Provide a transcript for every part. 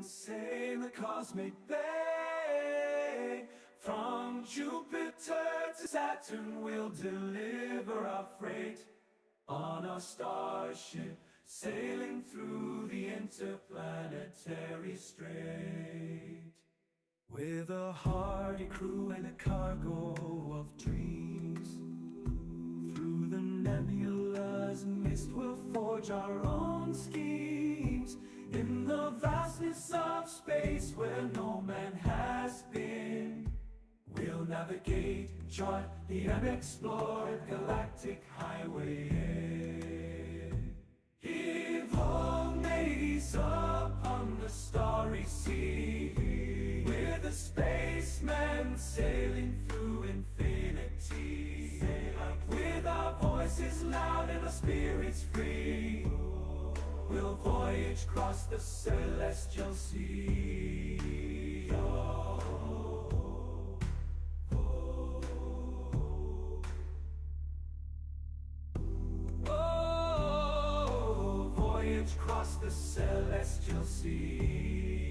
sail the cosmic bay. From Jupiter to Saturn we'll deliver our freight on our starship, sailing through the interplanetary strait. With a hardy crew and a cargo of dreams, through the nebula's mist we'll forge our own schemes. In the vastness of space where no man has been, we'll navigate, chart the unexplored galactic highway. Give home maze upon the starry sea. We're the spacemen sailing through infinity. With our voices loud and our spirits free, we'll voyage across the celestial sea. Voyage across the celestial sea.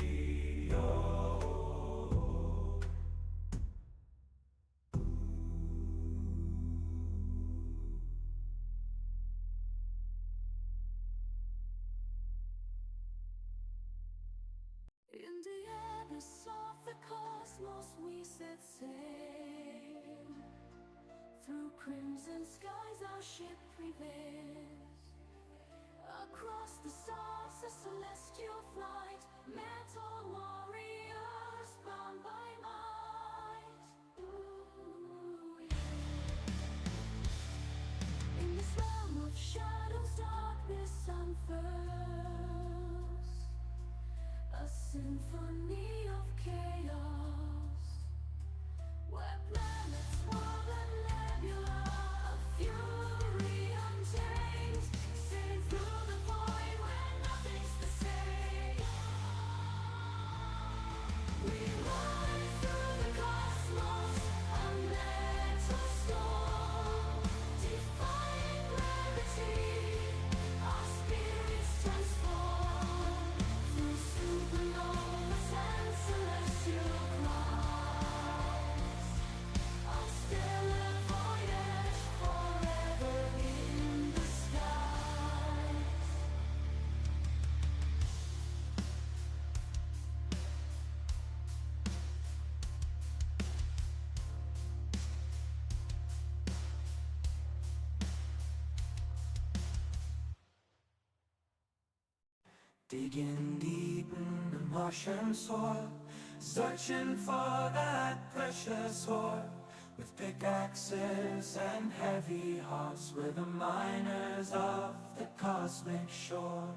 In the abyss of the cosmos we set sail. Through crimson skies our ship prevails. Across the stars a celestial flight, metal warriors bound by might. Ooh, yeah. In this realm of shadows darkness unfurls, a symphony of chaos, where planets whirl and nebula, a fury untamed, sailing through the void where nothing's the same. We ride through the cosmos, a metal storm, defying gravity, our spirits transform through supernovas and celestial clouds. Our stellar voyage forever in the skies. Digging deep in the Martian soil, searching for that precious ore. With pickaxes and heavy hearts, we're the miners of the cosmic shore.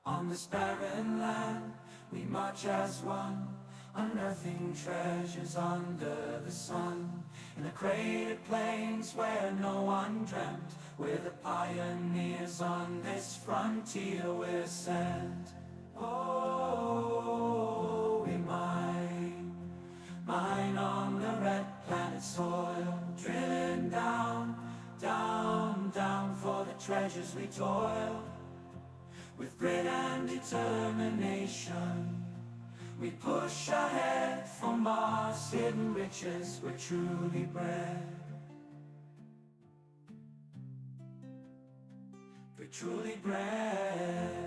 On this barren land, we march as one, unearthing treasures under the sun. In the cratered plains where no one dreamt, we're the pioneers on this frontier we're sent. Oh, we mine on the red planet soil, drilling down, down, down for the treasures we toil. With grit and determination, we push ahead for Mars' hidden riches. We're truly bred. We're truly bred.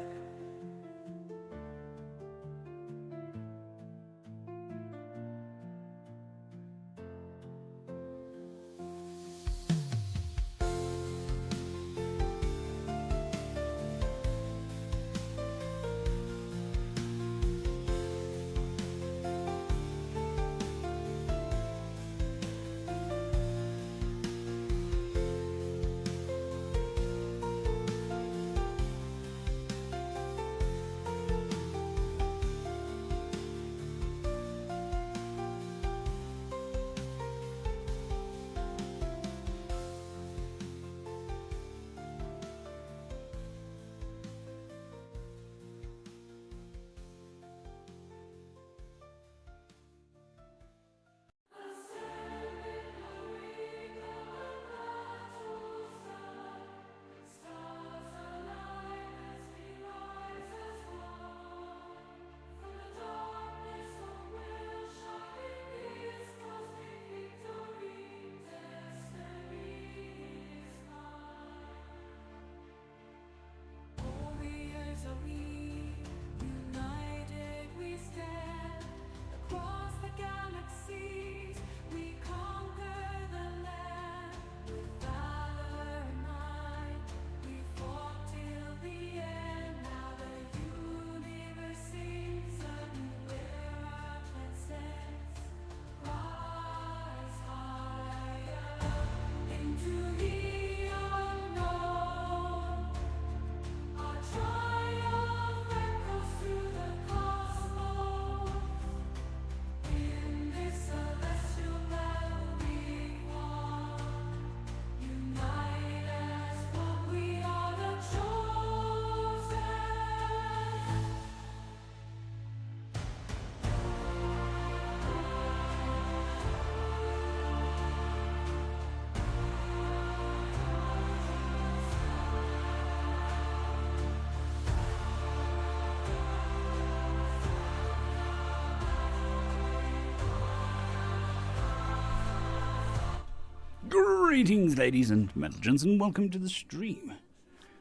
Greetings, ladies and gentlemen, and welcome to the stream.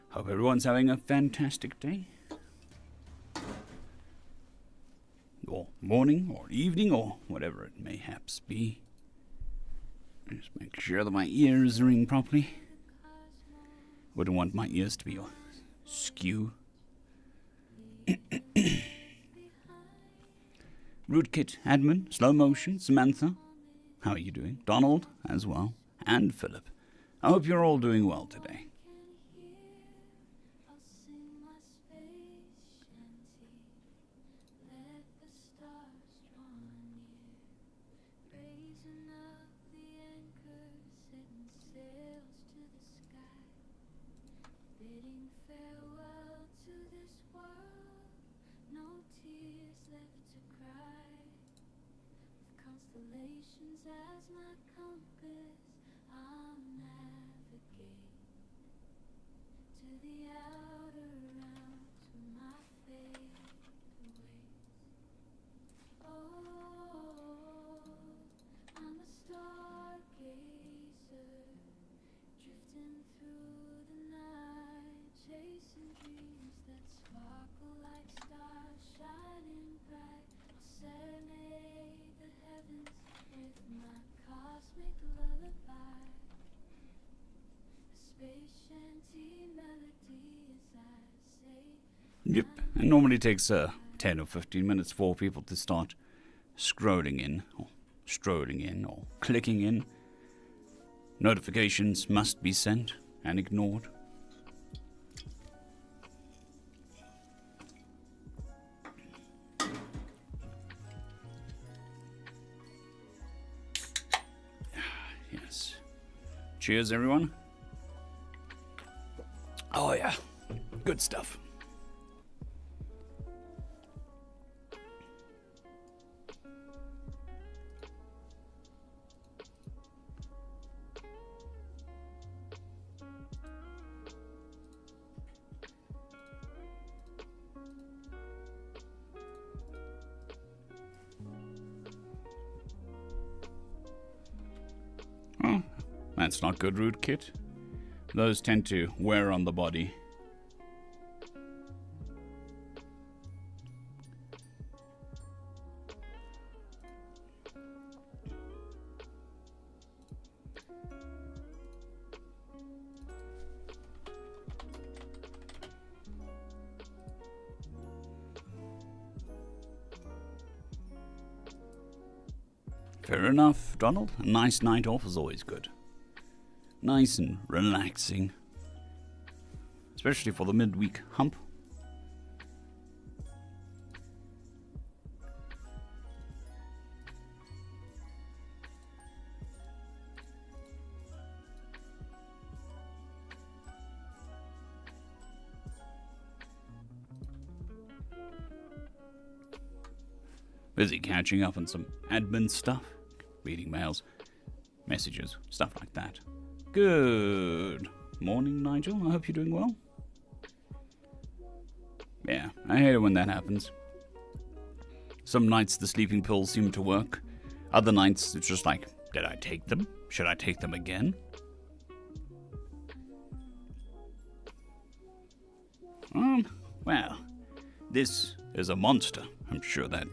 Hope everyone's having a fantastic day. Or morning, or evening, or whatever it mayhaps be. Just make sure that my ears ring properly. Wouldn't want my ears to be skew. Rootkit, Admin, Slow Motion, Samantha. How are you doing? Donald as well. And Philip. I hope you're all doing well today. As my compass, I'll navigate to the outer realms where my fate awaits. Oh, I'm a stargazer, drifting through the night, chasing dreams that sparkle like stars shining bright. I'll serenade the heavens with my cosmic lullaby, a space shanty melody as I say. Yep, it normally takes 10 or 15 minutes for people to start scrolling in, or strolling in, or clicking in. Notifications must be sent and ignored. Yes. Cheers, everyone. Oh, yeah. Good stuff. Oh, that's not good, Rootkit. Those tend to wear on the body. Fair enough, Donald. A nice night off is always good. Nice and relaxing. Especially for the midweek hump. Busy catching up on some admin stuff. Reading mails, messages, stuff like that. Good morning, Nigel. I hope you're doing well. Yeah, I hate it when that happens. Some nights the sleeping pills seem to work. Other nights it's just like, did I take them? Should I take them again? Well, this is a monster. I'm sure that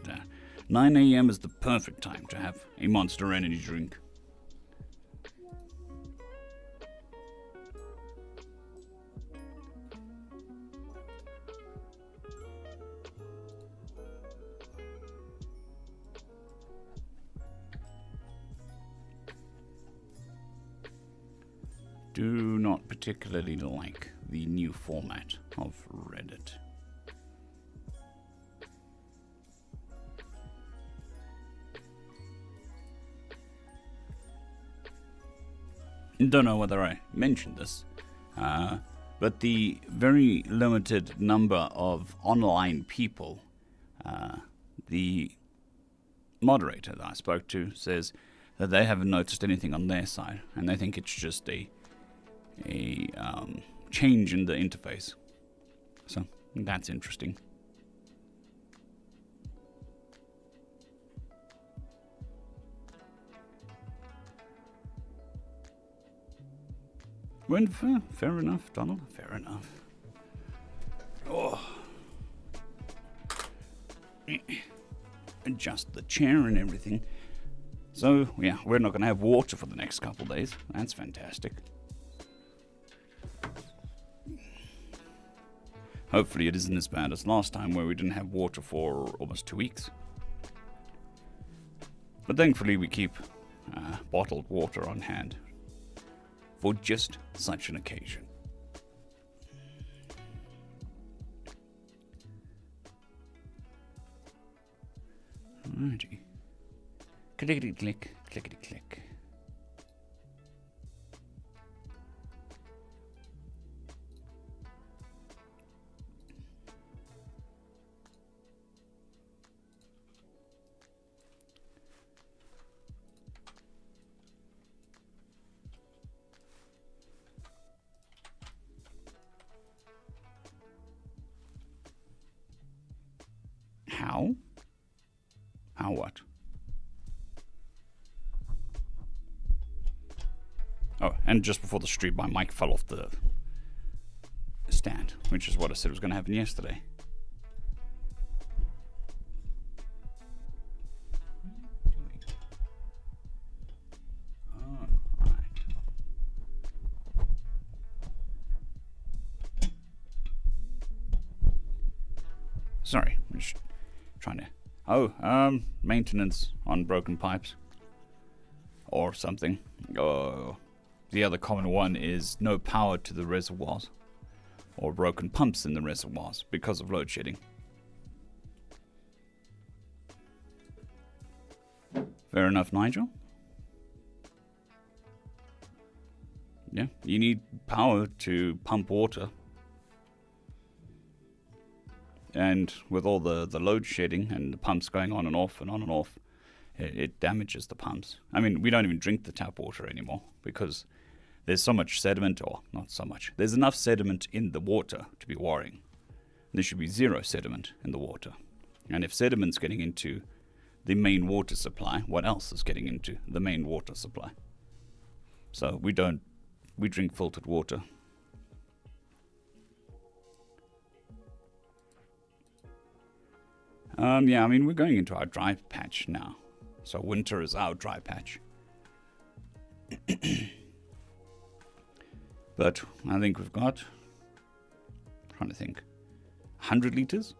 9 a.m. is the perfect time to have a Monster Energy drink. Do not particularly like the new format of Reddit. Don't know whether I mentioned this, but the very limited number of online people, the moderator that I spoke to says that they haven't noticed anything on their side, and they think it's just a change in the interface. So that's interesting. Fair enough, Donald. Fair enough. Oh. Adjust the chair and everything. So, yeah, we're not going to have water for the next couple of days. That's fantastic. Hopefully it isn't as bad as last time where we didn't have water for almost 2 weeks. But thankfully we keep bottled water on hand for just such an occasion. Alrighty. Clickety click, clickety click. How? How what? Oh, and just before the stream, my mic fell off the stand, which is what I said was going to happen yesterday. Oh, right. Sorry, I'm just trying to... Oh, maintenance on broken pipes. Or something. Oh... The other common one is no power to the reservoirs, or broken pumps in the reservoirs because of load shedding. Fair enough, Nigel? Yeah, you need power to pump water. And with all the load shedding and the pumps going on and off and on and off, it damages the pumps. I mean, we don't even drink the tap water anymore because there's so much sediment, or not so much. There's enough sediment in the water to be worrying. There should be zero sediment in the water. And if sediment's getting into the main water supply, what else is getting into the main water supply? So we drink filtered water. Yeah, I mean, we're going into our dry patch now. So winter is our dry patch. But I think we've got, trying to think, 100 litres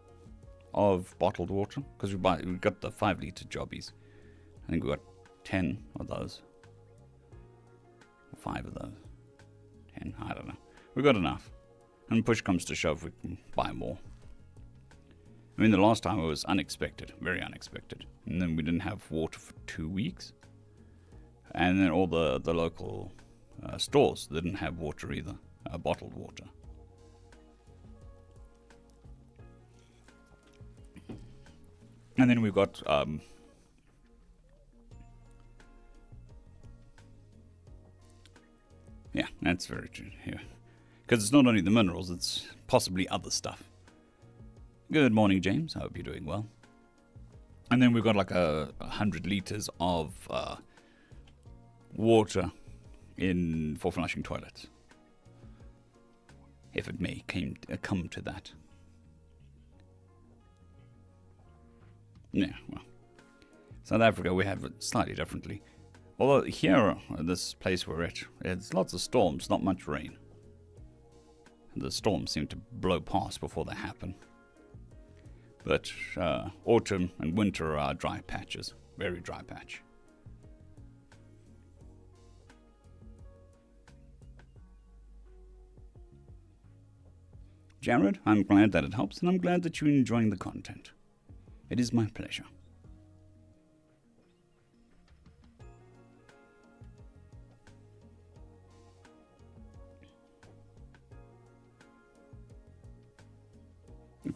of bottled water. Because we've got the 5 litre jobbies. I think we've got 10 of those. 5 of those. 10, I don't know. We've got enough. And push comes to shove, we can buy more. I mean, the last time it was unexpected, very unexpected. And then we didn't have water for 2 weeks. And then all the local stores didn't have water either, bottled water. And then we've got yeah, that's very true here. Because it's not only the minerals, it's possibly other stuff. Good morning, James. I hope you're doing well. And then we've got like 100 litres of water for flushing toilets. If it may come to that. Yeah, well. South Africa, we have it slightly differently. Although here, this place we're at, there's lots of storms, not much rain. The storms seem to blow past before they happen. But autumn and winter are dry patches. Very dry patch. Jared, I'm glad that it helps, and I'm glad that you're enjoying the content. It is my pleasure.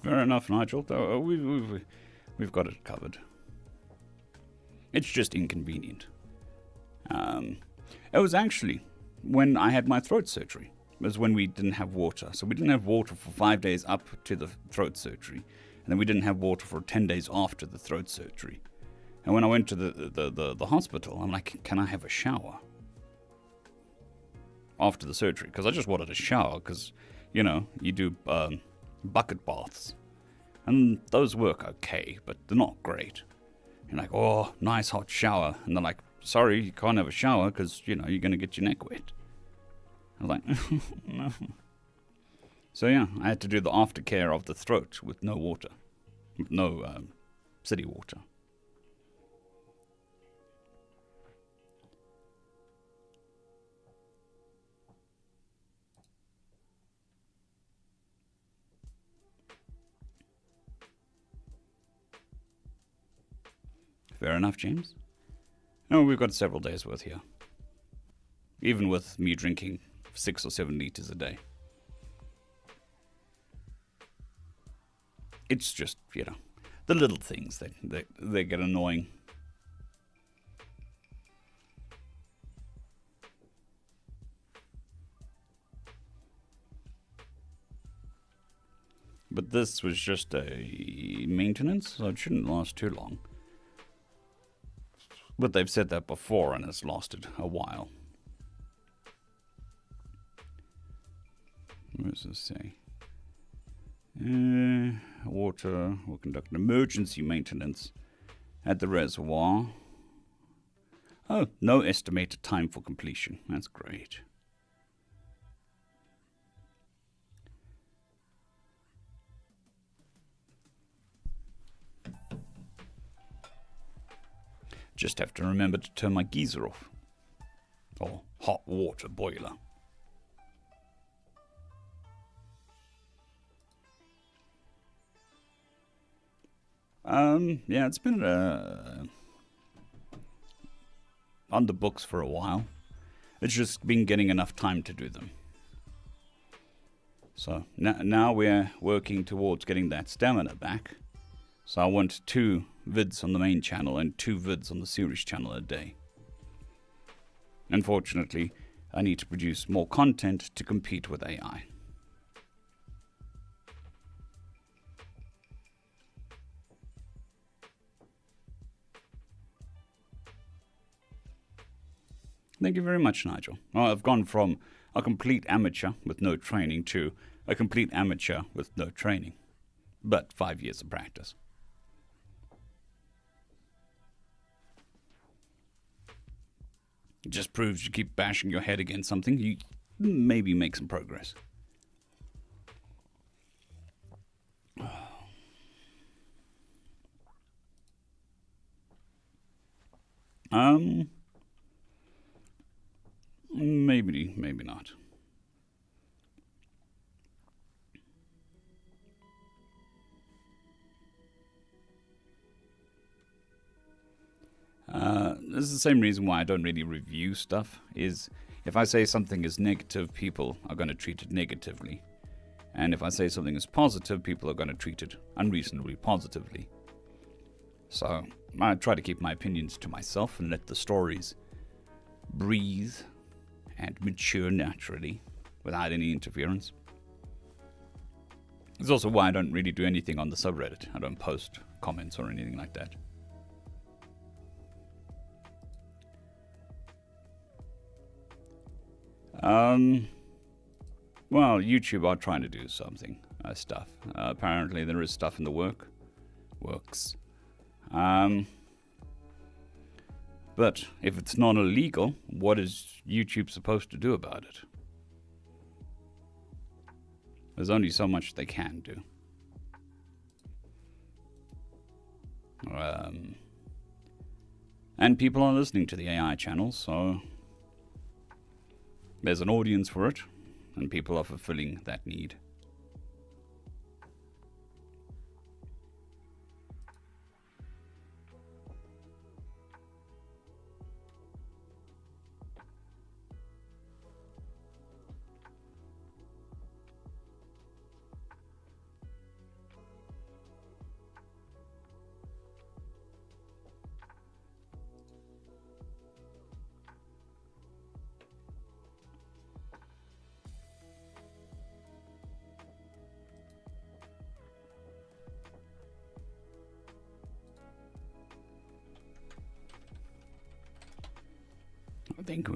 Fair enough, Nigel. We've got it covered. It's just inconvenient. It was actually when I had my throat surgery. It was when we didn't have water. So we didn't have water for 5 days up to the throat surgery. And then we didn't have water for 10 days after the throat surgery. And when I went to the hospital, I'm like, can I have a shower? after the surgery because I just wanted a shower because, you know, you do bucket baths. And those work okay, but they're not great. You're like, oh, nice hot shower. And they're like, sorry, you can't have a shower because, you know, you're going to get your neck wet. I was like, no. So yeah, I had to do the aftercare of the throat with no water. No city water. Fair enough, James. Oh, we've got several days worth here. Even with me drinking 6 or 7 liters a day. It's just, you know, the little things that they get annoying. But this was just a maintenance, so it shouldn't last too long. But they've said that before, and it's lasted a while. What does this say? Water will conduct an emergency maintenance at the reservoir. Oh, no estimated time for completion. That's great. Just have to remember to turn my geyser off. Or hot water boiler. Yeah, it's been on the books for a while. It's just been getting enough time to do them. So now we're working towards getting that stamina back. So I want 2 vids on the main channel and 2 vids on the series channel a day. Unfortunately, I need to produce more content to compete with AI. Thank you very much, Nigel. Well, I've gone from a complete amateur with no training to a complete amateur with no training. But 5 years of practice. It just proves you keep bashing your head against something, you maybe make some progress. Maybe not. This is the same reason why I don't really review stuff, is if I say something is negative, people are going to treat it negatively. And if I say something is positive, people are going to treat it unreasonably positively. So I try to keep my opinions to myself and let the stories breathe and mature naturally without any interference. It's also why I don't really do anything on the subreddit. I don't post comments or anything like that. Well, YouTube are trying to do something, stuff. Apparently there is stuff in the works. But if it's not illegal, what is YouTube supposed to do about it? There's only so much they can do. And people are listening to the AI channels, so there's an audience for it, and people are fulfilling that need. I think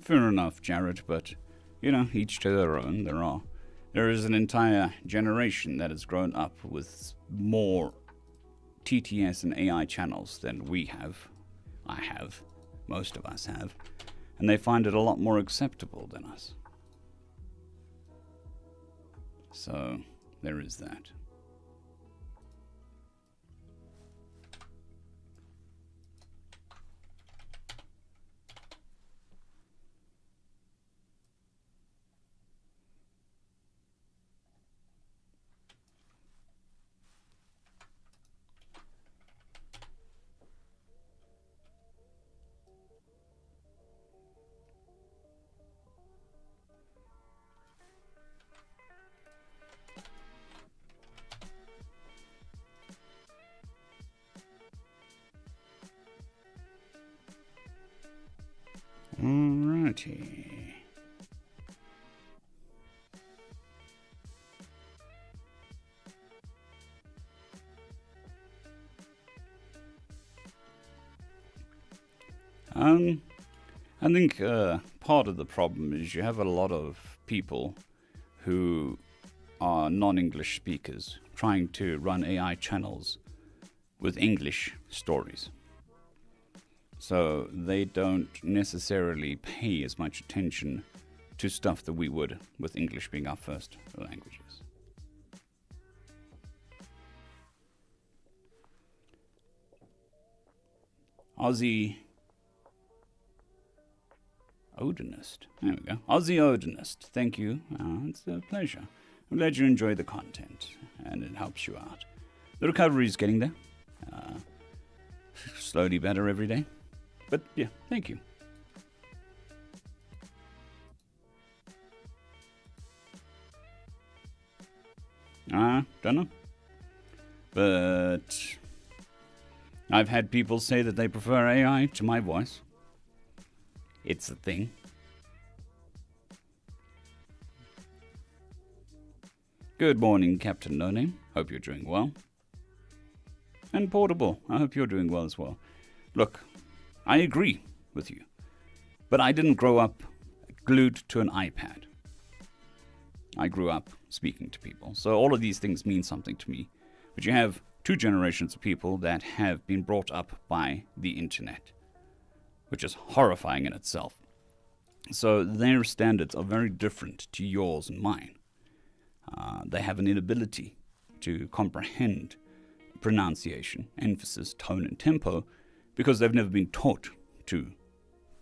Fair enough, Jared, but, each to their own. There is an entire generation that has grown up with more TTS and AI channels than we have. I have. Most of us have. And they find it a lot more acceptable than us. So, there is that. Alrighty. I think part of the problem is you have a lot of people who are non-English speakers trying to run AI channels with English stories. So they don't necessarily pay as much attention to stuff that we would, with English being our first languages. Aussie Odinist. There we go. Aussie Odinist. Thank you. It's a pleasure. I'm glad you enjoy the content and it helps you out. The recovery is getting there. Slowly better every day. But yeah, thank you. Don't know. But I've had people say that they prefer AI to my voice. It's a thing. Good morning, Captain No Name. Hope you're doing well. And Portable, I hope you're doing well as well. Look, I agree with you, but I didn't grow up glued to an iPad. I grew up speaking to people, so all of these things mean something to me. But you have two generations of people that have been brought up by the internet, which is horrifying in itself. So their standards are very different to yours and mine. They have an inability to comprehend pronunciation, emphasis, tone, and tempo because they've never been taught to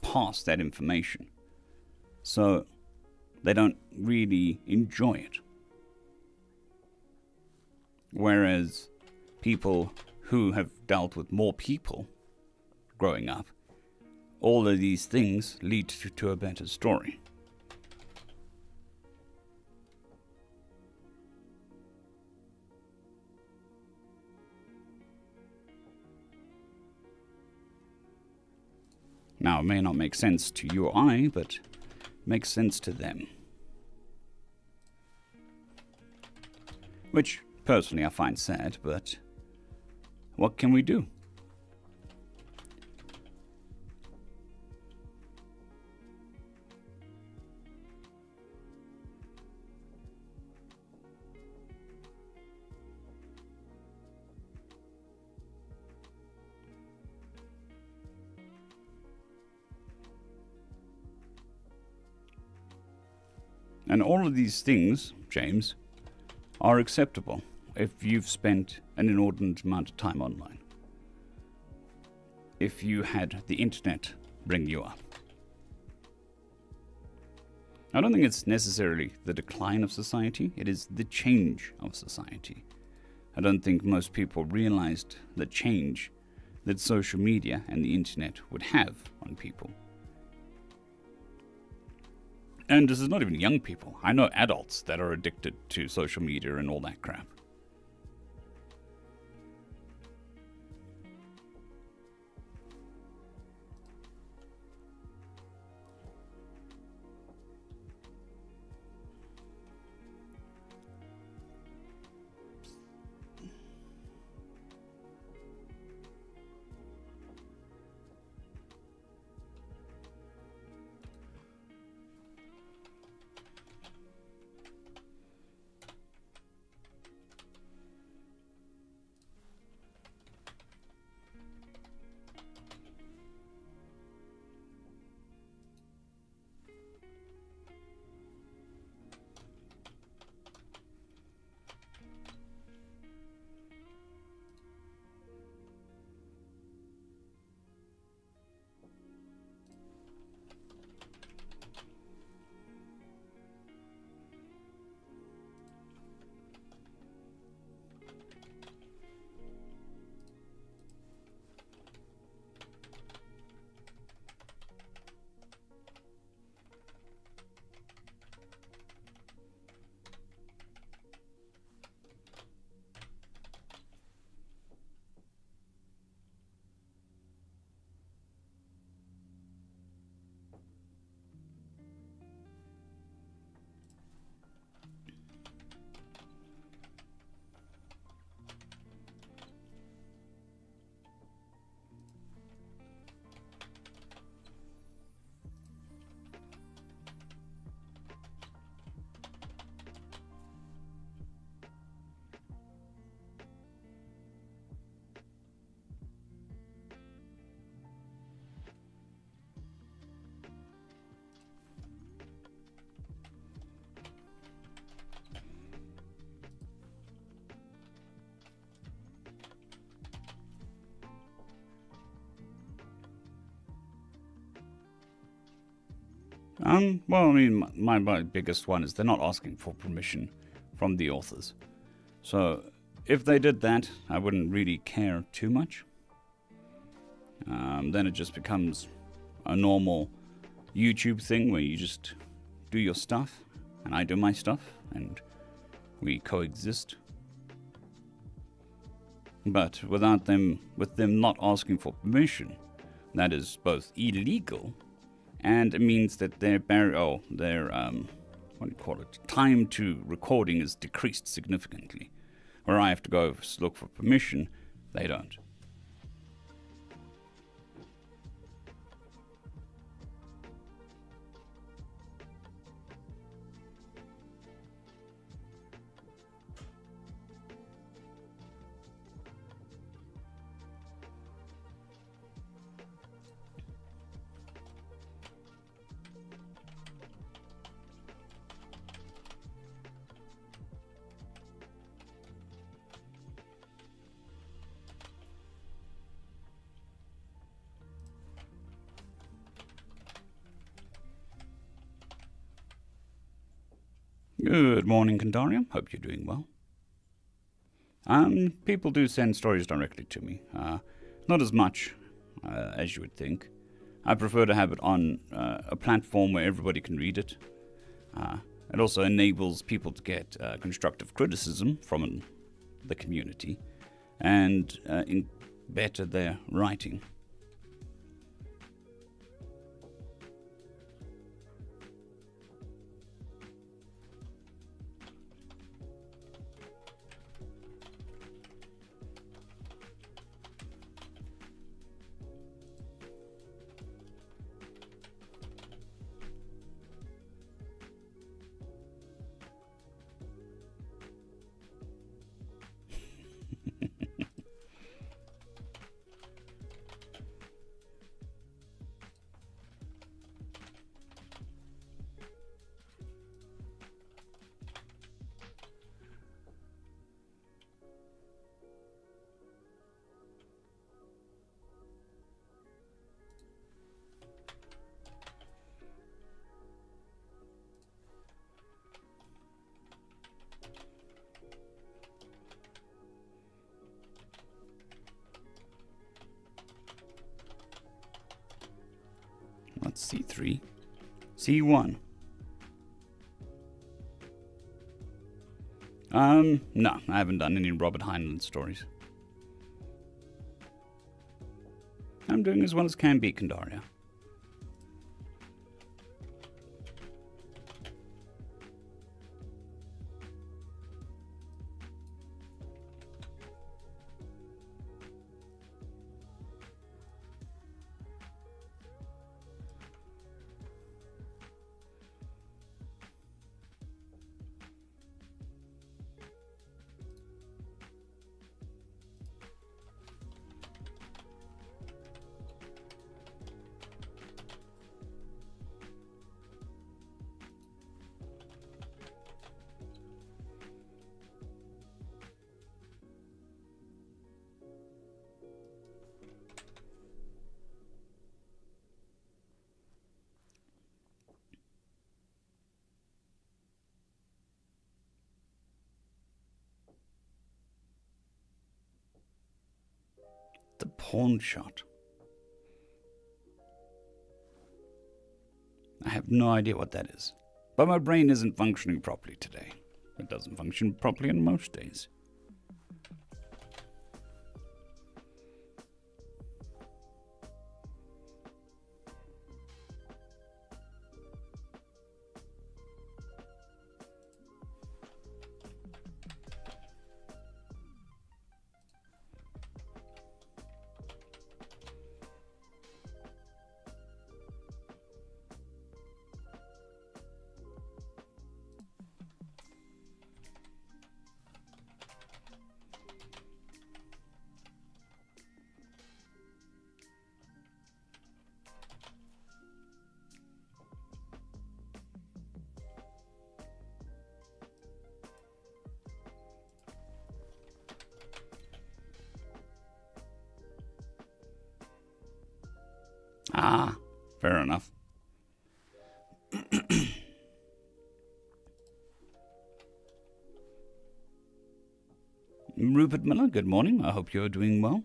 pass that information. So they don't really enjoy it. Whereas people who have dealt with more people growing up, all of these things lead to a better story. Now, it may not make sense to you or I, but it makes sense to them. Which, personally, I find sad, but what can we do? And all of these things, James, are acceptable if you've spent an inordinate amount of time online. If you had the internet bring you up. I don't think it's necessarily the decline of society, it is the change of society. I don't think most people realized the change that social media and the internet would have on people. And this is not even young people. I know adults that are addicted to social media and all that crap. Well, I mean, my biggest one is they're not asking for permission from the authors. So, if they did that, I wouldn't really care too much. Then it just becomes a normal YouTube thing where you just do your stuff, and I do my stuff, and we coexist. But with them not asking for permission, that is both illegal, and it means that their time to recording is decreased significantly. Where I have to go look for permission, they don't. Good morning, Kandaria. Hope you're doing well. People do send stories directly to me. Not as much as you would think. I prefer to have it on a platform where everybody can read it. It also enables people to get constructive criticism from the community and better their writing. That's C3. C1. No, I haven't done any Robert Heinlein stories. I'm doing as well as can be, Kandaria. The pawn shot. I have no idea what that is. But my brain isn't functioning properly today. It doesn't function properly on most days. Ah, fair enough. Rupert Miller, good morning. I hope you're doing well.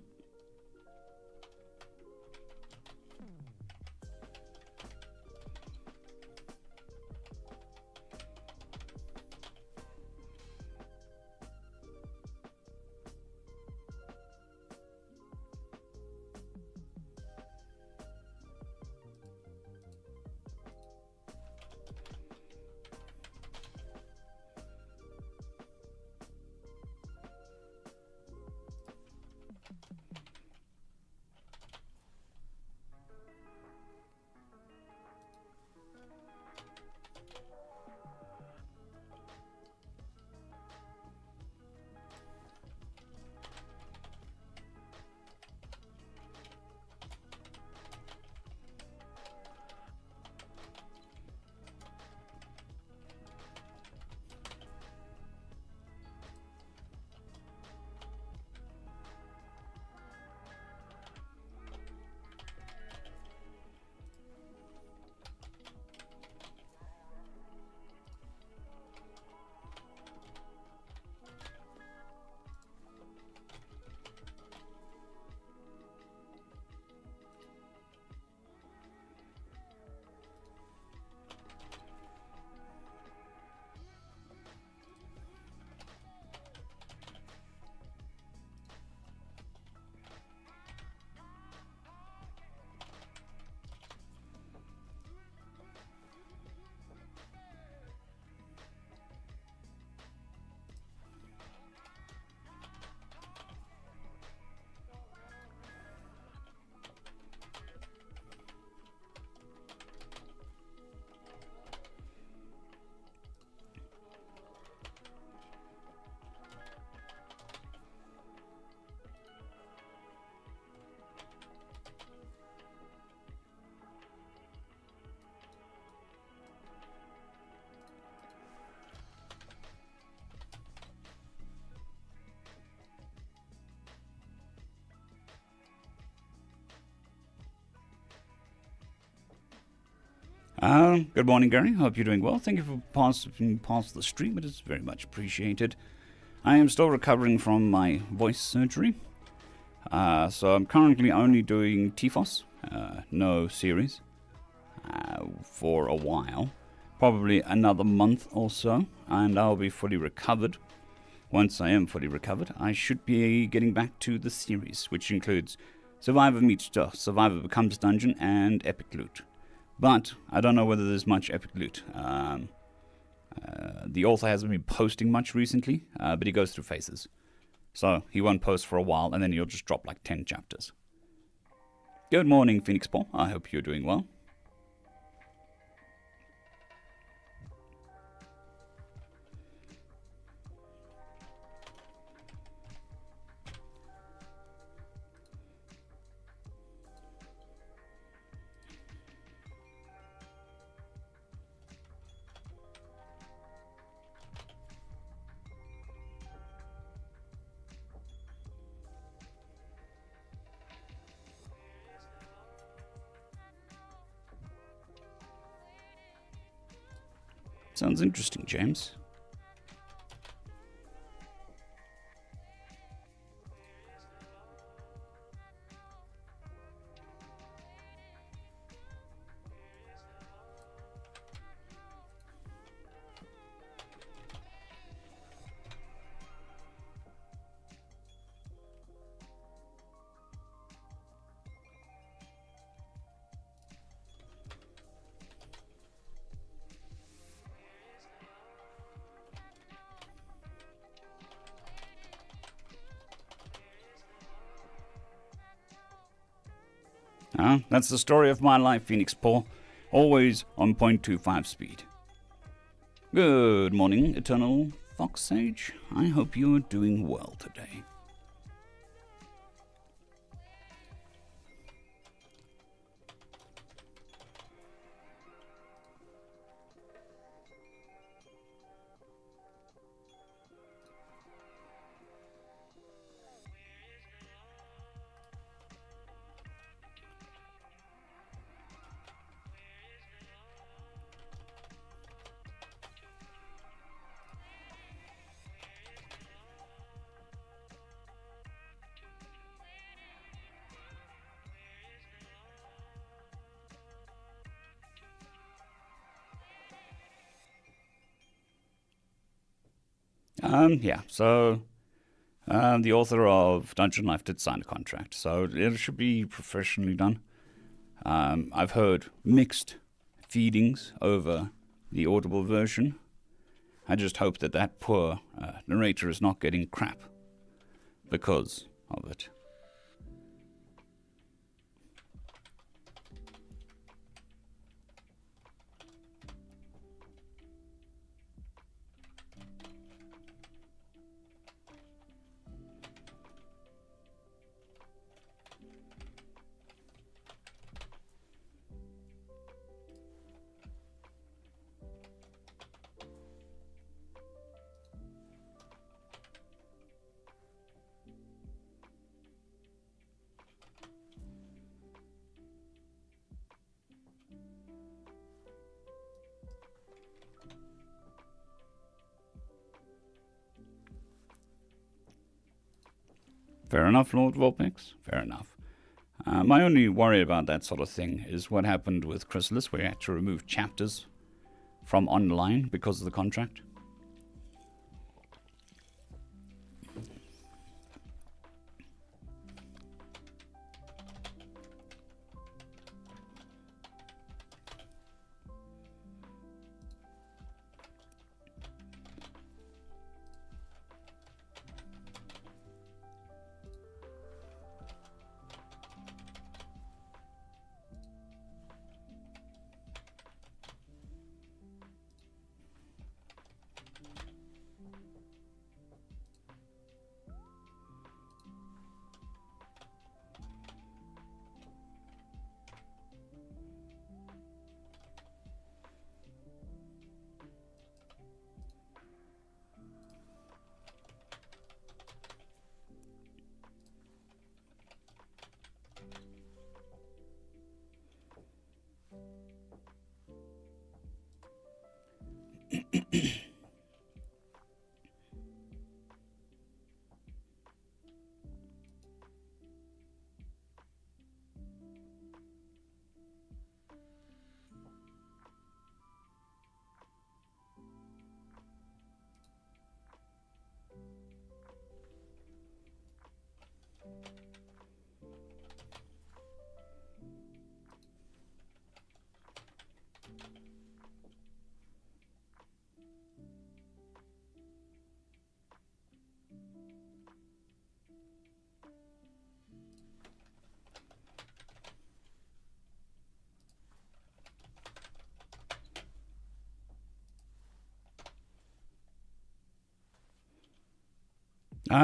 Good morning, Gary. Hope you're doing well. Thank you for passing past the stream. It is very much appreciated. I am still recovering from my voice surgery. So I'm currently only doing TFOS, no series, for a while. Probably another month or so, and I'll be fully recovered. Once I am fully recovered, I should be getting back to the series, which includes Survivor Meets Death, Survivor Becomes Dungeon, and Epic Loot. But I don't know whether there's much epic loot. The author hasn't been posting much recently, but he goes through phases. So he won't post for a while, and then he'll just drop like 10 chapters. Good morning, Phoenix Paul. I hope you're doing well. Sounds interesting, James. That's the story of my life, Phoenix Paul. Always on 0.25 speed. Good morning, Eternal Fox Sage. I hope you're doing well today. Yeah, so the author of Dungeon Life did sign a contract, so it should be professionally done. I've heard mixed feelings over the Audible version. I just hope that that poor narrator is not getting crap because of it. Fair enough, Lord Vulpix. Fair enough. My only worry about that sort of thing is what happened with Chrysalis, where he had to remove chapters from online because of the contract.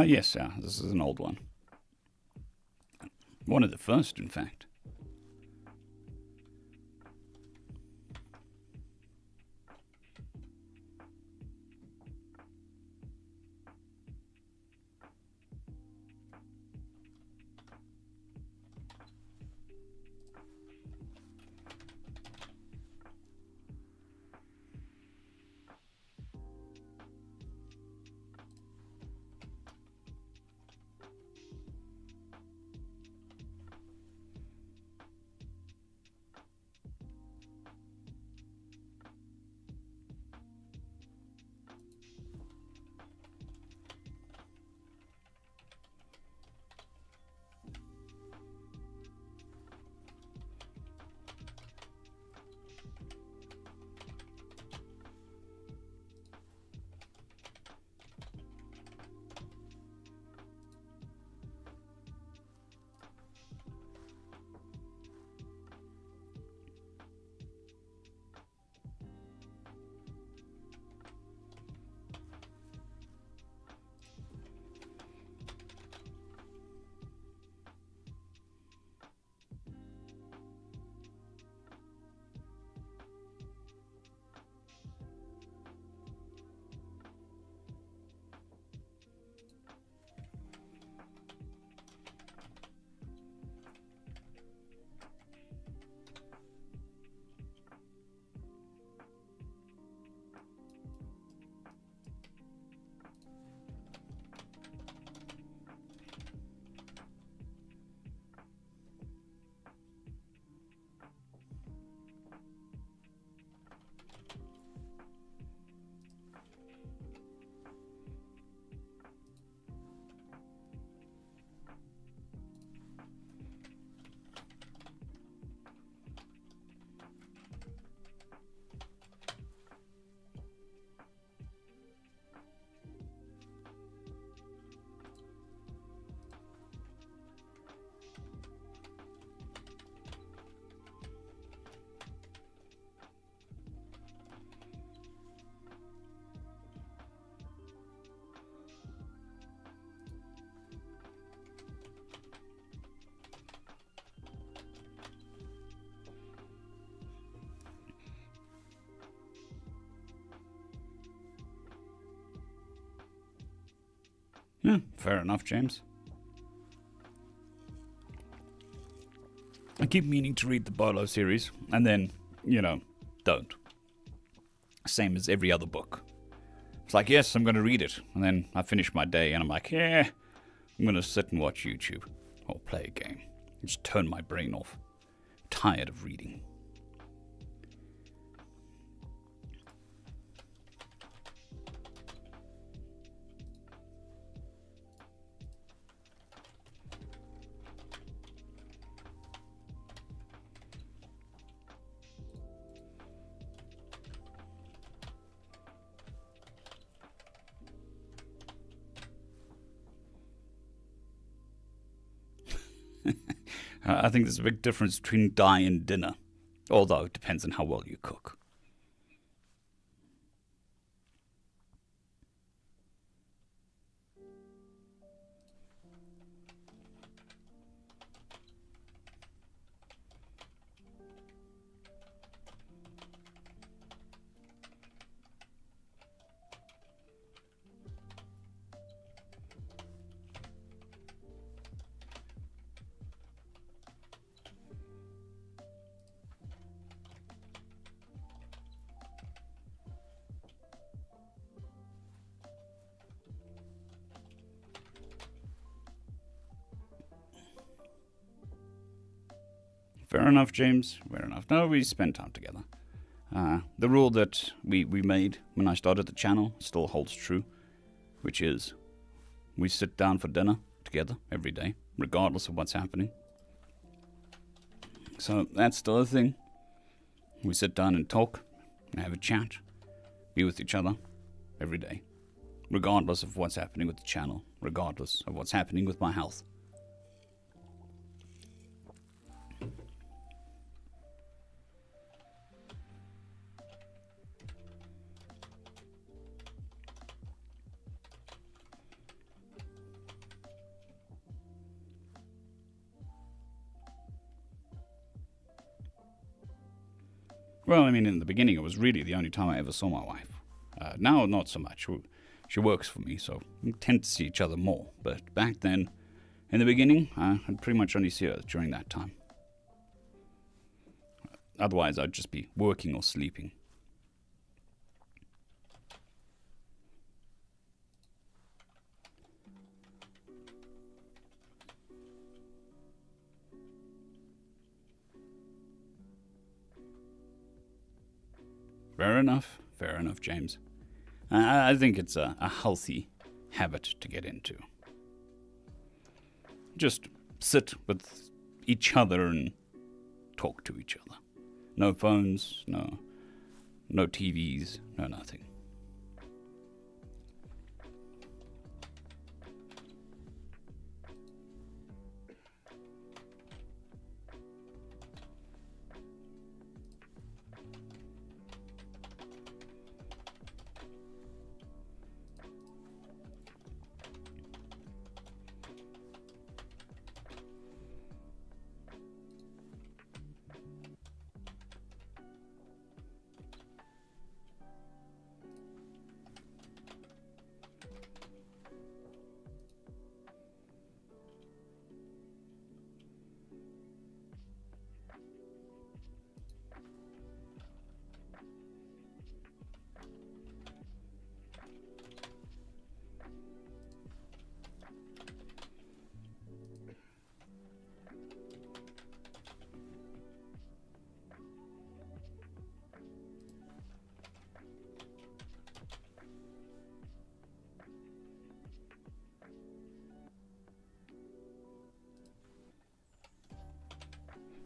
Yes, this is an old one. One of the first, in fact. Fair enough, James. I keep meaning to read the Bolo series, and then, don't. Same as every other book. It's like, yes, I'm going to read it, and then I finish my day, and I'm like, I'm going to sit and watch YouTube, or play a game. Just turn my brain off. Tired of reading. I think there's a big difference between die and dinner, although it depends on how well you cook. Fair enough, James. Fair enough. No, we spent time together. The rule that we made when I started the channel still holds true, which is we sit down for dinner together every day, regardless of what's happening. So that's still a thing. We sit down and talk, and have a chat, be with each other every day, regardless of what's happening with the channel, regardless of what's happening with my health. Well, I mean, in the beginning, it was really the only time I ever saw my wife. Now, not so much. She works for me, so we tend to see each other more. But back then, in the beginning, I'd pretty much only see her during that time. Otherwise, I'd just be working or sleeping. Fair enough, James. I think it's a healthy habit to get into. Just sit with each other and talk to each other. No phones, no TVs, no nothing.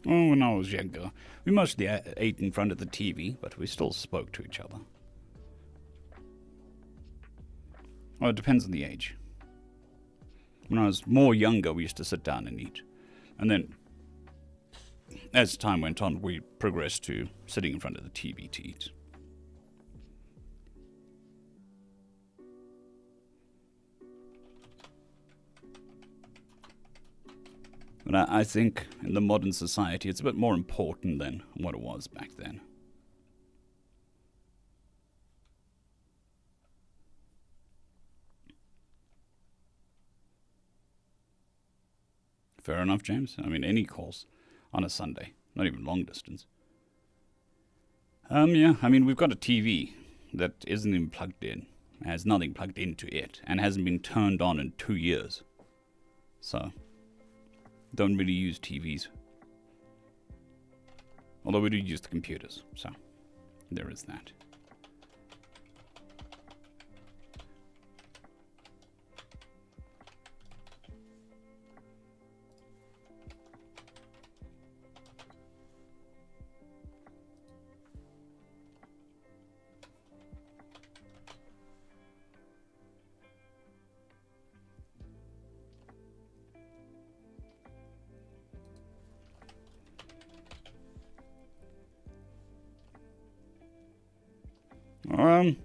Oh, when I was younger, we mostly ate in front of the TV, but we still spoke to each other. Well, it depends on the age. When I was more younger, we used to sit down and eat. And then, as time went on, we progressed to sitting in front of the TV to eat. But I think in the modern society, it's a bit more important than what it was back then. Fair enough, James. I mean, any calls on a Sunday, not even long distance. Yeah, I mean, we've got a TV that isn't even plugged in, has nothing plugged into it, and hasn't been turned on in 2 years. So, don't really use TVs. Although we do use the computers, so there is that.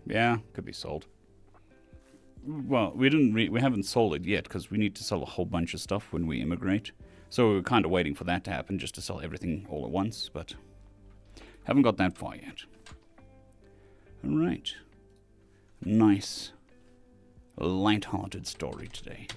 Yeah, could be sold. Well, we haven't sold it yet because we need to sell a whole bunch of stuff when we immigrate. So we were kind of waiting for that to happen just to sell everything all at once, but haven't got that far yet. All right. Nice, light-hearted story today.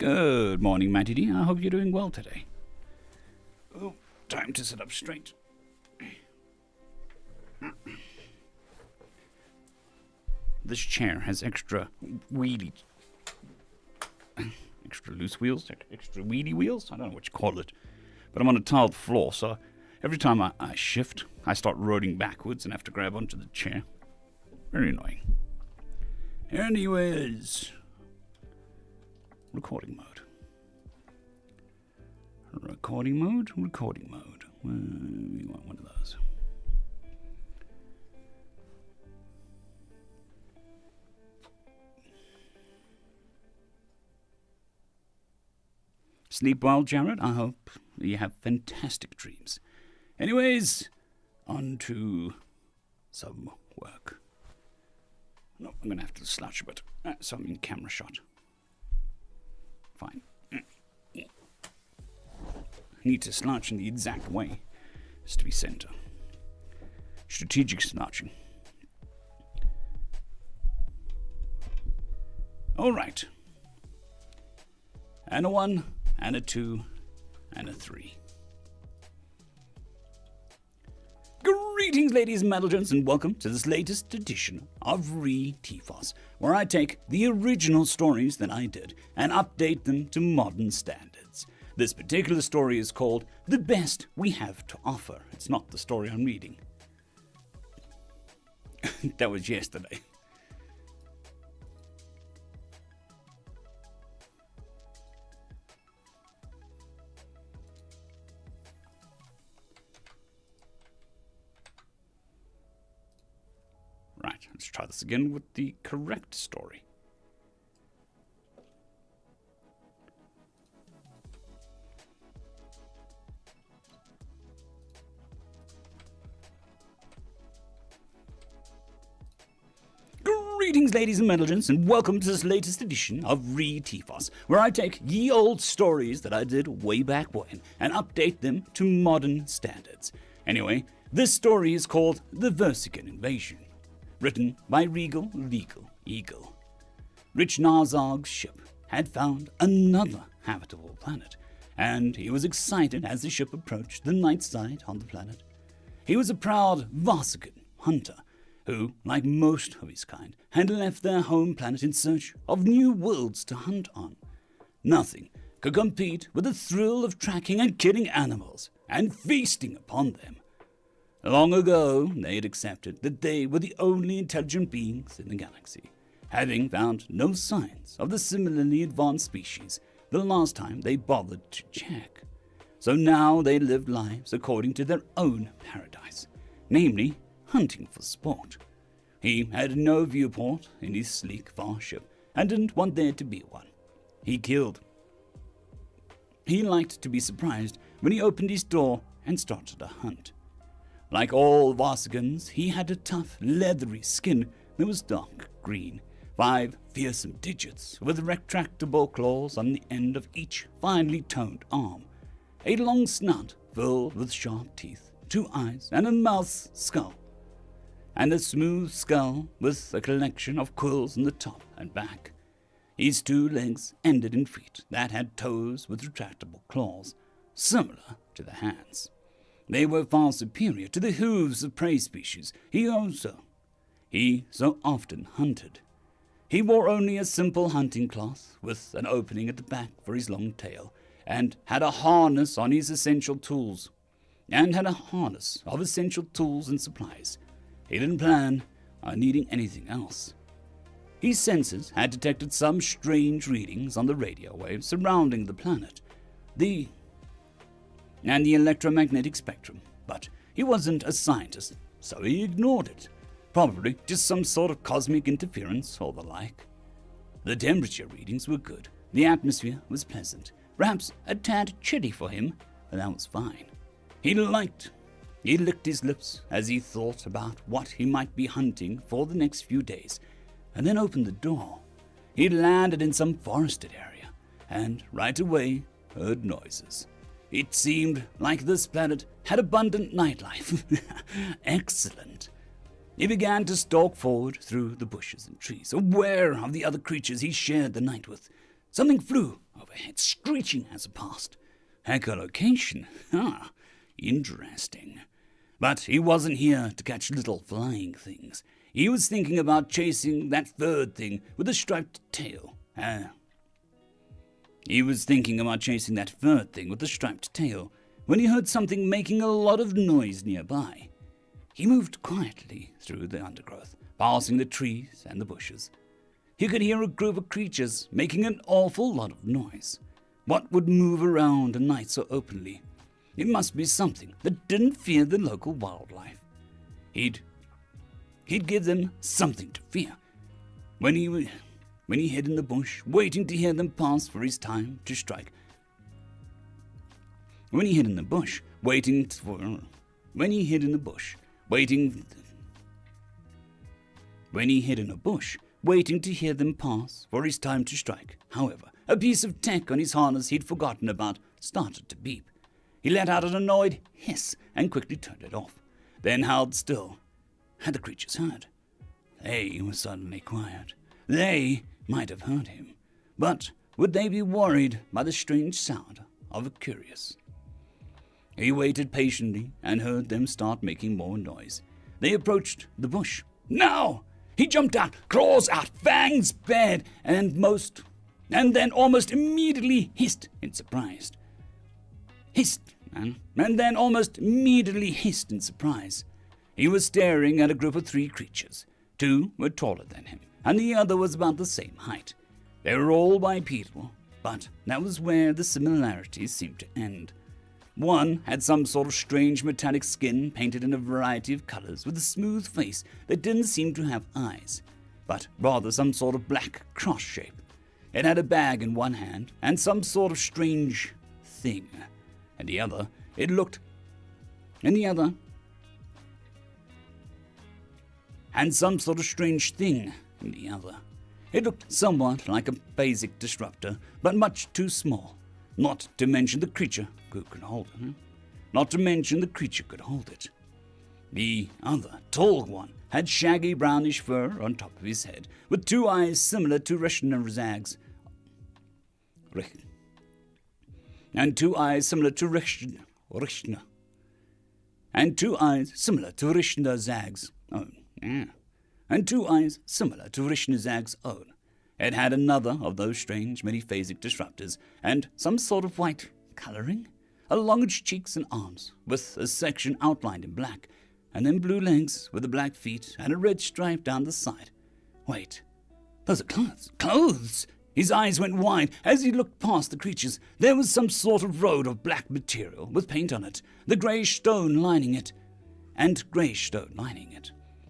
Good morning, Matty D. I hope you're doing well today. Oh, time to sit up straight. This chair has extra loose wheels, extra weedy wheels. I don't know what you call it. But I'm on a tiled floor, so every time I shift, I start rolling backwards and have to grab onto the chair. Very annoying. Anyways... Recording mode. Recording mode. We want one of those. Sleep well, Jared. I hope you have fantastic dreams. Anyways, on to some work. No, I'm going to have to slouch a bit, so I'm in camera shot. Fine. I need to slouch in the exact way as to be center. Strategic slouching. All right. And a 1, and a 2, and a 3. Greetings, ladies and gentlemen, and welcome to this latest edition of Re-Tifos, where I take the original stories that I did and update them to modern standards. This particular story is called The Best We Have to Offer. It's not the story I'm reading. That was yesterday. Right, let's try this again with the correct story. Greetings, ladies and gentlemen, and welcome to this latest edition of Re-Tifos, where I take ye old stories that I did way back when and update them to modern standards. Anyway, this story is called The Vercigan Invasion. Written by Regal Legal Eagle. Rich Narzog's ship had found another habitable planet, and he was excited as the ship approached the night side on the planet. He was a proud Vercigan hunter who, like most of his kind, had left their home planet in search of new worlds to hunt on. Nothing could compete with the thrill of tracking and killing animals and feasting upon them. Long ago, they had accepted that they were the only intelligent beings in the galaxy, having found no signs of the similarly advanced species the last time they bothered to check. So now they lived lives according to their own paradise, namely hunting for sport. He had no viewport in his sleek far ship and didn't want there to be one. He killed. He liked to be surprised when he opened his door and started a hunt. Like all Vercigans, he had a tough, leathery skin It was dark green, 5 fearsome digits with retractable claws on the end of each finely toned arm, a long snout filled with sharp teeth, 2 eyes, and a mouth's skull, and a smooth skull with a collection of quills on the top and back. His 2 legs ended in feet that had toes with retractable claws, similar to the hands. They were far superior to the hooves of prey species he so often hunted. He wore only a simple hunting cloth with an opening at the back for his long tail, and had a harness of essential tools and supplies. He didn't plan on needing anything else. His senses had detected some strange readings on the radio waves surrounding the planet, and the electromagnetic spectrum, but he wasn't a scientist, so he ignored it. Probably just some sort of cosmic interference or the like. The temperature readings were good. The atmosphere was pleasant. Perhaps a tad chilly for him, but that was fine. He licked his lips as he thought about what he might be hunting for the next few days, and then opened the door. He landed in some forested area, and right away heard noises. It seemed like this planet had abundant nightlife. Excellent. He began to stalk forward through the bushes and trees, aware of the other creatures he shared the night with. Something flew overhead, screeching as it passed. Echolocation. Interesting. But he wasn't here to catch little flying things. He was thinking about chasing that third thing with a striped tail. When he heard something making a lot of noise nearby. He moved quietly through the undergrowth, passing the trees and the bushes. He could hear a group of creatures making an awful lot of noise. What would move around at night so openly? It must be something that didn't fear the local wildlife. He'd give them something to fear. When he hid in the bush, waiting to hear them pass for his time to strike. Waiting to hear them pass for his time to strike. However, a piece of tech on his harness he'd forgotten about started to beep. He let out an annoyed hiss and quickly turned it off, then held still. Had the creatures heard? They were suddenly quiet. They might have heard him, but would they be worried by the strange sound of a curious? He waited patiently and heard them start making more noise. They approached the bush. Now! He jumped out, claws out, fangs bared, and then almost immediately hissed in surprise. He was staring at a group of 3 creatures. 2 were taller than him, and the other was about the same height. They were all bipedal, but that was where the similarities seemed to end. One had some sort of strange metallic skin painted in a variety of colors with a smooth face that didn't seem to have eyes, but rather some sort of black cross shape. It had a bag in one hand and some sort of strange thing. And the other, it looked somewhat like a basic disruptor, but much too small. Not to mention the creature could hold it. The other, tall one, had shaggy brownish fur on top of his head, with 2 eyes similar to Rishna Zag's. And 2 eyes similar to Rishna Zag's own. It had another of those strange many-phasic disruptors, and some sort of white coloring, along its cheeks and arms, with a section outlined in black, and then blue legs with the black feet and a red stripe down the side. Wait, those are clothes. Clothes! His eyes went wide as he looked past the creatures. There was some sort of road of black material with paint on it, the greyish stone lining it.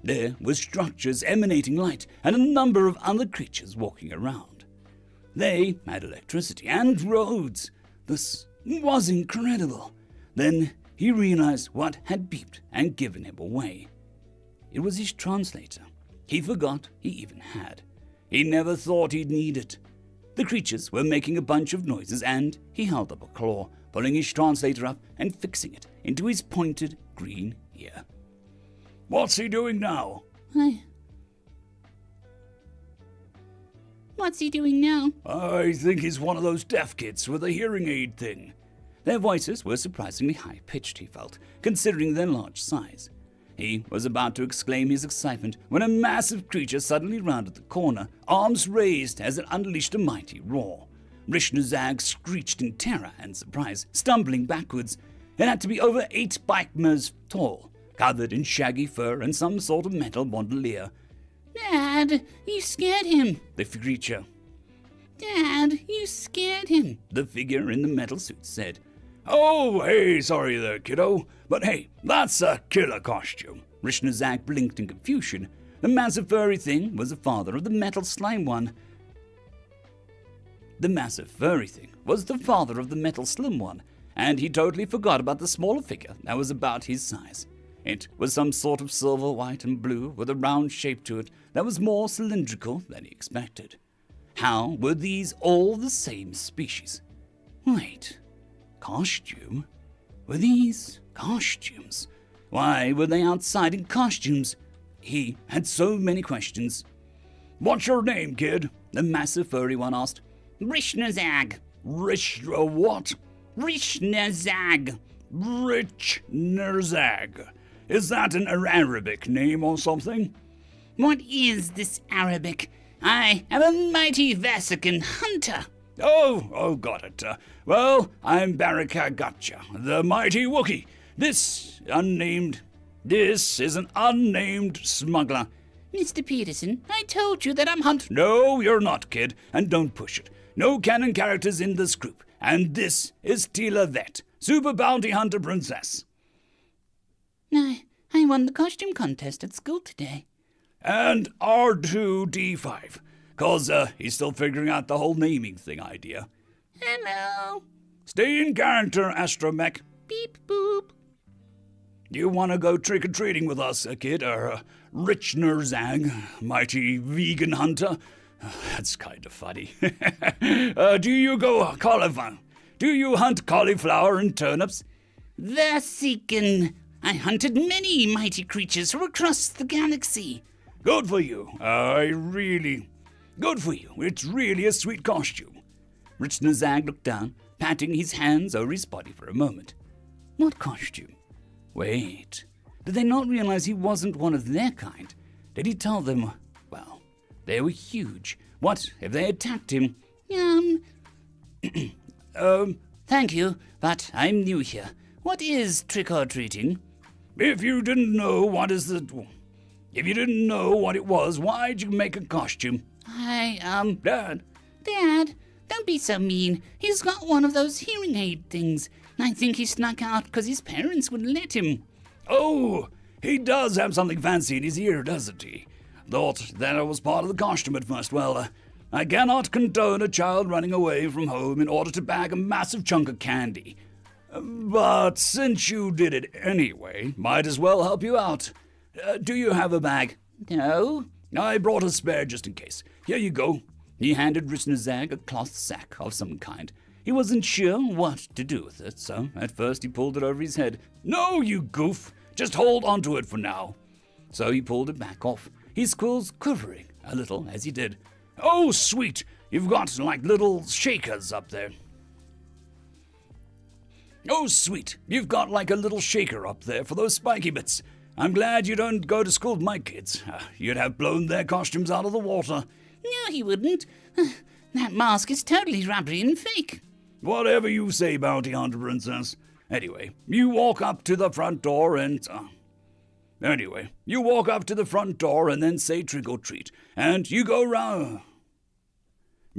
There were structures emanating light and a number of other creatures walking around. They had electricity and roads. This was incredible. Then he realized what had beeped and given him away. It was his translator. He forgot he even had. He never thought he'd need it. The creatures were making a bunch of noises, and he held up a claw, pulling his translator up and fixing it into his pointed green ear. What's he doing now? What's he doing now? I think he's one of those deaf kids with a hearing aid thing. Their voices were surprisingly high-pitched, he felt, considering their large size. He was about to exclaim his excitement when a massive creature suddenly rounded the corner, arms raised as it unleashed a mighty roar. Rishnazag screeched in terror and surprise, stumbling backwards. It had to be over 8 bikemers tall, covered in shaggy fur and some sort of metal bandolier. Dad, you scared him. The creature. Dad, you scared him. The figure in the metal suit said. Oh, hey, sorry there, kiddo. But hey, that's a killer costume. Rishnazag blinked in confusion. The massive furry thing was the father of the metal slime one. The massive furry thing was the father of the metal slim one, and he totally forgot about the smaller figure that was about his size. It was some sort of silver, white, and blue with a round shape to it that was more cylindrical than he expected. How were these all the same species? Wait, costume? Were these costumes? Why were they outside in costumes? He had so many questions. What's your name, kid? The massive furry one asked. Rishnazag. What? Rishnazag. Rishnazag. Is that an Arabic name or something? What is this Arabic? I am a mighty Vercigan hunter. Oh, got it. Well, I'm Baraka Gotcha, the mighty Wookiee. This is an unnamed smuggler. Mr. Peterson, I told you that I'm hunt. No, you're not, kid, and don't push it. No canon characters in this group, and this is Tila Vet, Super Bounty Hunter Princess. I won the costume contest at school today. And R2D5, 'cause he's still figuring out the whole naming thing idea. Hello. Stay in character, Astromech. Beep boop. You want to go trick-or-treating with us, kid, or Rich Nerzag, mighty vegan hunter? That's kind of funny. Do you go cauliflower? Do you hunt cauliflower and turnips? Vercigan. I hunted many mighty creatures from across the galaxy. Good for you. Good for you. It's really a sweet costume. Rich Nerzag looked down, patting his hands over his body for a moment. What costume? Wait, did they not realize he wasn't one of their kind? Did he tell them, well, they were huge. What if they attacked him? Thank you, but I'm new here. What is trick-or-treating? If you didn't know what it was, why'd you make a costume? Dad, don't be so mean. He's got one of those hearing aid things. I think he snuck out because his parents wouldn't let him. Oh, he does have something fancy in his ear, doesn't he? Thought that it was part of the costume at first. Well, I cannot condone a child running away from home in order to bag a massive chunk of candy. But since you did it anyway, might as well help you out. Do you have a bag? No. I brought a spare just in case. Here you go. He handed Rishnazag a cloth sack of some kind. He wasn't sure what to do with it, so at first he pulled it over his head. No, you goof! Just hold onto it for now. So he pulled it back off, his quills quivering a little as he did. Oh, sweet! You've got like little shakers up there. Oh, sweet! You've got like a little shaker up there for those spiky bits. I'm glad you don't go to school with my kids. You'd have blown their costumes out of the water. No, he wouldn't. That mask is totally rubbery and fake. Whatever you say, Bounty Hunter Princess. Anyway, you walk up to the front door and then say trick or treat. And you go round.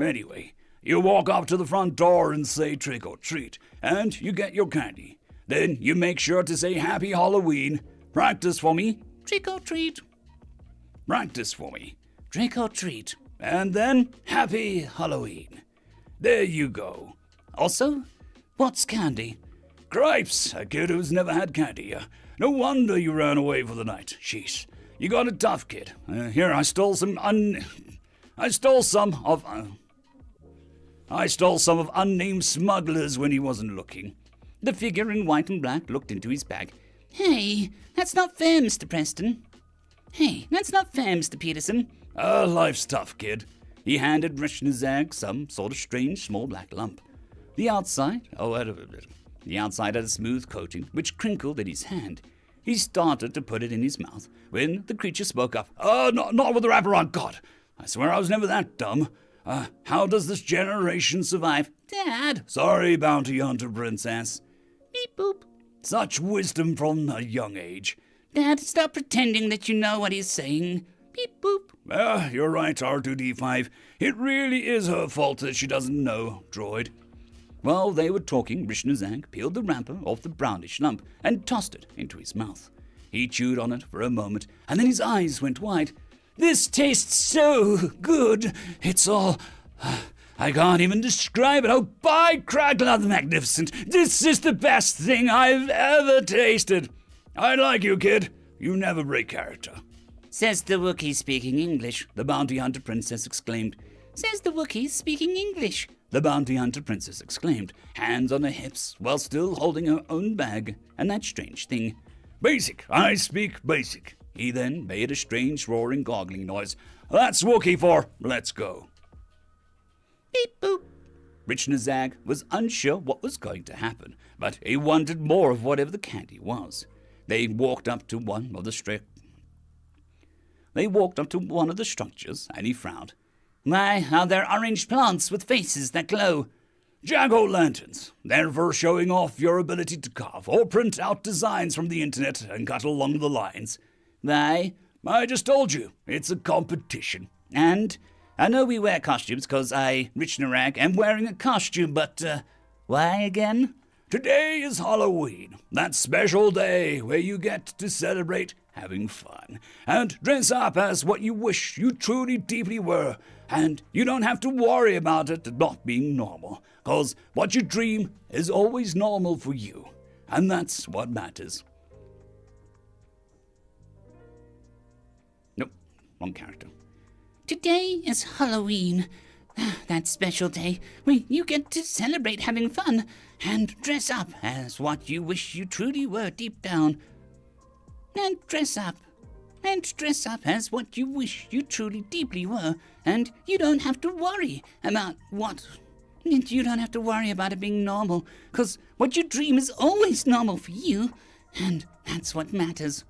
Anyway, you walk up to the front door and say trick or treat. And you get your candy. Then you make sure to say Happy Halloween. Practice for me. Trick or treat. Practice for me. Trick or treat. And then Happy Halloween. There you go. Also, what's candy? Cripes, a kid who's never had candy. No wonder you ran away for the night. Sheesh. You got it tough, kid. Here, I stole some of unnamed smugglers when he wasn't looking. The figure in white and black looked into his bag. Hey, that's not fair, Mr. Preston. Hey, that's not fair, Mr. Peterson. Life's tough, kid. He handed Rishnazag some sort of strange small black lump. The outside had a smooth coating which crinkled in his hand. He started to put it in his mouth when the creature spoke up. Not with the wrapper on, God! I swear I was never that dumb. How does this generation survive? Dad! Sorry, bounty hunter princess. Beep boop. Such wisdom from a young age. Dad, stop pretending that you know what he's saying. Beep boop. You're right, R2-D5. It really is her fault that she doesn't know, droid. While they were talking, Rishnazag peeled the wrapper off the brownish lump and tossed it into his mouth. He chewed on it for a moment, and then his eyes went wide. This tastes so good. It's all... I can't even describe it. Oh, by Crackler the Magnificent, this is the best thing I've ever tasted. I like you, kid. You never break character. Says the Wookiee speaking English. The bounty hunter princess exclaimed. Says the Wookiee speaking English. The bounty hunter princess exclaimed, hands on her hips, while still holding her own bag and that strange thing. Basic, I speak basic. He then made a strange roaring goggling noise. That's Wookiee for let's go. Beep boop. Rishnazag was unsure what was going to happen, but he wanted more of whatever the candy was. They walked up to one of the structures, and he frowned. Why are there orange plants with faces that glow? Jack-o'-lanterns. They're for showing off your ability to carve or print out designs from the internet and cut along the lines. Why? I just told you, it's a competition. And I know we wear costumes because I, Rishnarag, am wearing a costume, but why again? Today is Halloween, that special day where you get to celebrate having fun and dress up as what you wish you truly deeply were, and you don't have to worry about it not being normal, because what you dream is always normal for you, and that's what matters. Nope, wrong character. Today is Halloween, that special day when you get to celebrate having fun and dress up as what you wish you truly were deep down. And dress up as what you wish you truly deeply were, and you don't have to worry about it being normal, because what you dream is always normal for you, and that's what matters.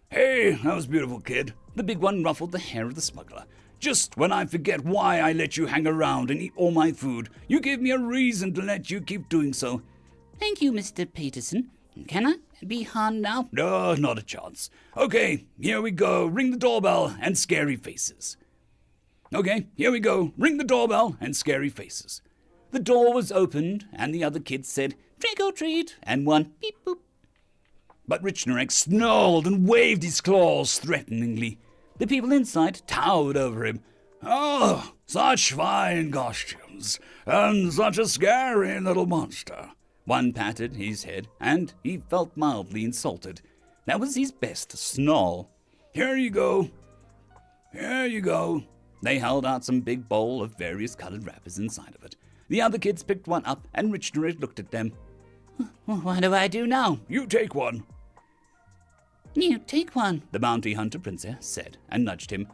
Hey, that was beautiful, kid. The big one ruffled the hair of the smuggler. Just when I forget why I let you hang around and eat all my food, you give me a reason to let you keep doing so. Thank you, Mr. Peterson. Can I be harmed now? No, not a chance. Okay, here we go. Ring the doorbell and scary faces. Okay, here we go. Ring the doorbell and scary faces. The door was opened and the other kids said, Trick or treat, and one beep boop. But Richnarek snarled and waved his claws threateningly. The people inside towered over him. Oh, such fine costumes, and such a scary little monster. One patted his head, and he felt mildly insulted. That was his best snarl. Here you go. Here you go. They held out some big bowl of various colored wrappers inside of it. The other kids picked one up, and Richnarek looked at them. What do I do now? You take one. You take one, The bounty hunter princess said, and nudged him.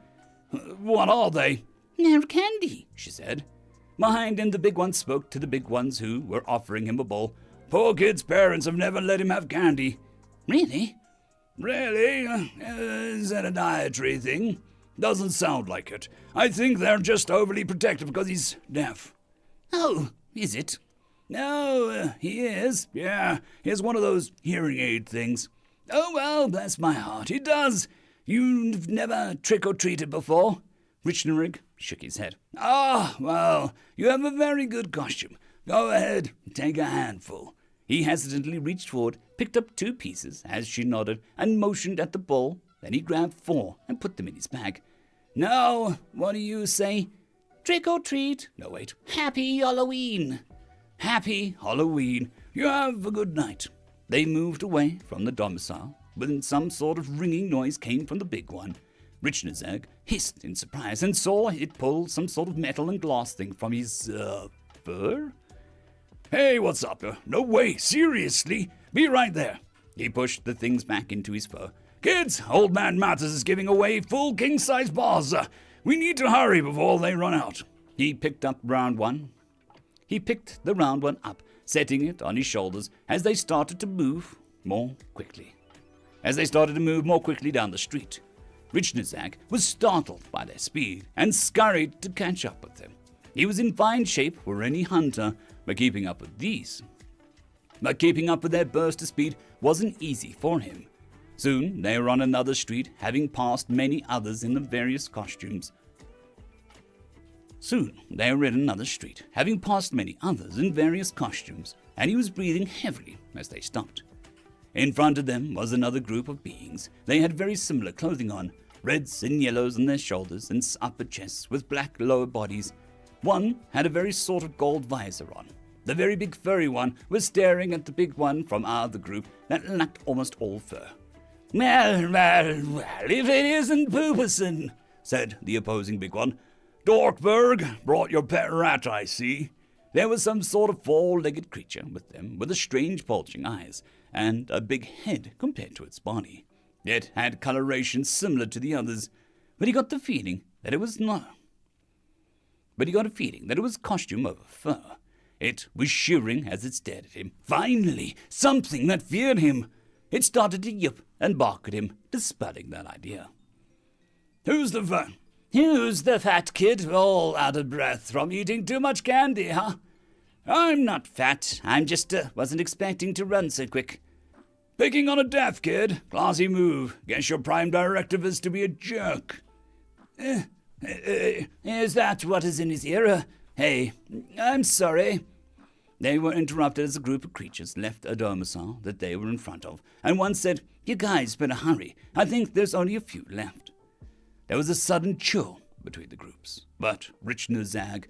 What are they? They're candy, She said. Behind him, the big ones spoke to the big ones who were offering him a bowl. Poor kid's parents have never let him have candy. Really? Really? Is that a dietary thing? Doesn't sound like it. I think they're just overly protective because he's deaf. Oh, is it? No, he is. Yeah, he has one of those hearing aid things. Oh, well, bless my heart, he does. You've never trick-or-treated before? Richnerig shook his head. Ah, well, you have a very good costume. Go ahead, take a handful. He hesitantly reached forward, picked up 2 pieces as she nodded, and motioned at the bowl. Then he grabbed 4 and put them in his bag. Now, what do you say? Trick or treat. No, wait. Happy Halloween. Happy Halloween. You have a good night. They moved away from the domicile when some sort of ringing noise came from the big one. Rich Nazag hissed in surprise and saw it pull some sort of metal and glass thing from his, fur? Hey, what's up? No way, seriously? Be right there. He pushed the things back into his fur. Kids, Old Man Matters is giving away full king-size bars. We need to hurry before they run out. He picked the round one up, setting it on his shoulders as they started to move more quickly. Down the street, Rich Nazag was startled by their speed and scurried to catch up with them. He was in fine shape for any hunter, but keeping up with their burst of speed wasn't easy for him. Soon they were on another street, having passed many others in various costumes. And he was breathing heavily as they stopped. In front of them was another group of beings. They had very similar clothing on, reds and yellows on their shoulders and upper chests with black lower bodies. One had a very sort of gold visor on. The very big furry one was staring at the big one from our other group that lacked almost all fur. Well, if it isn't Pooperson, said the opposing big one. Dorkberg brought your pet rat, I see. There was some sort of four-legged creature with them, with a strange bulging eyes, and a big head compared to its body. It had coloration similar to the others, but he got the feeling that it was costume over fur. It was shivering as it stared at him. Finally, something that feared him. It started to yip and bark at him, dispelling that idea. Who's the fat kid, all out of breath from eating too much candy, huh? I'm not fat. I'm just wasn't expecting to run so quick. Picking on a deaf kid? Classy move. Guess your prime directive is to be a jerk. Is that what is in his ear? Hey, I'm sorry. They were interrupted as a group of creatures left a domicile that they were in front of, and one said, You guys better hurry. I think there's only a few left. There was a sudden chill between the groups, but Rich Nazag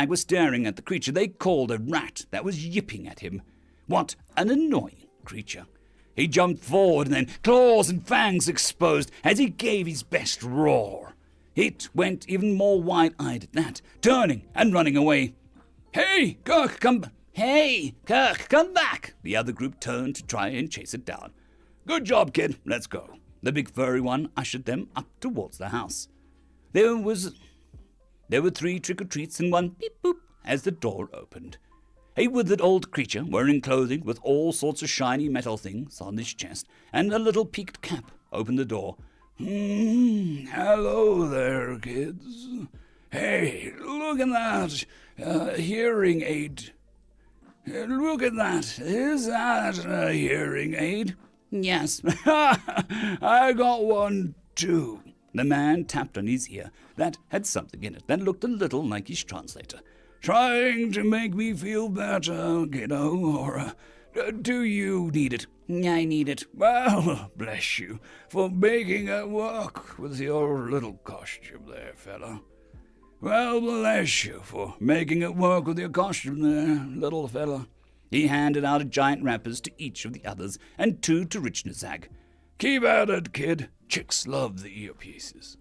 was staring at the creature they called a rat that was yipping at him. What an annoying creature. He jumped forward and then claws and fangs exposed as he gave his best roar. It went even more wide-eyed at that, turning and running away. Hey, Kirk, come back! The other group turned to try and chase it down. Good job, kid. Let's go. The big furry one ushered them up towards the house. There were 3 trick-or-treats and 1 beep-boop as the door opened. A withered old creature wearing clothing with all sorts of shiny metal things on his chest and a little peaked cap opened the door. Hello there, kids. Hey, look at that hearing aid. Look at that. Is that a hearing aid? Yes. I got one too. The man tapped on his ear that had something in it that looked a little like his translator. Trying to make me feel better, kiddo, or do you need it? I need it. Well, bless you for making it work with your little costume there, fella. Well, bless you for making it work with your costume there, little fella. He handed out giant wrappers to each of the others and 2 to Rich Nazag. Keep at it, kid. Chicks love the earpieces.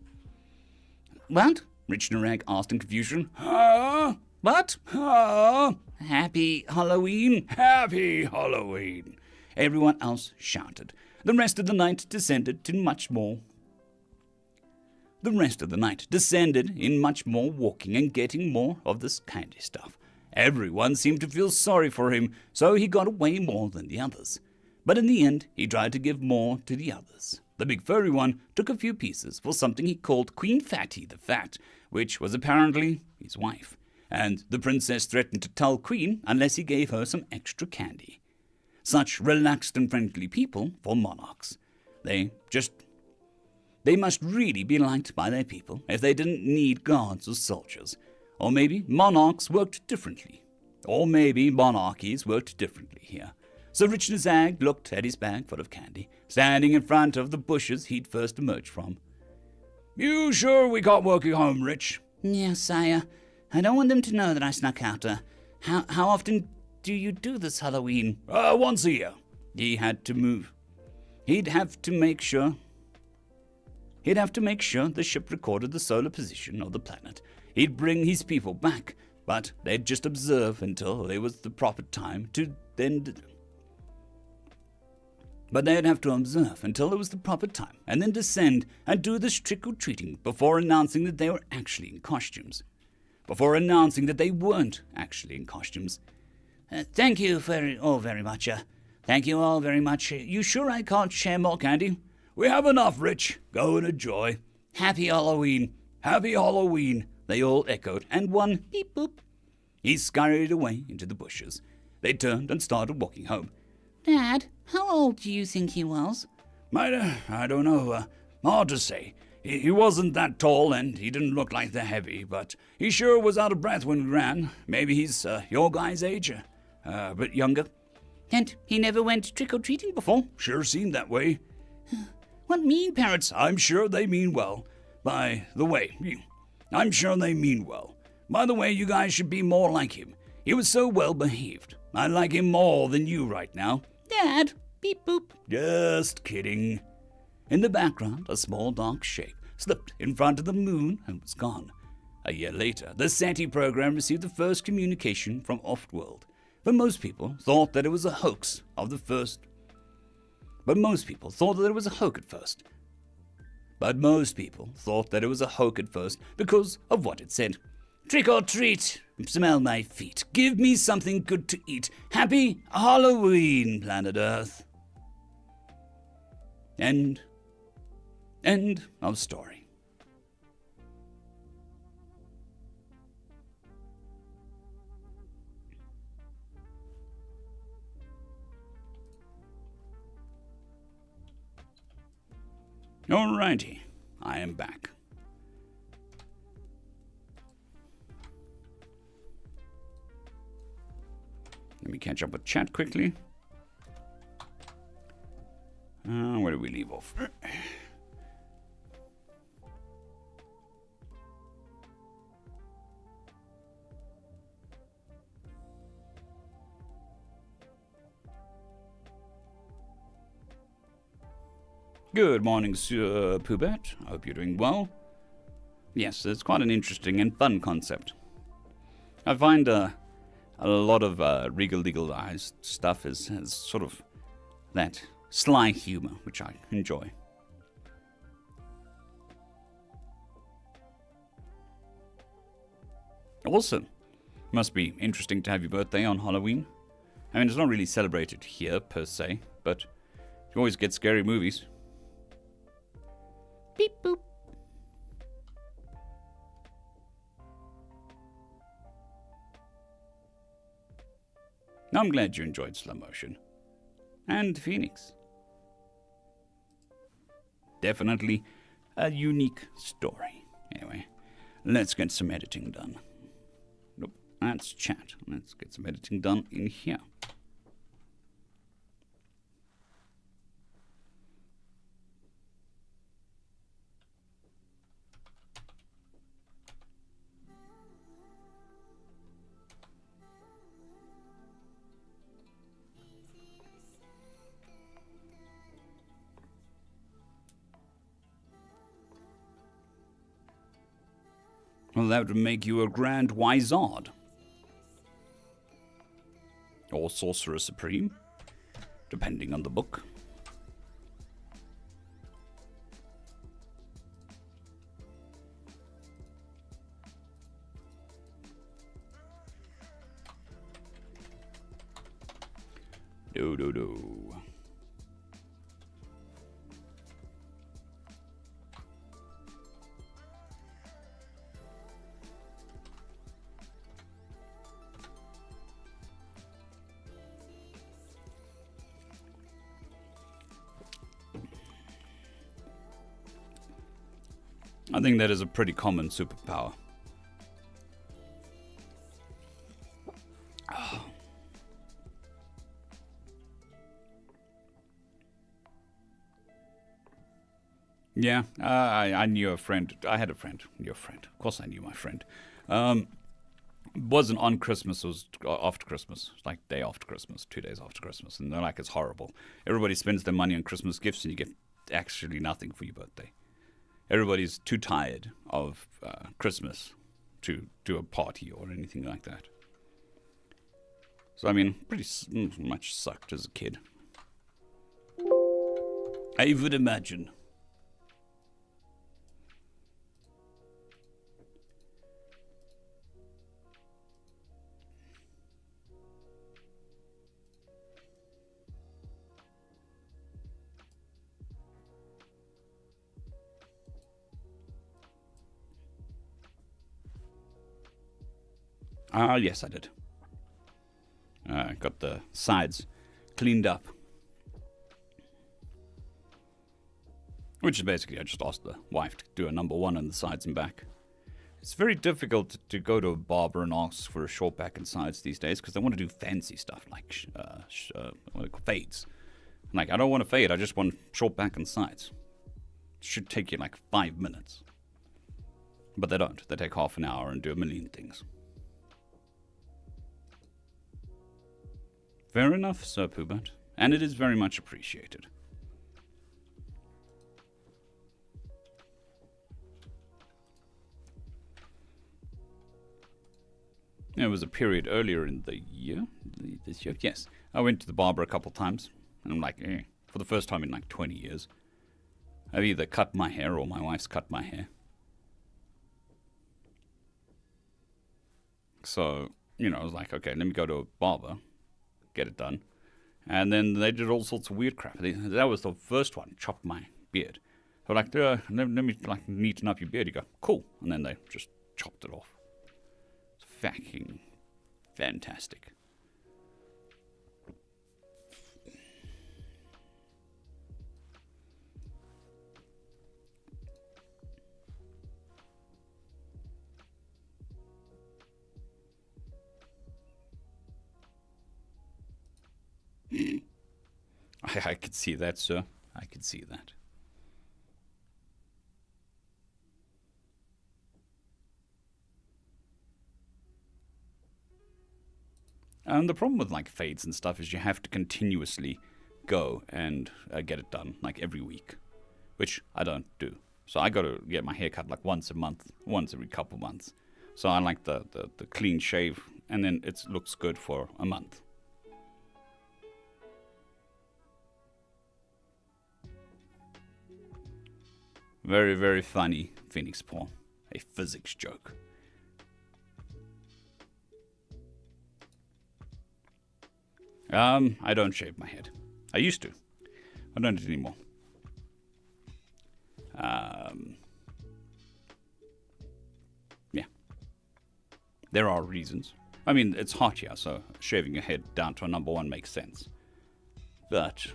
What? Rich Nazag asked in confusion. Huh? What? Huh? Happy Halloween? Happy Halloween. Everyone else shouted. The rest of the night descended in much more walking and getting more of this candy stuff. Everyone seemed to feel sorry for him, so he got away more than the others. But in the end, he tried to give more to the others. The big furry one took a few pieces for something he called Queen Fatty the Fat, which was apparently his wife. And the princess threatened to tell Queen unless he gave her some extra candy. Such relaxed and friendly people for monarchs. They must really be liked by their people if they didn't need guards or soldiers. Or maybe monarchies worked differently here. So Rich Nazag looked at his bag full of candy, standing in front of the bushes he'd first emerged from. You sure we got working home, Rich? Yes, sire. I don't want them to know that I snuck out. How often do you do this Halloween? Once a year. He'd have to make sure He'd have to make sure the ship recorded the solar position of the planet. He'd bring his people back, but they'd just observe until it was the proper time to then... But they'd have to observe until it was the proper time, and then descend and do this trick-or-treating before announcing that they were actually in costumes. Before announcing that they weren't actually in costumes. Thank you all very much. Thank you all very much. You sure I can't share more candy? We have enough, Rich. Go and enjoy. Happy Halloween. Happy Halloween, they all echoed, and one beep boop. He scurried away into the bushes. They turned and started walking home. Dad, how old do you think he was? I don't know. Hard to say. He wasn't that tall, and he didn't look like that heavy, but he sure was out of breath when he ran. Maybe he's your guy's age, a bit younger. And he never went trick-or-treating before? Sure seemed that way. What mean parrots? I'm sure they mean well. By the way, I'm sure they mean well. By the way, you guys should be more like him. He was so well behaved. I like him more than you right now. Dad, beep boop. Just kidding. In the background, a small dark shape slipped in front of the moon and was gone. A year later, the SETI program received the first communication from Off-World. But most people thought that it was a hoax of the first. But most people thought that it was a hoax at first. But most people thought that it was a hoax at first because of what it said. Trick or treat, smell my feet, give me something good to eat. Happy Halloween, planet Earth. End of story. Alrighty, I am back. Let me catch up with chat quickly. Where do we leave off? Good morning, Sir Pubert. I hope you're doing well. Yes, it's quite an interesting and fun concept. I find a lot of Regal Legal Eyes stuff has sort of that sly humor, which I enjoy. Also, must be interesting to have your birthday on Halloween. I mean, it's not really celebrated here, per se, but you always get scary movies. Beep boop. I'm glad you enjoyed Slow Motion. And Phoenix. Definitely a unique story. Anyway, let's get some editing done. Nope, that's chat. Let's get some editing done in here. Well, that would make you a Grand Wizard. Or Sorcerer Supreme, depending on the book. Do. I think that is a pretty common superpower. Oh. Yeah, I knew a friend. I had a friend. Your friend. Of course I knew my friend. Wasn't on Christmas, it was after Christmas. Like day after Christmas, 2 days after Christmas. And they're like, it's horrible. Everybody spends their money on Christmas gifts and you get actually nothing for your birthday. everybody's too tired of Christmas to do a party or anything like that. So, I mean, pretty much sucked as a kid. I would imagine. Yes, I did. Got the sides cleaned up. Which is basically, I just asked the wife to do a number 1 on the sides and back. It's very difficult to go to a barber and ask for a short back and sides these days because they want to do fancy stuff like fades. Like, I don't want a fade, I just want short back and sides. It should take you like 5 minutes. But they don't. They take half an hour and do a million things. Fair enough, Sir Poobert, and it is very much appreciated. There was a period earlier in the year, this year, yes. I went to the barber a couple times, and I'm like, for the first time in like 20 years, I've either cut my hair or my wife's cut my hair. So, I was like, okay, let me go to a barber, get it done. And then they did all sorts of weird crap. That was the first one, chopped my beard. They were like, let me like neaten up your beard. You go, cool. And then they just chopped it off. It's fucking fantastic. I could see that, sir. I could see that. And the problem with like fades and stuff is you have to continuously go and get it done like every week, which I don't do. So I got to get my hair cut like once a month, once every couple months. So I like the clean shave, and then it looks good for a month. Very, very funny, Phoenix Paw. A physics joke. I don't shave my head. I used to. I don't do it anymore. Yeah. There are reasons. I mean, it's hot here, so shaving your head down to a number 1 makes sense. But,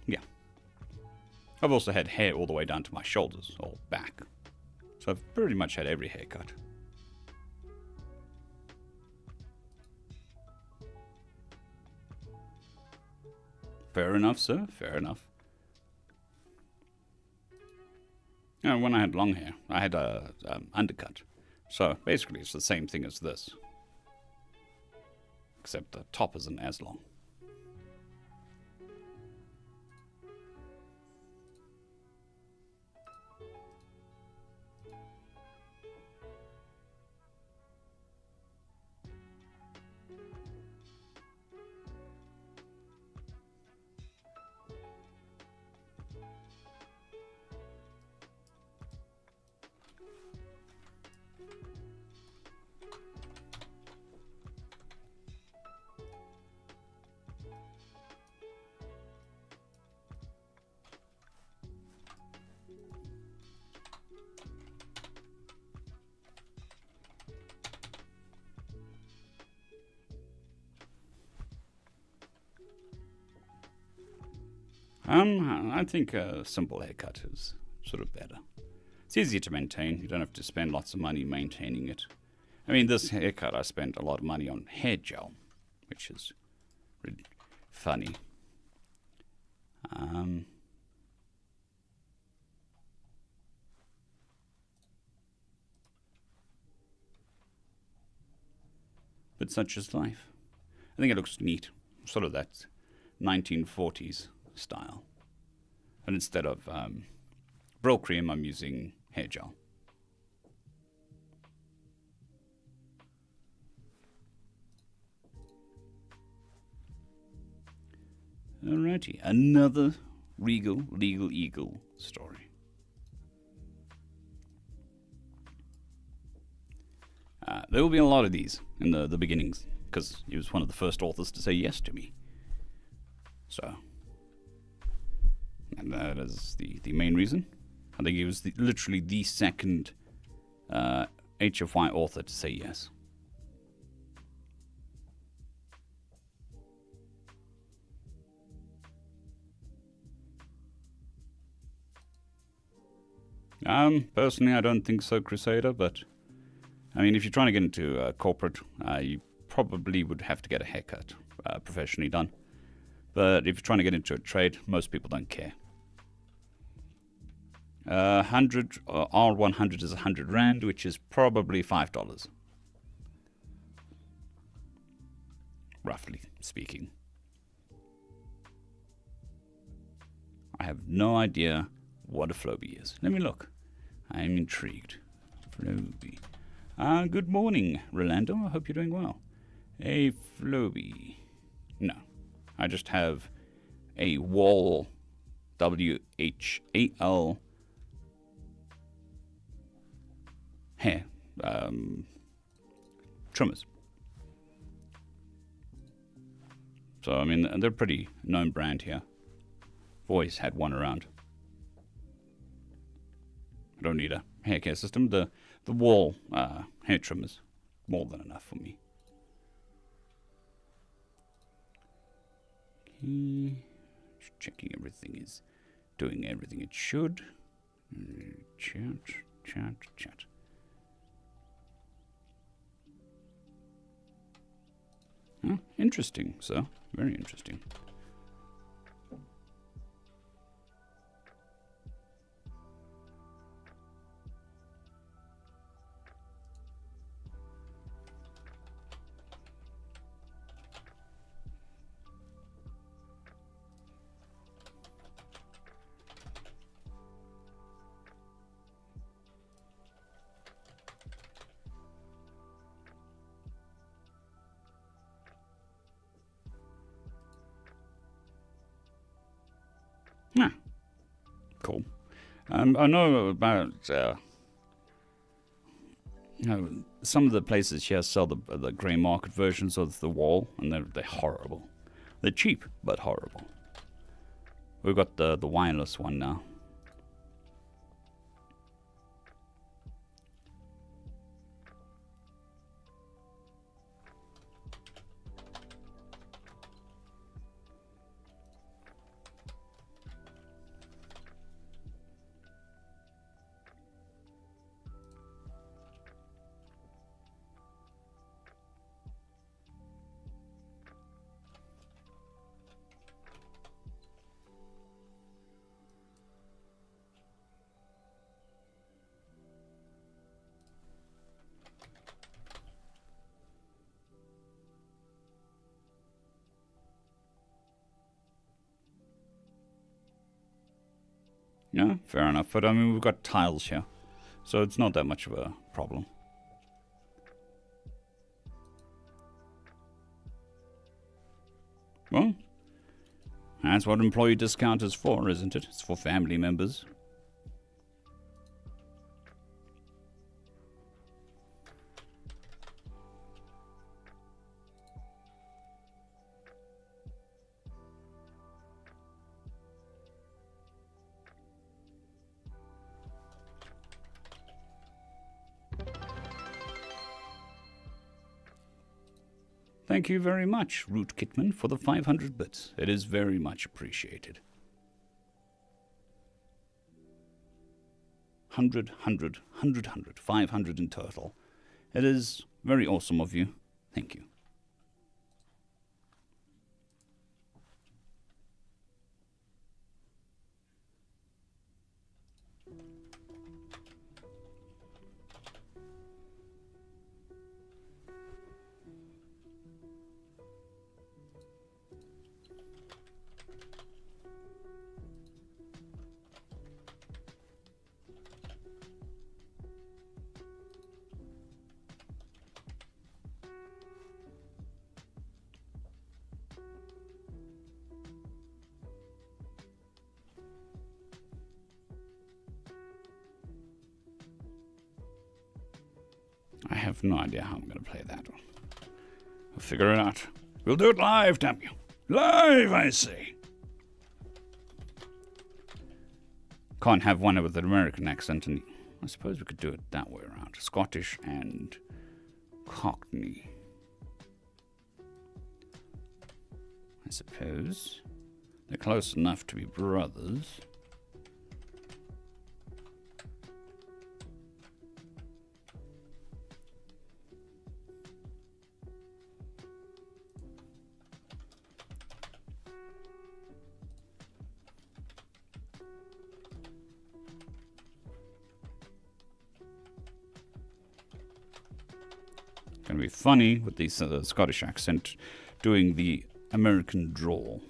yeah. I've also had hair all the way down to my shoulders, or back. So I've pretty much had every haircut. Fair enough, sir. Fair enough. When I had long hair, I had a undercut. So basically it's the same thing as this. Except the top isn't as long. I think a simple haircut is sort of better. It's easier to maintain. You don't have to spend lots of money maintaining it. I mean, this haircut, I spent a lot of money on hair gel, which is really funny. But such is life. I think it looks neat. Sort of that 1940s style. And instead of Brill Cream, I'm using hair gel. Alrighty, another Regal Legal Eagle story. There will be a lot of these in the beginnings, because he was one of the first authors to say yes to me. So, and that is the main reason. I think he was literally the second HFY author to say yes. Personally, I don't think so, Crusader, but I mean, if you're trying to get into corporate, you probably would have to get a haircut, professionally done. But if you're trying to get into a trade, most people don't care. 100 R100 is 100 Rand, which is probably $5, roughly speaking. I have no idea what a Floby is. Let me look. I am intrigued. Floby. Good morning, Rolando. I hope you're doing well. A Floby. No. I just have a wall. WHAL. Hair. Trimmers. So, I mean, they're a pretty known brand here. I've always had one around. I don't need a hair care system. The wall hair trimmers, more than enough for me. Okay. Just checking everything is doing everything it should. Chat. Oh, interesting, sir. Very interesting. Ah, cool. I know about some of the places here sell the grey market versions of the wall, and they're horrible. They're cheap, but horrible. We've got the wireless one now. Yeah, fair enough. But I mean, we've got tiles here, so it's not that much of a problem. Well, that's what employee discount is for, isn't it? It's for family members. Thank you very much, Root Kitman, for the 500 bits. It is very much appreciated. 100, 500 in total. It is very awesome of you. Thank you. I have no idea how I'm going to play that one. We'll figure it out. We'll do it live, damn you. Live, I say. Can't have one with an American accent, and I suppose we could do it that way around. Scottish and Cockney. I suppose. They're close enough to be brothers. Going to be funny with the Scottish accent doing the American drawl.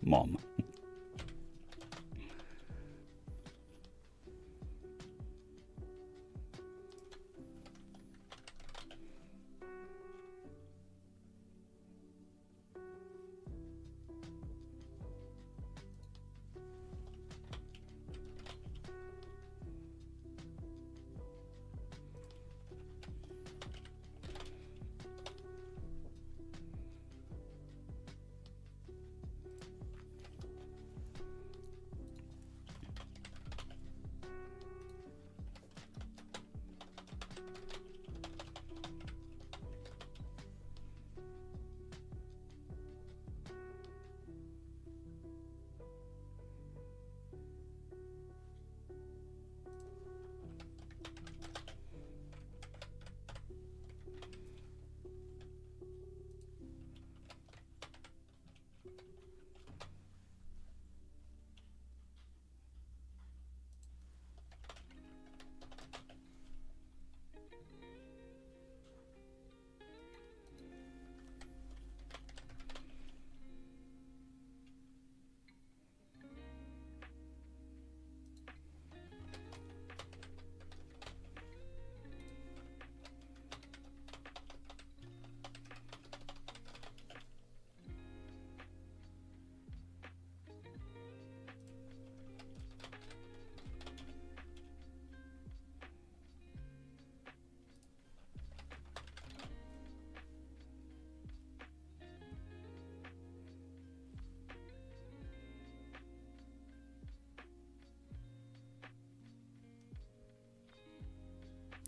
Mom.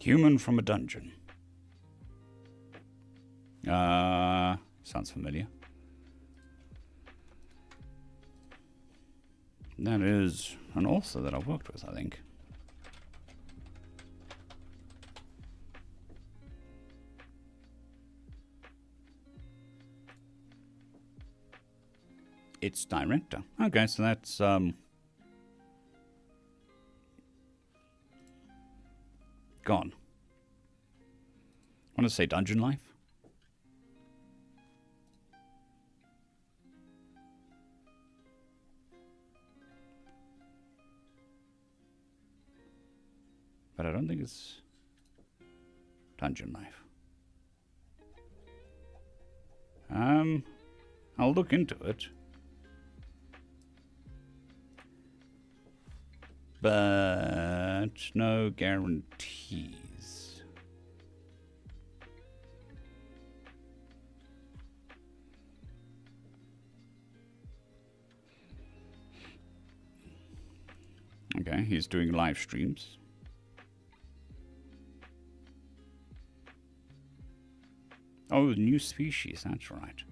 Human from a dungeon. Sounds familiar. That is an author that I've worked with, I think. It's director. Okay, so that's gone. I want to say Dungeon Life. But I don't think it's Dungeon Life. I'll look into it. But no guarantees. Okay, he's doing live streams. Oh, new species, that's right.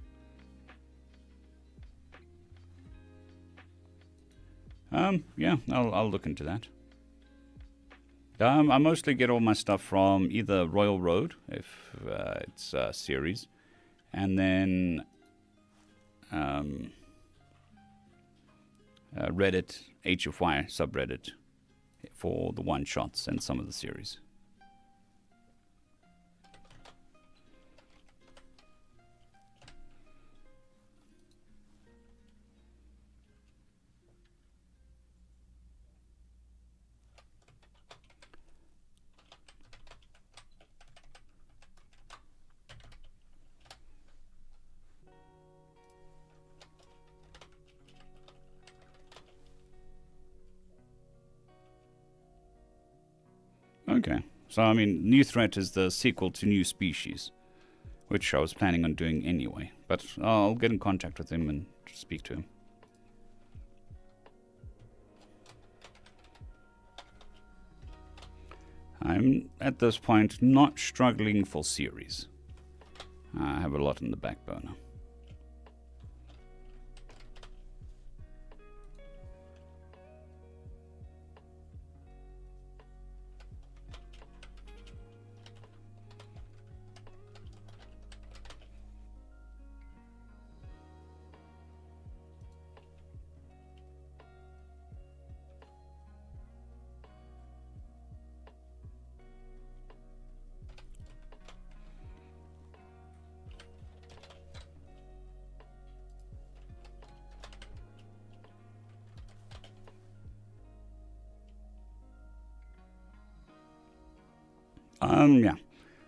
Yeah, I'll look into that. I mostly get all my stuff from either Royal Road, if it's a series, and then Reddit, HFY subreddit for the one-shots and some of the series. Okay. So, I mean, New Threat is the sequel to New Species, which I was planning on doing anyway. But I'll get in contact with him and speak to him. I'm, at this point, not struggling for series. I have a lot in the back burner. Yeah.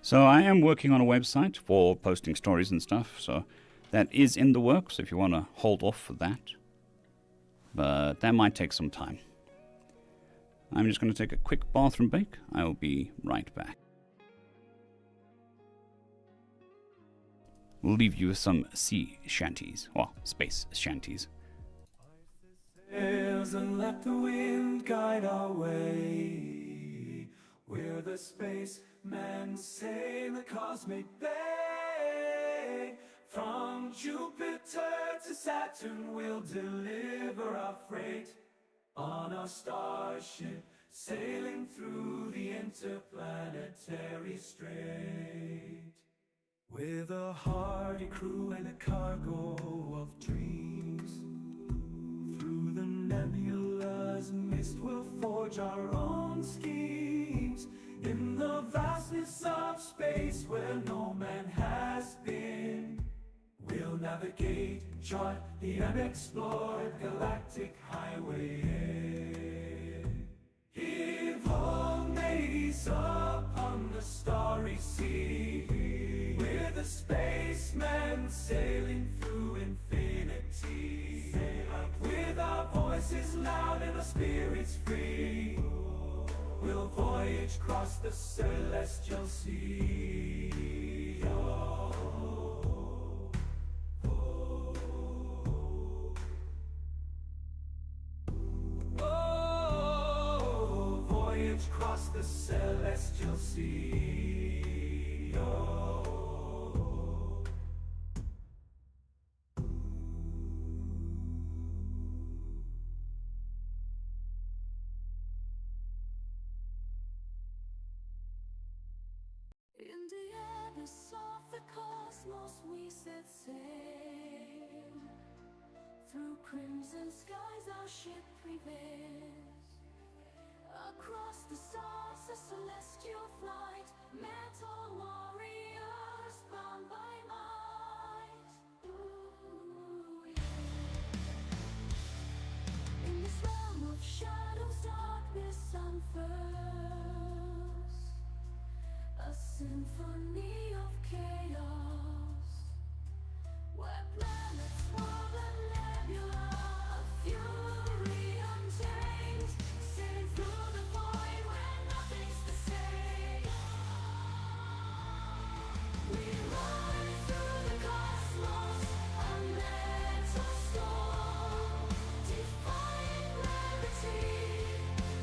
So I am working on a website for posting stories and stuff, so that is in the works if you want to hold off for that. But that might take some time. I'm just going to take a quick bathroom break. I will be right back. We'll leave you with some sea shanties, or space shanties. Sails and let the wind guide our way. We're the spacemen sail the cosmic bay. From Jupiter to Saturn we'll deliver our freight on our starship, sailing through the interplanetary strait. With a hardy crew and a cargo of dreams, through the nebula's mist we'll forge our own schemes. In the vastness of space where no man has been, we'll navigate, chart the unexplored galactic highway. Evil maze upon the starry sea, we're the spacemen sailing through infinity. With our voices loud and our spirits free, we'll voyage across the celestial sea. Oh, oh, oh, oh, voyage across the celestial sea. Oh. In the abyss of the cosmos we set sail. Through crimson skies our ship prevails. Across the stars a celestial flight, metal warriors bound by might. Ooh, yeah. In this realm of shadows darkness unfurls, a symphony of chaos, where planets whirl and nebula, fury untamed, sailing through the void where nothing's the same. We ride through the cosmos, a metal storm, defying gravity,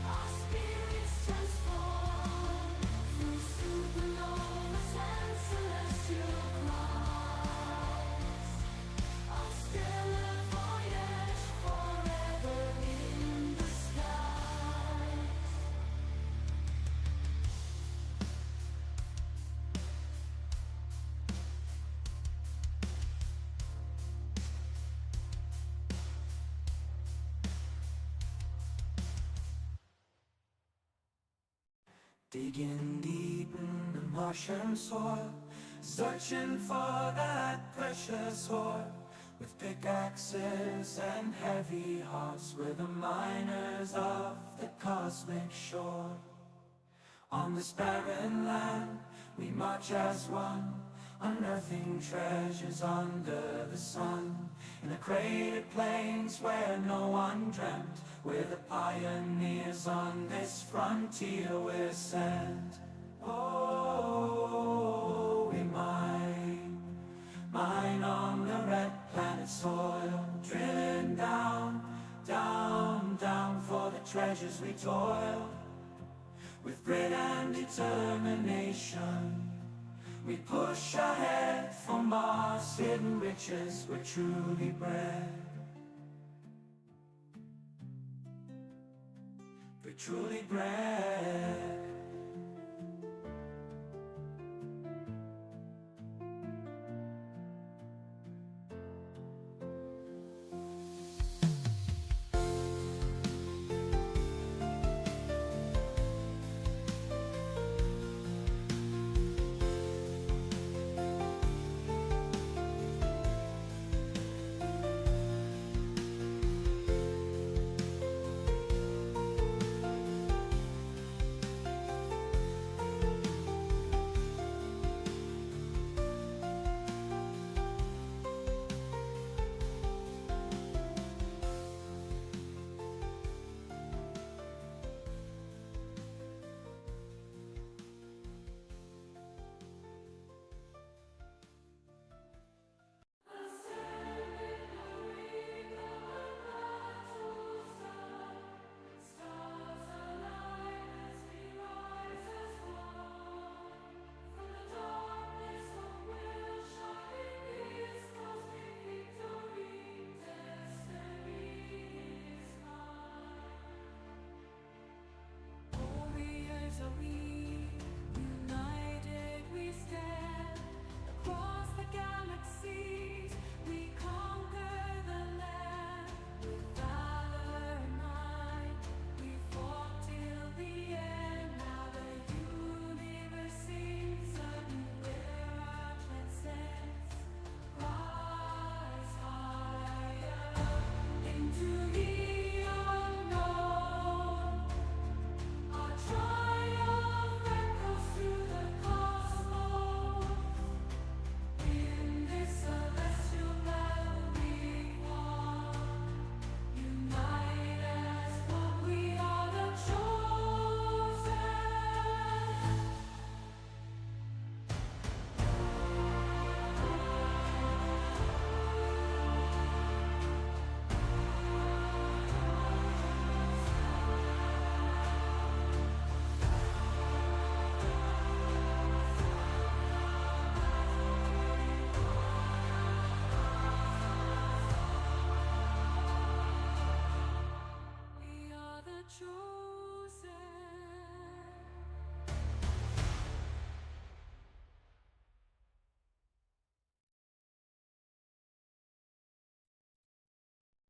our spirits transform through supernovas and celestial clouds. Our stellar voyage forever in the skies. Digging deep in the Martian soil, searching for that precious ore. With pickaxes and heavy hearts, we're the miners of the cosmic shore. On this barren land, we march as one, unearthing treasures under the sun, in the cratered plains where no one dreamt. We're the pioneers on this frontier we're sent. Oh, we mine on the red planet soil, drilling down, down, down for the treasures we toil. With grit and determination, we push ahead for Mars' hidden riches. We're truly bred. We're truly bred.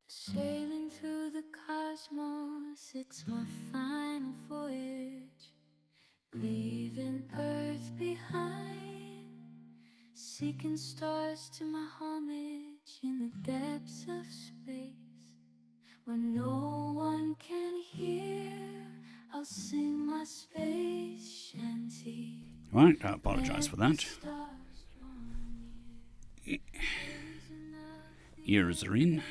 Sailing through the cosmos, it's my final voyage, leaving Earth behind, seeking stars to my homage in the depths of space, where no one can hear. I'll sing my space shanty. Right, I apologise for that. Ears are in.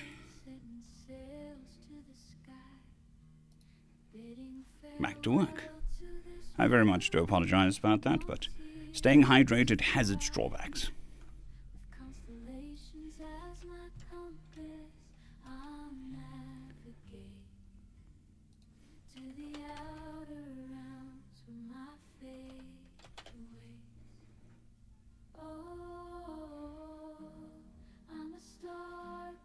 Back to work. I very much do apologise about that, but staying hydrated has its drawbacks. Constellations as my compass, I'll navigate to the outer realms where my fate awaits. Oh, I'm a stargazer,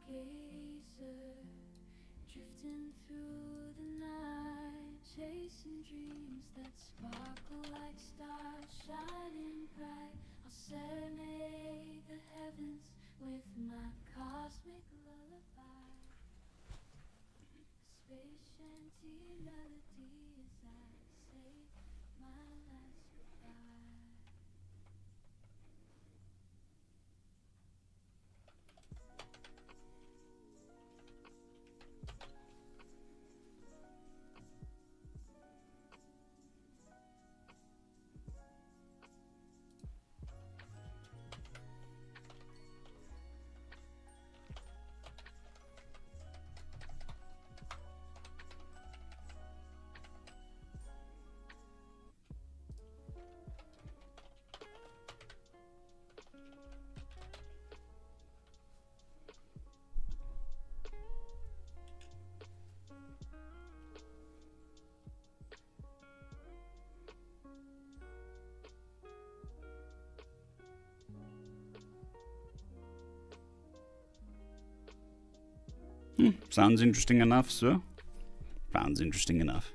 drifting through the night, chasing dreams that sparkle like stars shining bright. I'll serenade the heavens with my cosmic lullaby, a space shanty melody as I say my last goodbye. Sounds interesting enough, sir. Sounds interesting enough.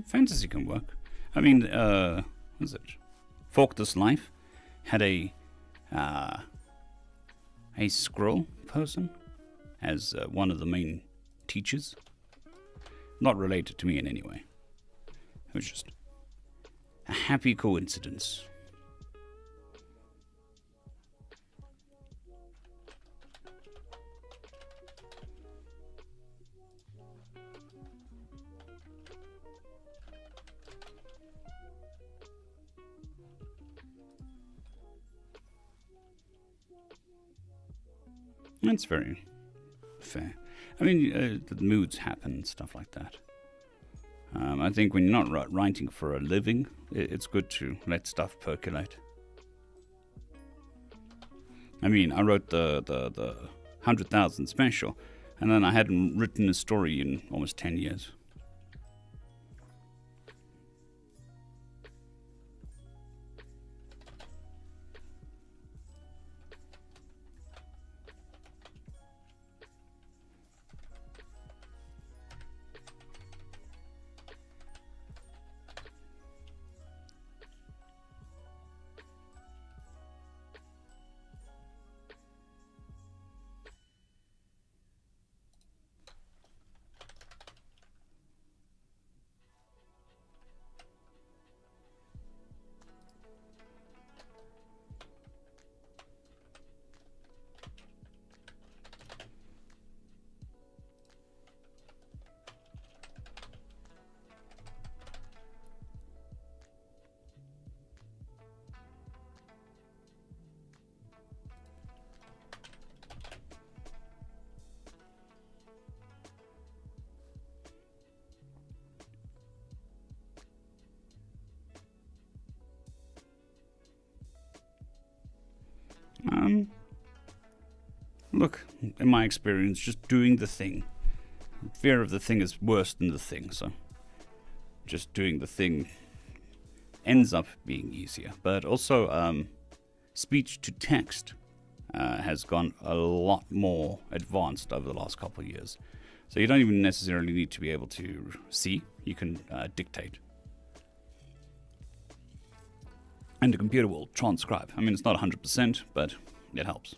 Fantasy can work. I mean, what is it? Fork This Life had a scroll person as one of the main teachers. Not related to me in any way. It was just a happy coincidence. That's very fair. I mean, the moods happen and stuff like that. I think when you're not writing for a living, it's good to let stuff percolate. I mean, I wrote the 100,000 special, and then I hadn't written a story in almost 10 years. Look, in my experience, just doing the thing. Fear of the thing is worse than the thing, so just doing the thing ends up being easier. But also, speech to text has gone a lot more advanced over the last couple of years. So you don't even necessarily need to be able to see, you can dictate. And the computer will transcribe. I mean, it's not 100%, but it helps.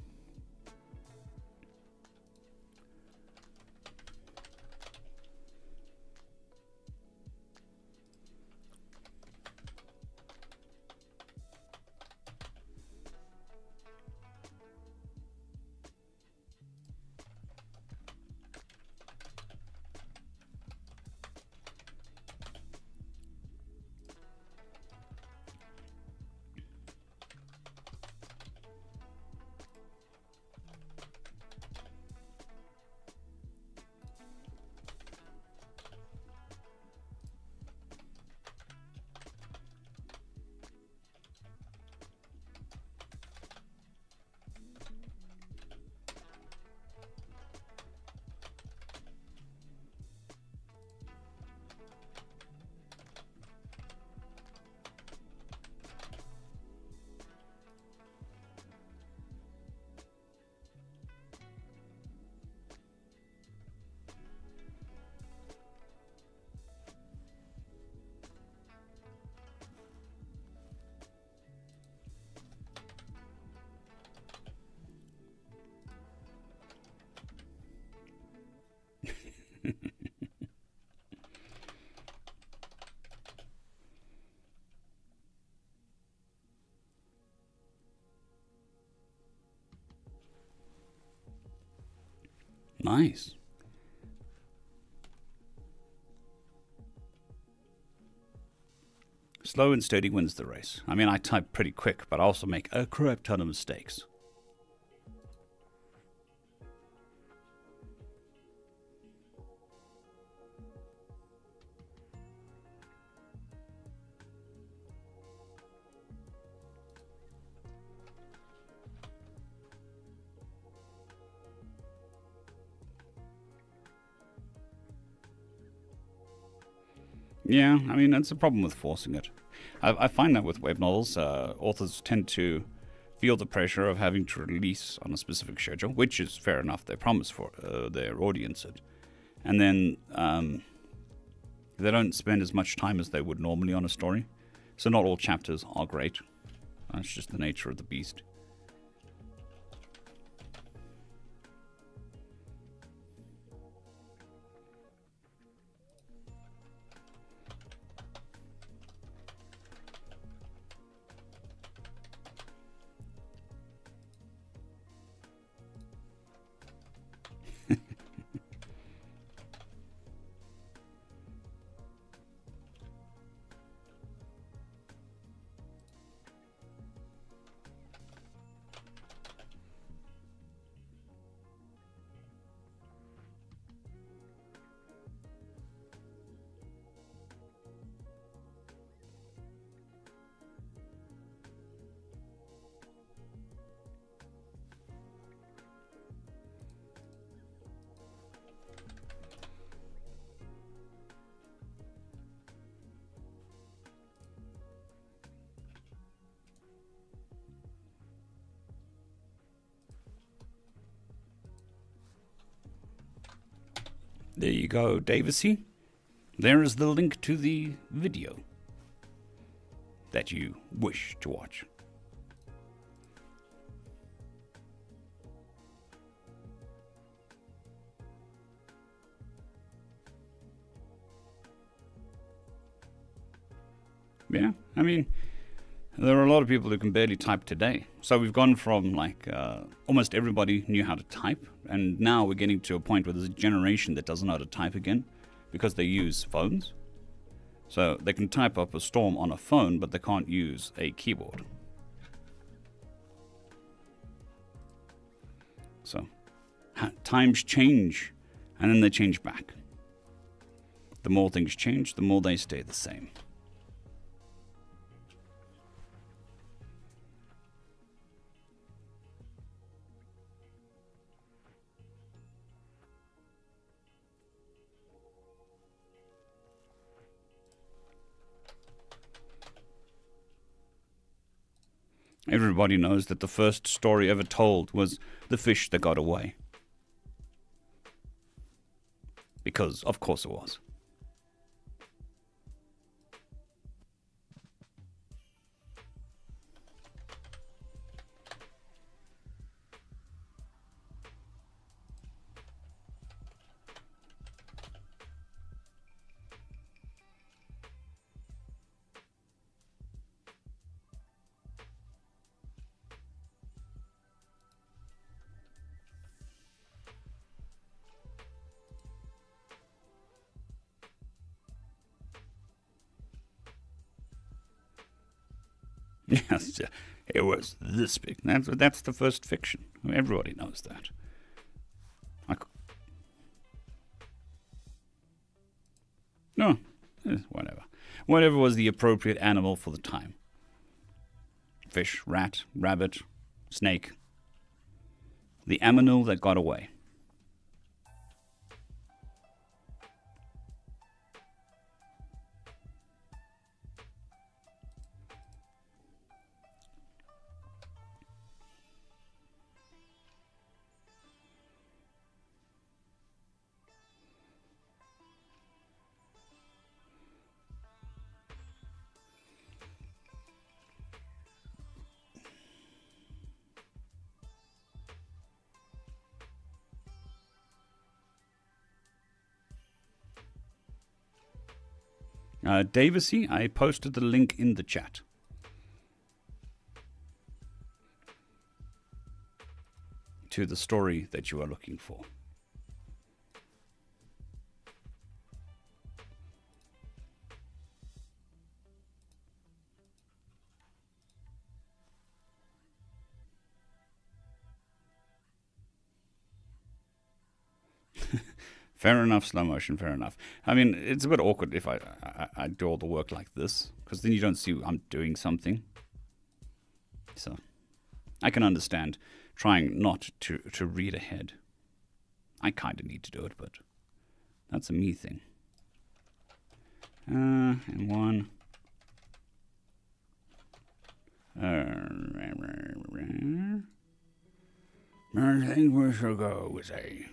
Nice. Slow and steady wins the race. I mean, I type pretty quick, but I also make a crap ton of mistakes. Yeah, I mean, that's a problem with forcing it. I find that with web novels, authors tend to feel the pressure of having to release on a specific schedule, which is fair enough, they promise for their audience it. And then they don't spend as much time as they would normally on a story. So not all chapters are great. That's just the nature of the beast. There you go, Davesy. There is the link to the video that you wish to watch. Yeah, I mean, there are a lot of people who can barely type today. So we've gone from like almost everybody knew how to type, and now we're getting to a point where there's a generation that doesn't know how to type again because they use phones. So they can type up a storm on a phone, but they can't use a keyboard. So times change, and then they change back. The more things change, the more they stay the same. Everybody knows that the first story ever told was The Fish That Got Away. Because, of course it was. Yes, it was this big. That's the first fiction. Everybody knows that. No, whatever. Whatever was the appropriate animal for the time. Fish, rat, rabbit, snake. The aminal that got away. Davesy, I posted the link in the chat. To the story that you are looking for. Fair enough, slow motion, fair enough. I mean, it's a bit awkward if I do all the work like this, because then you don't see I'm doing something. So, I can understand trying not to read ahead. I kind of need to do it, but that's a me thing. And one. I think we shall go with a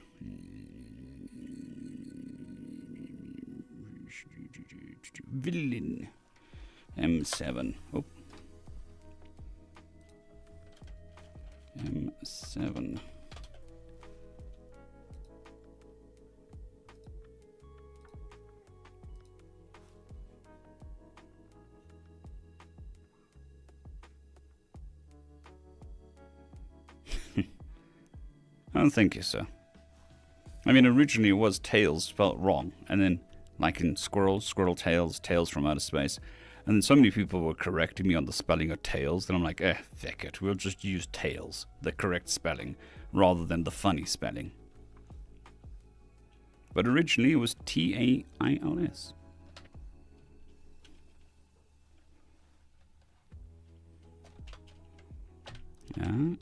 villain. M7. Oh. M7. Oh, thank you, sir. I mean, originally it was tails spelled wrong, and then, like in squirrel tails, tails from outer space, and then so many people were correcting me on the spelling of tails that I'm like, feck it, we'll just use tails, the correct spelling, rather than the funny spelling. But originally it was Tails. Yeah.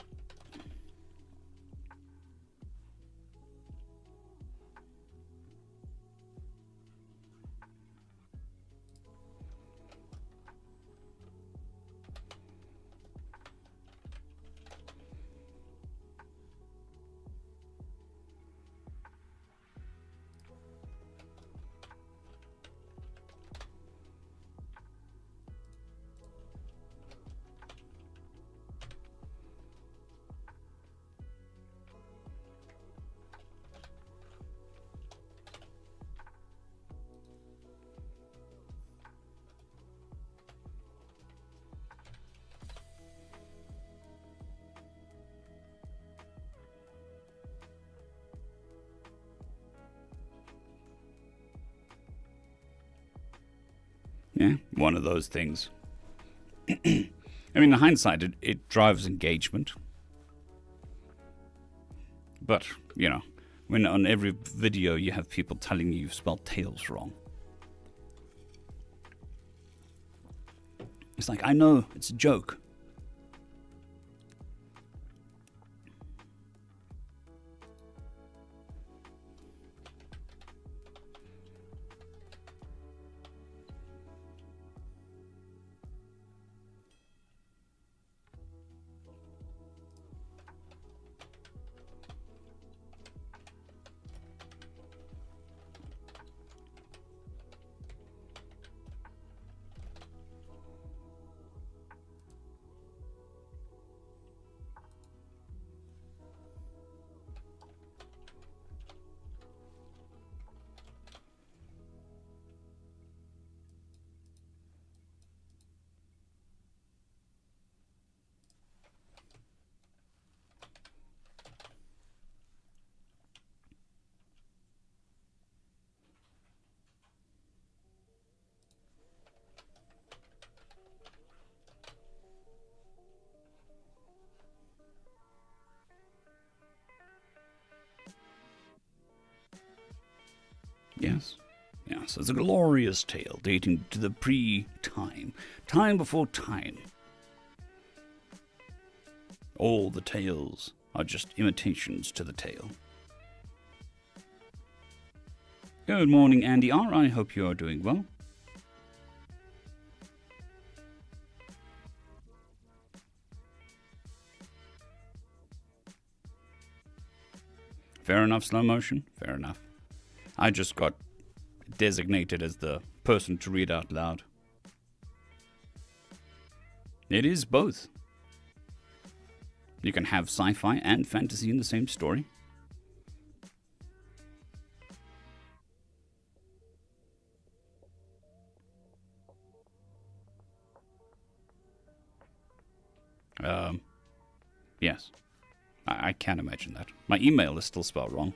Yeah, one of those things. I mean, in hindsight, it drives engagement. But, you know, when on every video you have people telling you you've spelled tails wrong. It's like, I know, it's a joke. Yes. Yes, it's a glorious tale dating to the pre-time. Time before time. All the tales are just imitations to the tale. Good morning, Andy R. I hope you are doing well. Fair enough, slow motion. Fair enough. I just got designated as the person to read out loud. It is both. You can have sci-fi and fantasy in the same story. Yes. I can imagine that. My email is still spelled wrong.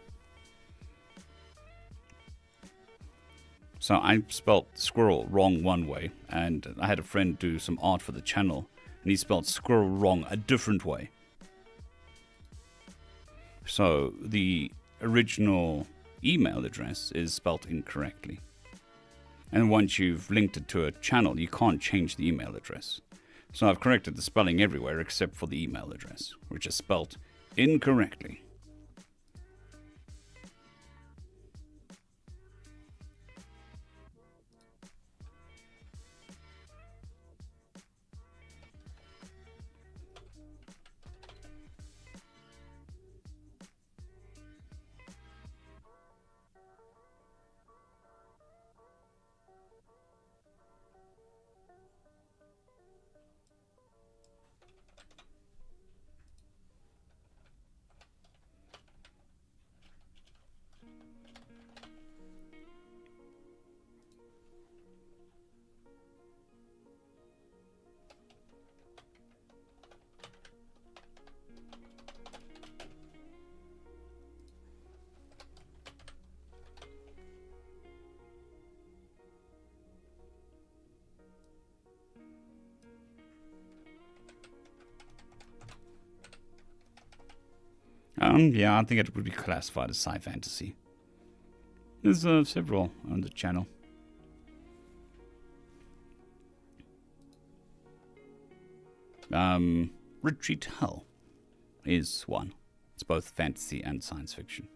So I spelled squirrel wrong one way, and I had a friend do some art for the channel, and he spelled squirrel wrong a different way. So the original email address is spelt incorrectly. And once you've linked it to a channel, you can't change the email address. So I've corrected the spelling everywhere except for the email address, which is spelt incorrectly. Yeah, I think it would be classified as sci fantasy. There's several on the channel. Retreat Hell is one. It's both fantasy and science fiction.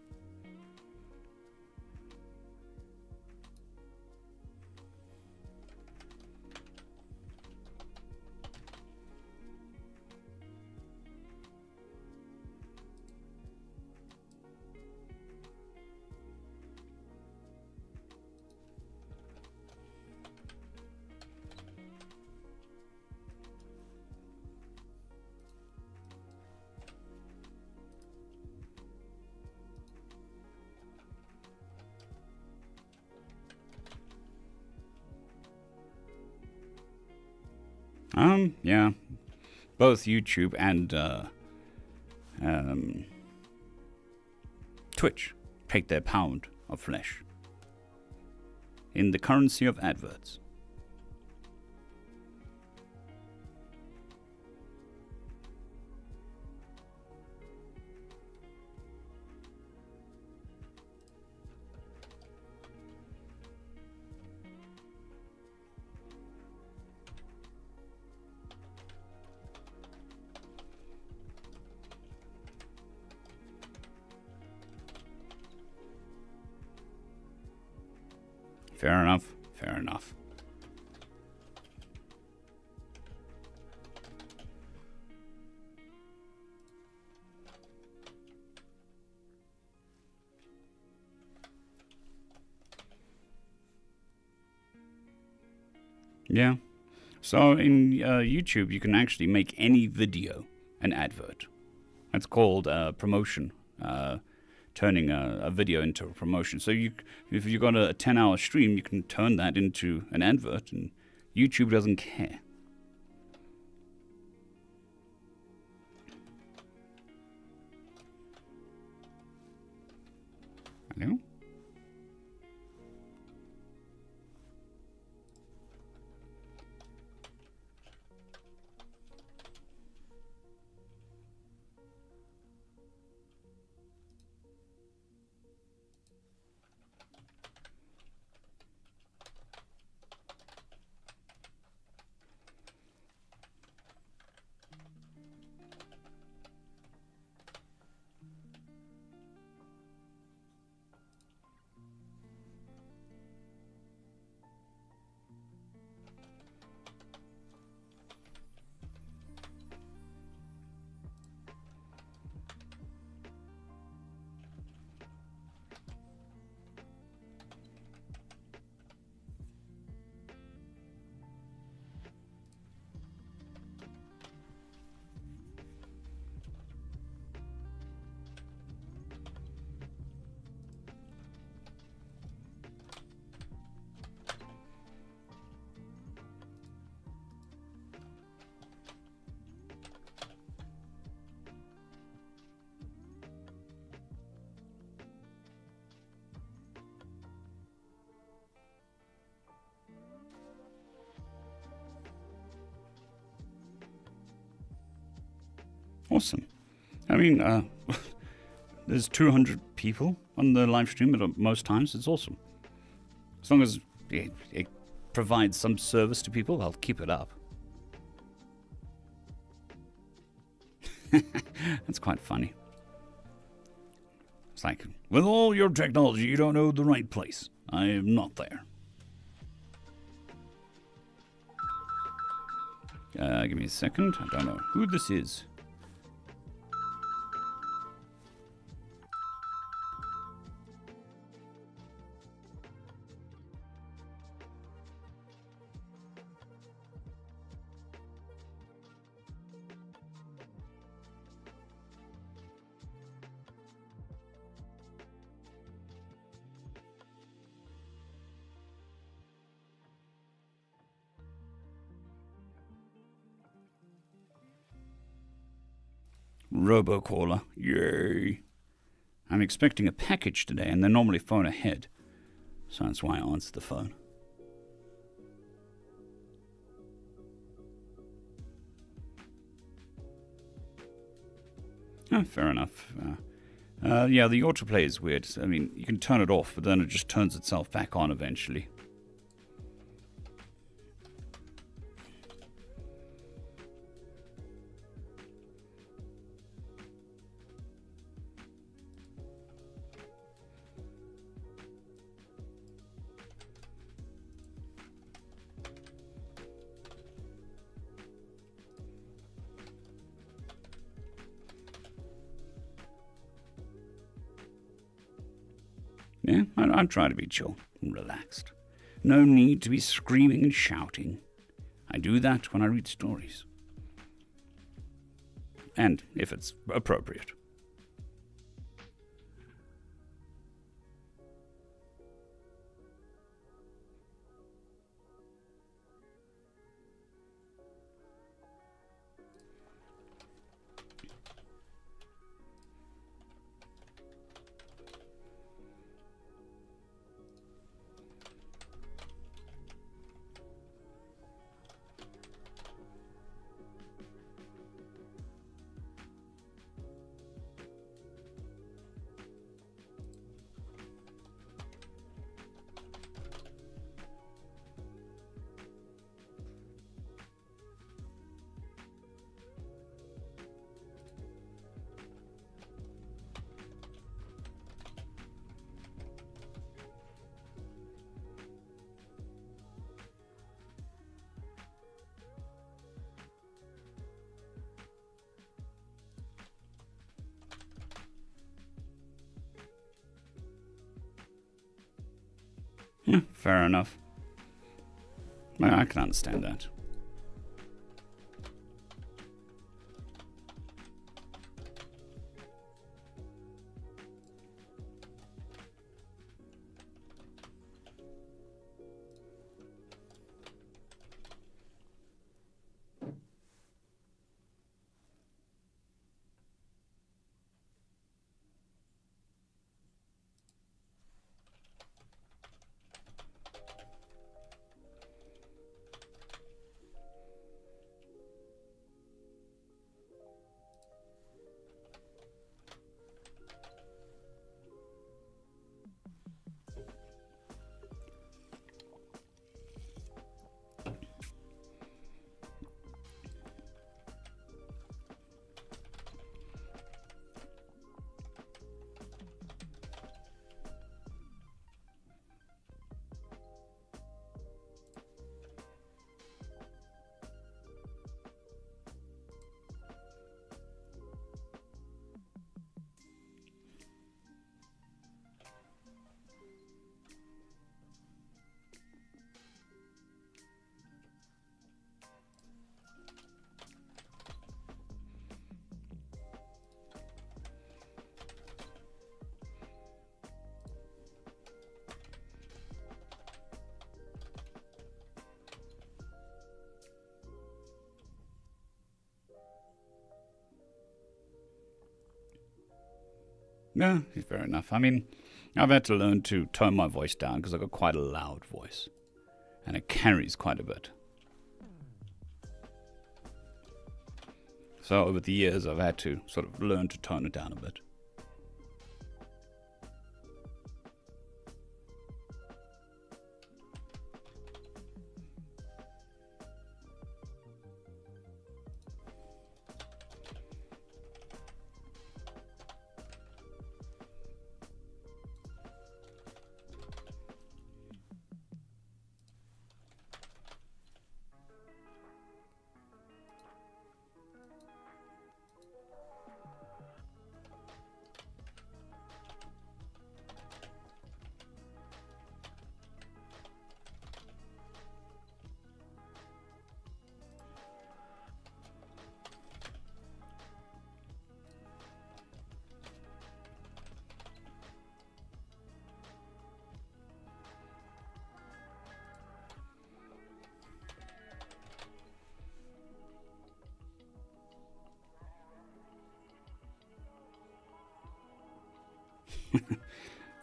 Yeah, both YouTube and Twitch take their pound of flesh in the currency of adverts. Fair enough. Fair enough. Yeah. So in YouTube, you can actually make any video an advert. That's called promotion. Turning a video into a promotion. So if you've got a 10-hour stream, you can turn that into an advert, and YouTube doesn't care. Hello? Awesome. I mean, there's 200 people on the live stream at most times. It's awesome. As long as it provides some service to people, I'll keep it up. That's quite funny. It's like, with all your technology, you don't know the right place. I am not there. Give me a second. I don't know who this is. Robocaller. Yay. I'm expecting a package today, and they normally phone ahead. So that's why I answered the phone. Oh, fair enough. Yeah, the autoplay is weird. I mean, you can turn it off, but then it just turns itself back on eventually. Yeah, I try to be chill and relaxed. No need to be screaming and shouting. I do that when I read stories. And if it's appropriate. Yeah, fair enough. I can understand that. No, fair enough. I mean, I've had to learn to tone my voice down because I've got quite a loud voice. And it carries quite a bit. So over the years, I've had to sort of learn to tone it down a bit.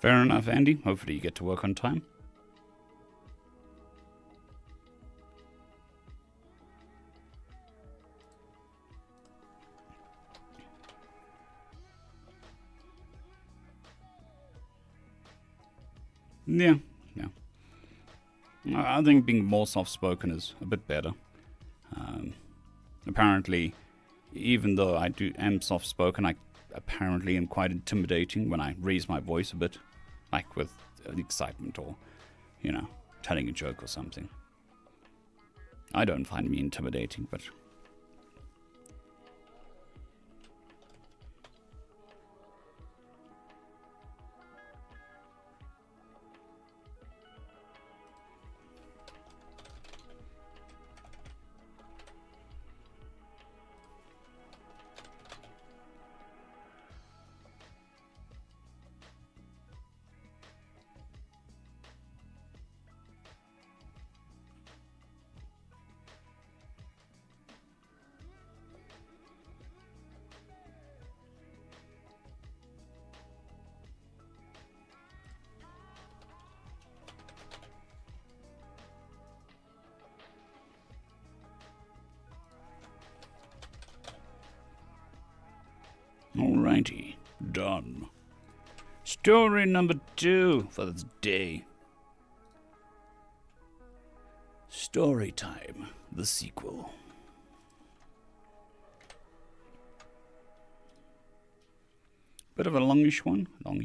Fair enough, Andy. Hopefully you get to work on time. Yeah. I think being more soft-spoken is a bit better. Apparently, even though am soft-spoken, I apparently am quite intimidating when I raise my voice a bit, like with excitement or, telling a joke or something. I don't find me intimidating, but... Alrighty, done. Story number 2 for this day. Story time, the sequel. Bit of a longish one. Tell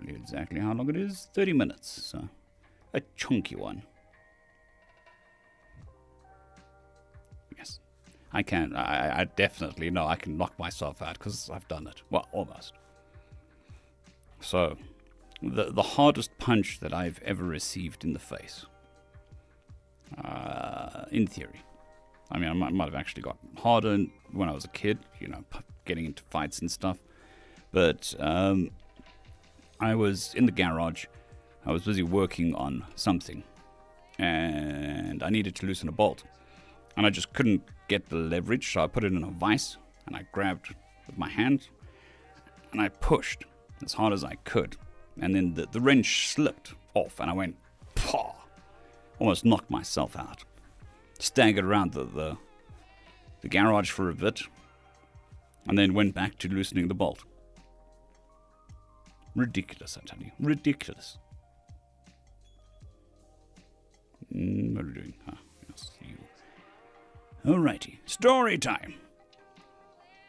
you exactly how long it is. 30 minutes, so a chunky one. Yes, I can. I definitely know I can knock myself out because I've done it. Well, almost. So, the hardest punch that I've ever received in the face, in theory. I mean, I might have actually got harder when I was a kid, getting into fights and stuff. But I was in the garage. I was busy working on something. And I needed to loosen a bolt. And I just couldn't get the leverage, so I put it in a vise. And I grabbed with my hand. And I pushed as hard as I could. And then the wrench slipped off. And I went, paw! Almost knocked myself out. Staggered around the garage for a bit. And then went back to loosening the bolt. Ridiculous, I tell you. Ridiculous. What are we doing? Yes, you. Alrighty. Story time.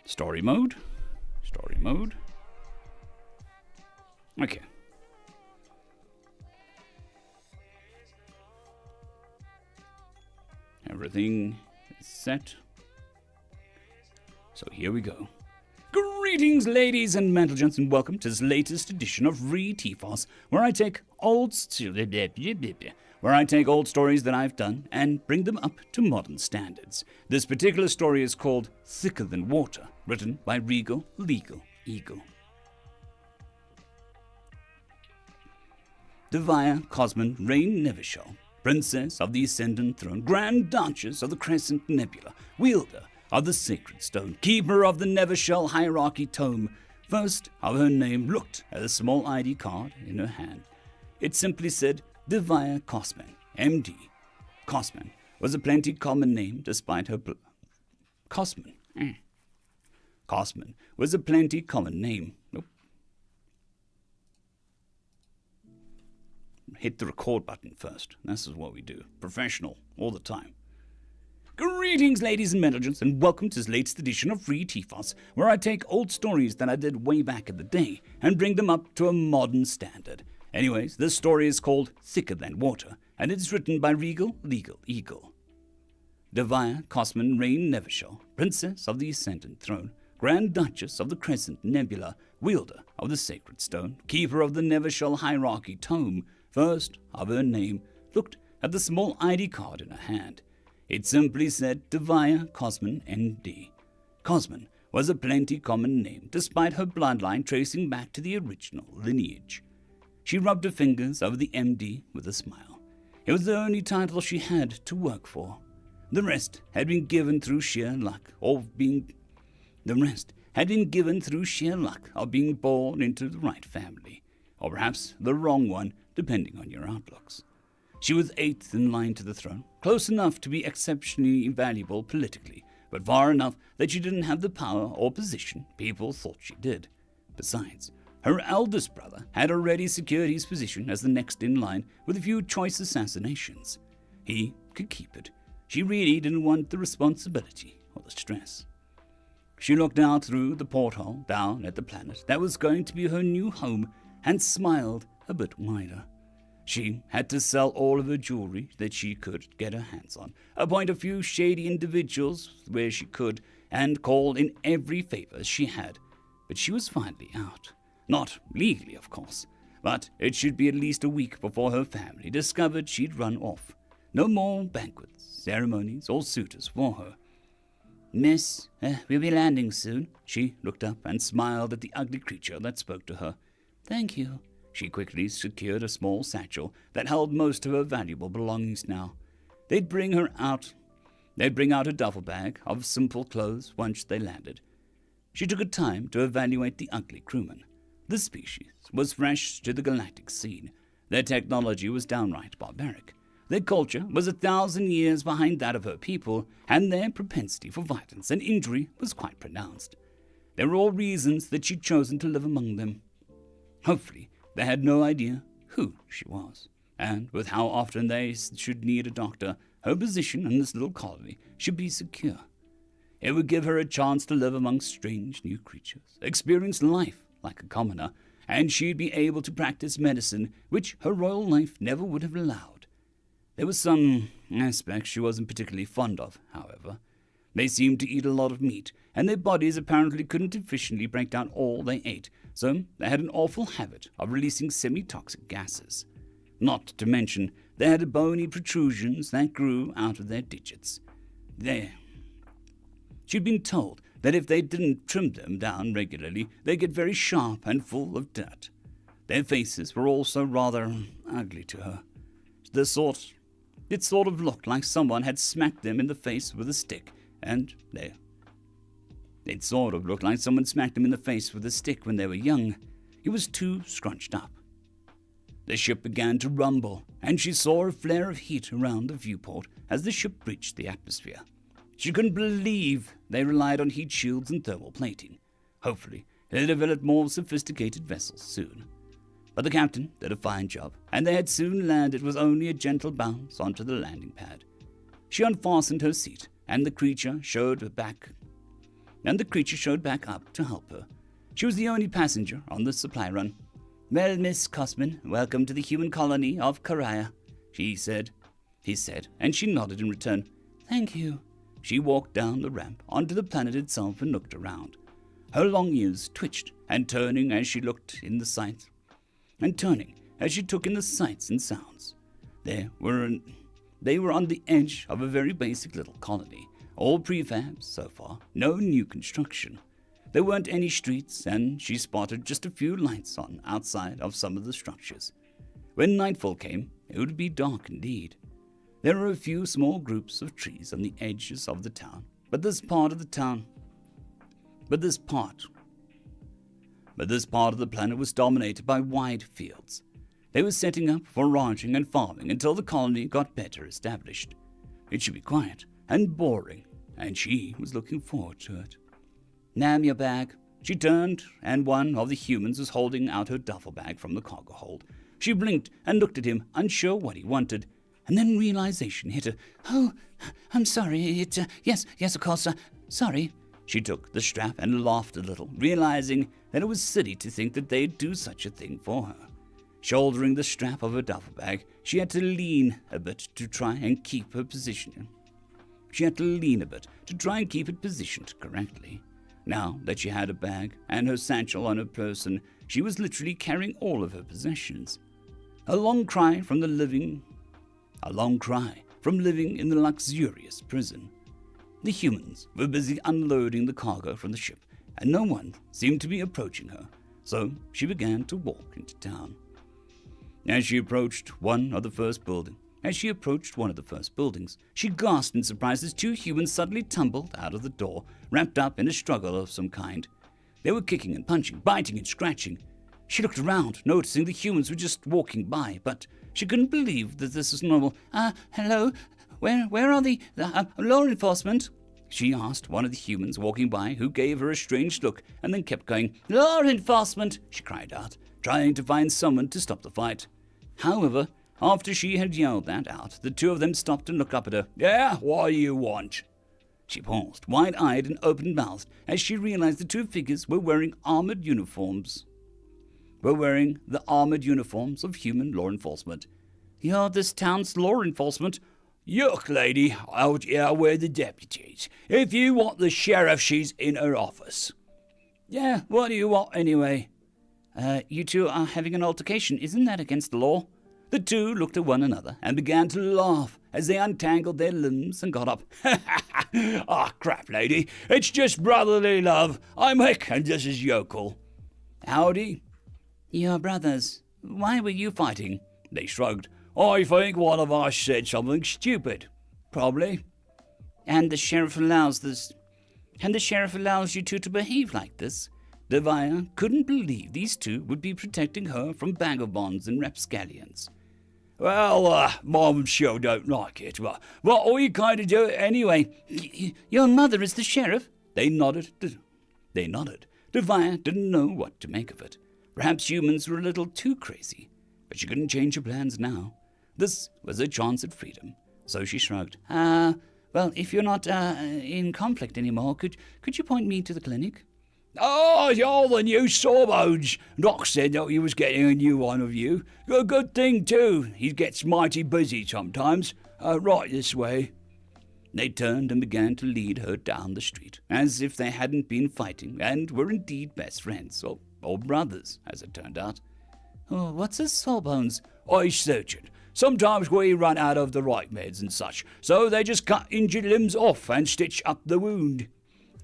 Story mode. Story mode. Okay. Everything is set. So here we go. Greetings, ladies and gentlemen, and welcome to this latest edition of Re-Tifos, where I take old stories that I've done and bring them up to modern standards. This particular story is called Thicker Than Water, written by Regal Legal Eagle. Devia Cosman Rain Nevershall, Princess of the Ascendant Throne, Grand Duchess of the Crescent Nebula, Wielder of the Sacred Stone, Keeper of the Nevershall Hierarchy Tome, first of her name looked at a small ID card in her hand. It simply said, Devia Cosman, MD. Cosman was a plenty common name despite her Cosman. Cosman was a plenty common name. Nope. Hit the record button first. This is what we do. Professional, all the time. Greetings, ladies and gentlemen, and welcome to this latest edition of Re-Tifos, where I take old stories that I did way back in the day and bring them up to a modern standard. Anyways, this story is called Thicker Than Water, and it is written by Regal Legal Eagle. Devia Cosman Rain Nevershall, Princess of the Ascendant Throne, Grand Duchess of the Crescent Nebula, Wielder of the Sacred Stone, Keeper of the Nevershall Hierarchy Tome, first of her name, looked at the small ID card in her hand. It simply said Devia Cosman ND. Cosman was a plenty common name, despite her bloodline tracing back to the original lineage. She rubbed her fingers over the MD with a smile. It was the only title she had to work for. The rest had been given through sheer luck of being born into the right family, or perhaps the wrong one, depending on your outlooks. She was 8th in line to the throne, close enough to be exceptionally valuable politically, but far enough that she didn't have the power or position people thought she did. Besides, her eldest brother had already secured his position as the next in line with a few choice assassinations. He could keep it. She really didn't want the responsibility or the stress. She looked out through the porthole down at the planet that was going to be her new home and smiled a bit wider. She had to sell all of her jewelry that she could get her hands on, appoint a few shady individuals where she could, and call in every favor she had. But she was finally out. Not legally, of course, but it should be at least a week before her family discovered she'd run off. No more banquets, ceremonies, or suitors for her. Miss, we'll be landing soon. She looked up and smiled at the ugly creature that spoke to her. Thank you. She quickly secured a small satchel that held most of her valuable belongings now. They'd bring out a duffel bag of simple clothes once they landed. She took her time to evaluate the ugly crewman. The species was fresh to the galactic scene. Their technology was downright barbaric. Their culture was 1,000 years behind that of her people, and their propensity for violence and injury was quite pronounced. There were all reasons that she'd chosen to live among them. Hopefully, they had no idea who she was, and with how often they should need a doctor, her position in this little colony should be secure. It would give her a chance to live among strange new creatures, experience life like a commoner, and she'd be able to practice medicine, which her royal life never would have allowed. There were some aspects she wasn't particularly fond of, however. They seemed to eat a lot of meat, and their bodies apparently couldn't efficiently break down all they ate, so they had an awful habit of releasing semi-toxic gases. Not to mention, they had bony protrusions that grew out of their digits. She'd been told that if they didn't trim them down regularly, they'd get very sharp and full of dirt. Their faces were also rather ugly to her. It sort of looked like someone had smacked them in the face with a stick, It sort of looked like someone smacked them in the face with a stick when they were young. It was too scrunched up. The ship began to rumble, and she saw a flare of heat around the viewport as the ship breached the atmosphere. She couldn't believe they relied on heat shields and thermal plating. Hopefully, they developed more sophisticated vessels soon. But the captain did a fine job, and they had soon landed with only a gentle bounce onto the landing pad. She unfastened her seat, and the creature showed back up to help her. She was the only passenger on the supply run. Well, Miss Cosman, welcome to the human colony of Karaya, he said, and she nodded in return. Thank you. She walked down the ramp onto the planet itself and looked around. Her long ears twitched, and turning as she took in the sights and sounds. They were on the edge of a very basic little colony. All prefabs so far, no new construction. There weren't any streets, and she spotted just a few lights on outside of some of the structures. When nightfall came, it would be dark indeed. There were a few small groups of trees on the edges of the town, but this part of the planet was dominated by wide fields. They were setting up for ranching and farming until the colony got better established. It should be quiet and boring, and she was looking forward to it. Nam your bag. She turned, and one of the humans was holding out her duffel bag from the cargo hold. She blinked and looked at him, unsure what he wanted, and then realization hit her. Oh, I'm sorry. Yes, of course. Sorry. She took the strap and laughed a little, realizing that it was silly to think that they'd do such a thing for her. Shouldering the strap of her duffel bag, she had to lean a bit to try and keep it positioned correctly. Now that she had a bag and her satchel on her person, she was literally carrying all of her possessions. A long cry from living in the luxurious prison. The humans were busy unloading the cargo from the ship, and no one seemed to be approaching her, so she began to walk into town. As she approached one of the first buildings, as she approached one of the first buildings. She gasped in surprise as two humans suddenly tumbled out of the door, wrapped up in a struggle of some kind. They were kicking and punching, biting and scratching. She looked around, noticing the humans were just walking by, but she couldn't believe that this was normal. Hello? Where are the law enforcement? She asked one of the humans walking by, who gave her a strange look and then kept going. Law enforcement, she cried out, trying to find someone to stop the fight. However, after she had yelled that out, the two of them stopped and looked up at her. Yeah, what do you want? She paused, wide-eyed and open-mouthed, as she realized the two figures were wearing armored uniforms. The armored uniforms of human law enforcement. You're this town's law enforcement? Yuck, lady, out here we're the deputies. If you want the sheriff, she's in her office. Yeah, what do you want anyway? You two are having an altercation. Isn't that against the law? The two looked at one another and began to laugh as they untangled their limbs and got up. Ah, crap, lady. It's just brotherly love. I'm Hick and this is Yokel. Howdy. You're brothers. Why were you fighting? They shrugged. I think one of us said something stupid. Probably. And the sheriff allows you two to behave like this? Devaya couldn't believe these two would be protecting her from vagabonds and rapscallions. Well, Mom sure don't like it, but we kind of do it anyway. Your mother is the sheriff? They nodded. Devaya didn't know what to make of it. Perhaps humans were a little too crazy, but she couldn't change her plans now. This was a chance at freedom, so she shrugged. Well, if you're not in conflict anymore, could you point me to the clinic? Oh, you're the new Sawbones. Doc said that he was getting a new one of you. A good thing, too. He gets mighty busy sometimes. Right this way. They turned and began to lead her down the street, as if they hadn't been fighting and were indeed best friends, or brothers, as it turned out. Oh, what's a Sawbones? I searched. Sometimes we run out of the right meds and such, so they just cut injured limbs off and stitch up the wound.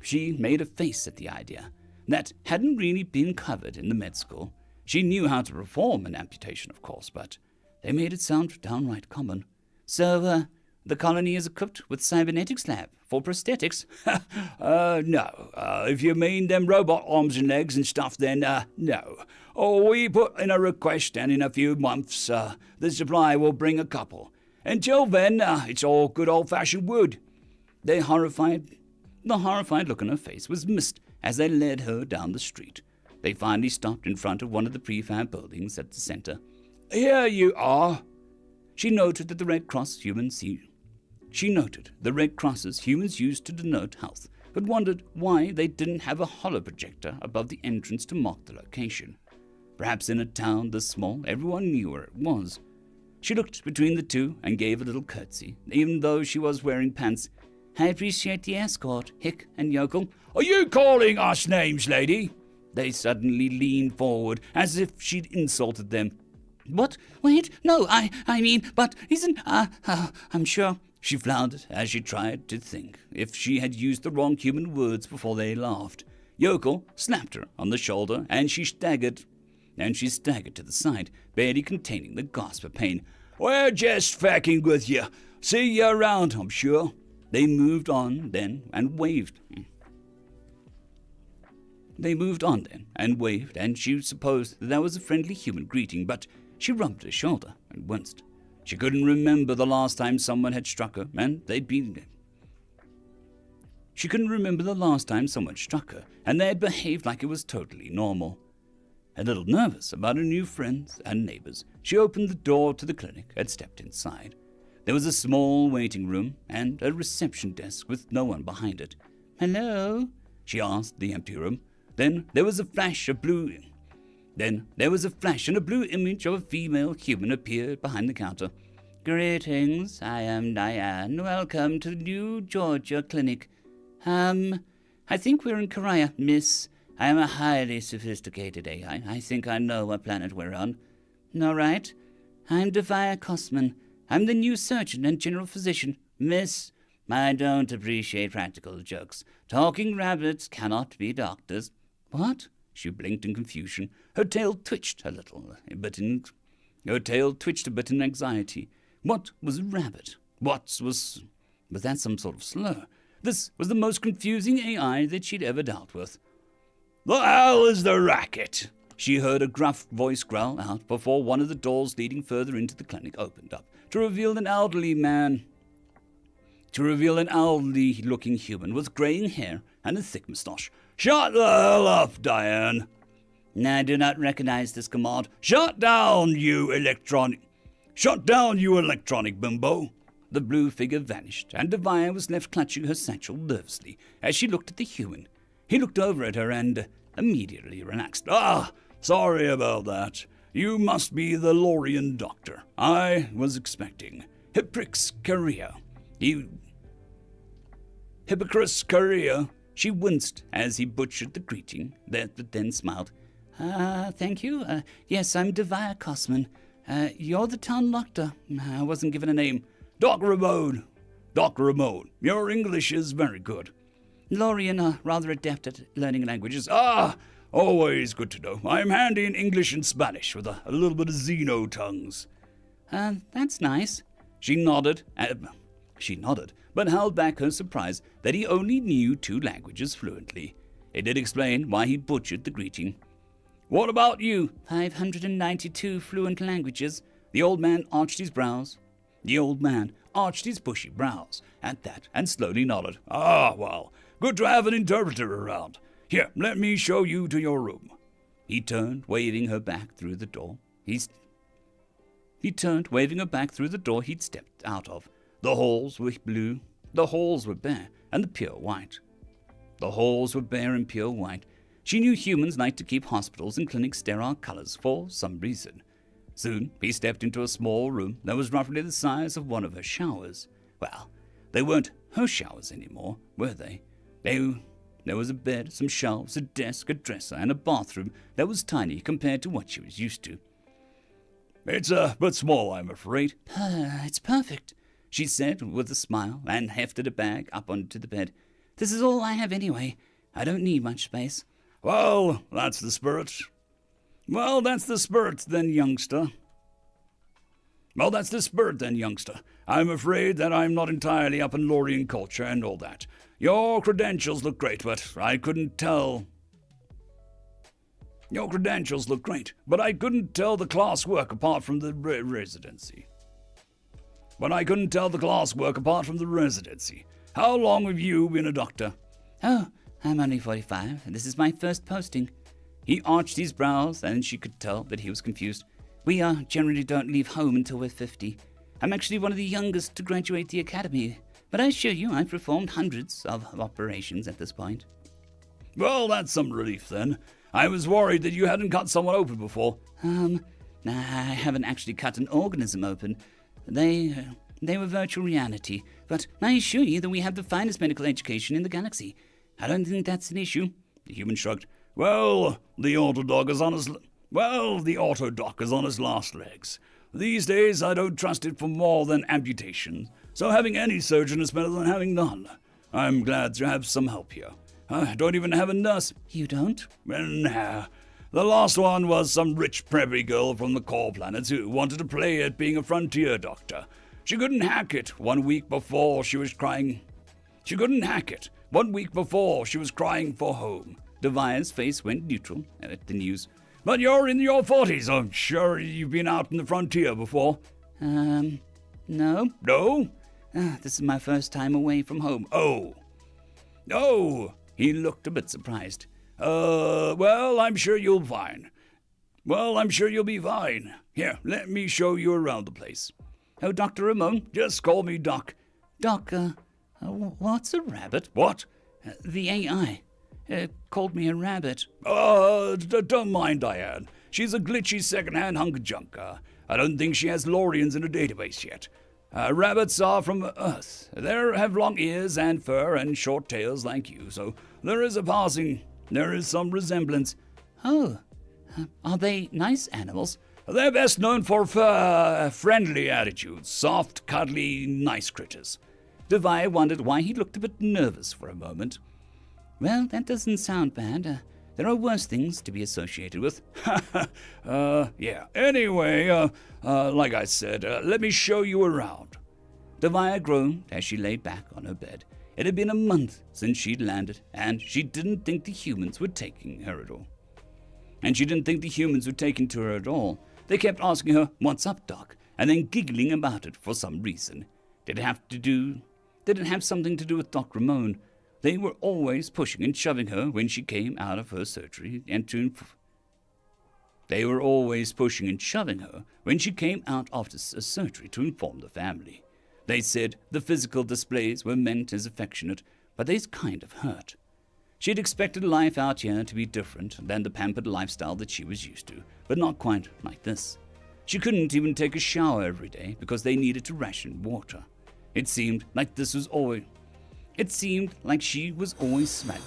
She made a face at the idea. That hadn't really been covered in the med school. She knew how to perform an amputation, of course, but they made it sound downright common. So, the colony is equipped with cybernetics lab for prosthetics? No. If you mean them robot arms and legs and stuff, then, no. We put in a request, and in a few months, the supply will bring a couple. Until then, it's all good old-fashioned wood. The horrified look on her face was missed as they led her down the street. They finally stopped in front of one of the prefab buildings at the center. Here you are. She noted the Red Crosses humans used to denote health, but wondered why they didn't have a holo projector above the entrance to mark the location. Perhaps in a town this small, everyone knew where it was. She looked between the two and gave a little curtsy, even though she was wearing pants. I appreciate the escort, Hick and Yokel. Are you calling us names, lady? They suddenly leaned forward, as if she'd insulted them. What? Wait, no, I mean, but isn't, I'm sure. She floundered as she tried to think if she had used the wrong human words before they laughed. Yokel slapped her on the shoulder, and she staggered to the side, barely containing the gasp of pain. We're just fucking with you. See you around, I'm sure. They moved on then and waved. And she supposed that was a friendly human greeting, but she rubbed her shoulder and winced. She couldn't remember the last time someone had struck her, and they had behaved like it was totally normal. A little nervous about her new friends and neighbors, she opened the door to the clinic and stepped inside. There was a small waiting room and a reception desk with no one behind it. Hello? She asked the empty room. Then there was a flash and a blue image of a female human appeared behind the counter. Greetings, I am Diane. Welcome to the New Georgia Clinic. I think we're in Korea, miss. I am a highly sophisticated AI. I think I know what planet we're on. All right. I'm Devaya Kosman. I'm the new surgeon and general physician. Miss, I don't appreciate practical jokes. Talking rabbits cannot be doctors. What? She blinked in confusion. Her tail twitched a bit in anxiety. What was a rabbit? Was that some sort of slur? This was the most confusing AI that she'd ever dealt with. "The hell is the racket?" She heard a gruff voice growl out before one of the doors leading further into the clinic opened up to reveal an elderly-looking human with greying hair and a thick moustache. "Shut the hell up, Diane." I do not recognize this command. Shut down, you electronic bimbo." The blue figure vanished, and Devia was left clutching her satchel nervously as she looked at the human. He looked over at her and immediately relaxed. "Ah, sorry about that. You must be the Lorian doctor I was expecting. Hypocrite's career." She winced as he butchered the greeting, but then smiled. Thank you. Yes, I'm Devia Cosman. You're the town doctor. I wasn't given a name. Dr. Ramon, your English is very good." Lorian are rather adept at learning languages. "Ah, always good to know. I'm handy in English and Spanish with a little bit of Xeno tongues." That's nice. She nodded, but held back her surprise that he only knew 2 languages fluently. It did explain why he butchered the greeting. "What about you?" 592 fluent languages. The old man arched his bushy brows at that and slowly nodded. "Ah, well, good to have an interpreter around. Here, let me show you to your room." He turned, waving her back through the door. He'd stepped out of. The halls were blue. The halls were bare and pure white. She knew humans like to keep hospitals and clinics sterile colors for some reason. Soon, he stepped into a small room that was roughly the size of one of her showers. Well, they weren't her showers anymore, were they? There was a bed, some shelves, a desk, a dresser, and a bathroom that was tiny compared to what she was used to. "It's a bit small, I'm afraid." It's perfect," she said with a smile and hefted a bag up onto the bed. "This is all I have anyway. I don't need much space." Well, that's the spirit then, youngster. I'm afraid that I'm not entirely up in Lorian culture and all that. Your credentials look great, but I couldn't tell the classwork apart from the residency. How long have you been a doctor?" "Oh, I'm only 45. This is my first posting." He arched his brows, and she could tell that he was confused. "We generally don't leave home until we're 50. I'm actually one of the youngest to graduate the academy, but I assure you I've performed hundreds of operations at this point." "Well, that's some relief then. I was worried that you hadn't cut someone open before." I haven't actually cut an organism open. They were virtual reality, but I assure you that we have the finest medical education in the galaxy. I don't think that's an issue." The human shrugged. "Well, the auto doc is on his last legs. These days, I don't trust it for more than amputation, so having any surgeon is better than having none. I'm glad to have some help here. I don't even have a nurse." "You don't?" "Nah. The last one was some rich preppy girl from the core planets who wanted to play at being a frontier doctor. She couldn't hack it 1 week before she was crying for home." Devia's face went neutral at the news. "But you're in your 40s. I'm sure you've been out in the frontier before." No. "No?" This is my first time away from home." Oh. He looked a bit surprised. Well, I'm sure you'll be fine. Here, let me show you around the place." "Oh, Dr. Ramon?" "Just call me Doc." "Doc, what's a rabbit?" "What?" "The AI. Called me a rabbit." Don't mind Diane. She's a glitchy second-hand hunk of junk. I don't think she has Lorians in her database yet. Rabbits are from Earth. They have long ears and fur and short tails like you, so there is some resemblance." "Oh, are they nice animals?" "They're best known for friendly attitudes, soft, cuddly, nice critters." Devia wondered why he looked a bit nervous for a moment. "Well, that doesn't sound bad. There are worse things to be associated with. Yeah. Anyway, like I said, let me show you around. Devaya groaned as she lay back on her bed. It had been a month since she'd landed, and she didn't think the humans were taking her at all. They kept asking her, "What's up, Doc?" and then giggling about it for some reason. Did it have something to do with Doc Ramon? They were always pushing and shoving her when she came out of her surgery and They were always pushing and shoving her when she came out after a surgery to inform the family. They said the physical displays were meant as affectionate, but they kind of hurt. She'd expected life out here to be different than the pampered lifestyle that she was used to, but not quite like this. She couldn't even take a shower every day because they needed to ration water. It seemed like she was always smelling.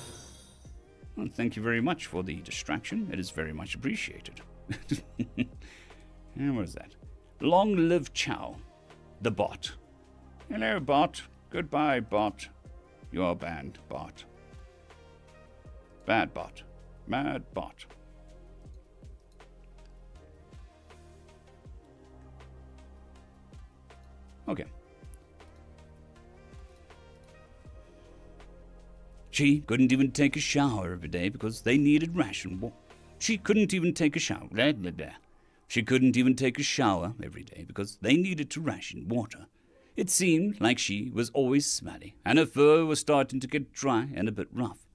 Well, thank you very much for the distraction. It is very much appreciated. And what is that? Long live Chow, the bot. Hello, bot. Goodbye, bot. You're banned, bot. Bad bot. Mad bot. Okay. She couldn't even take a shower every day because they needed ration water. She couldn't even take a shower. She couldn't even take a shower every day because they needed to ration water. It seemed like she was always smelly, and her fur was starting to get dry and a bit rough.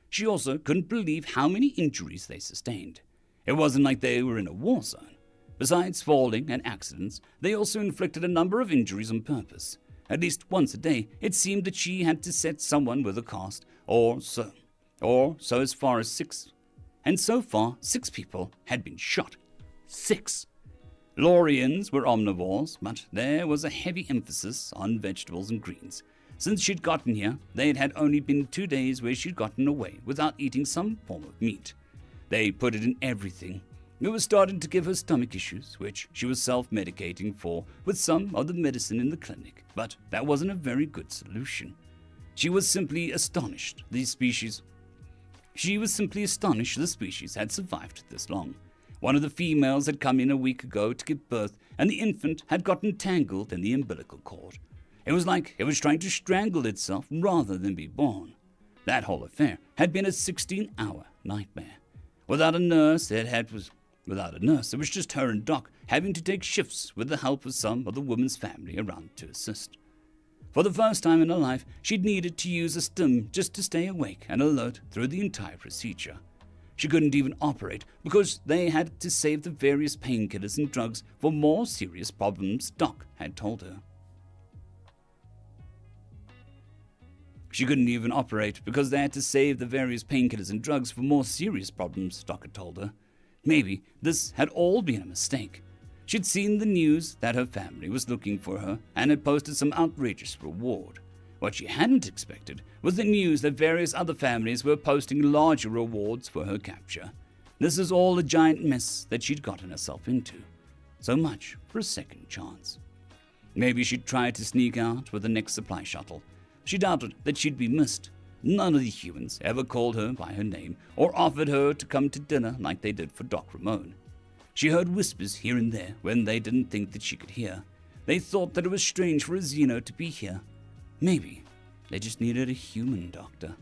She also couldn't believe how many injuries they sustained. It wasn't like they were in a war zone. Besides falling and accidents, they also inflicted a number of injuries on purpose. At least once a day, it seemed that she had to set someone with a cast, or so as far as 6. And so far, 6 people had been shot. 6. Lorians were omnivores, but there was a heavy emphasis on vegetables and greens. Since she'd gotten here, they had only been 2 days where she'd gotten away without eating some form of meat. They put it in everything. It was starting to give her stomach issues, which she was self-medicating for with some of the medicine in the clinic, but that wasn't a very good solution. She was simply astonished the species had survived this long. One of the females had come in a week ago to give birth, and the infant had gotten tangled in the umbilical cord. It was like it was trying to strangle itself rather than be born. That whole affair had been a 16-hour nightmare. Without a nurse, it was just her and Doc having to take shifts with the help of some of the woman's family around to assist. For the first time in her life, she'd needed to use a stim just to stay awake and alert through the entire procedure. She couldn't even operate because they had to save the various painkillers and drugs for more serious problems Doc had told her. She couldn't even operate because they had to save the various painkillers and drugs for more serious problems, Doc had told her. Maybe this had all been a mistake. She'd seen the news that her family was looking for her and had posted some outrageous reward. What she hadn't expected was the news that various other families were posting larger rewards for her capture. This is all a giant mess that she'd gotten herself into. So much for a second chance. Maybe she'd try to sneak out with the next supply shuttle. She doubted that she'd be missed. None of the humans ever called her by her name or offered her to come to dinner like they did for Doc Ramon. She heard whispers here and there when they didn't think that she could hear. They thought that it was strange for a Xeno to be here. Maybe they just needed a human doctor.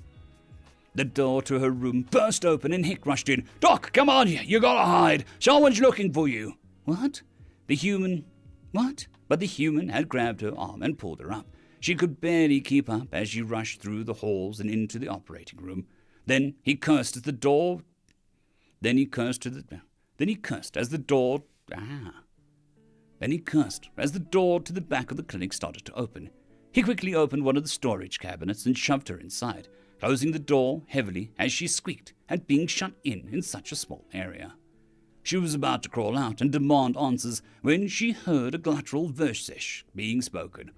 The door to her room burst open and Hick rushed in. "Doc, come on, you gotta hide. Someone's looking for you." What? But the human had grabbed her arm and pulled her up. She could barely keep up as she rushed through the halls and into the operating room. Then he cursed as the door to the back of the clinic started to open. He quickly opened one of the storage cabinets and shoved her inside, closing the door heavily as she squeaked at being shut in such a small area. She was about to crawl out and demand answers when she heard a guttural verse being spoken.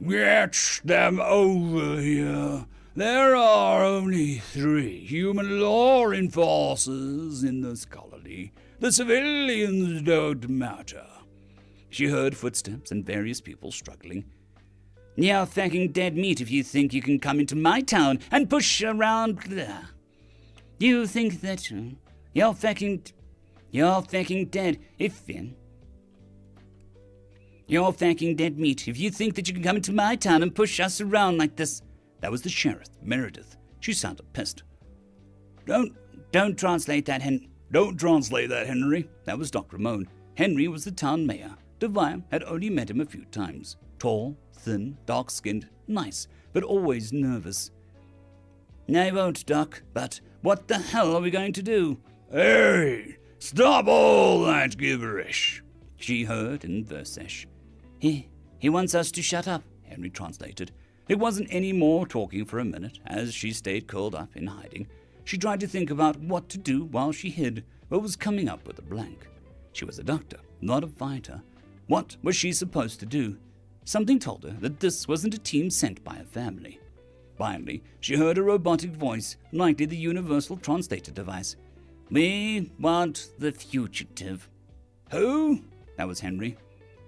"Get them over here. There are only 3 human law enforcers in this colony. The civilians don't matter." She heard footsteps and various people struggling. "You're thanking dead meat if you think you can come into my town and push around." You think that you're fucking dead You're fucking dead meat if you think that you can come into my town and push us around like this. That was the sheriff, Meredith. She sounded pissed. Don't translate that, Don't translate that, Henry. That was Doc Ramone. Henry was the town mayor. Devine had only met him a few times. Tall, thin, dark-skinned, nice, but always nervous. I won't, Doc, but what the hell are we going to do? Hey, stop all that gibberish, she heard in Vercish. He wants us to shut up, Henry translated. There wasn't any more talking for a minute, as she stayed curled up in hiding. She tried to think about what to do while she hid, but was coming up with a blank. She was a doctor, not a fighter. What was she supposed to do? Something told her that this wasn't a team sent by a family. Finally, she heard a robotic voice, likely the universal translator device. We want the fugitive. Who? That was Henry.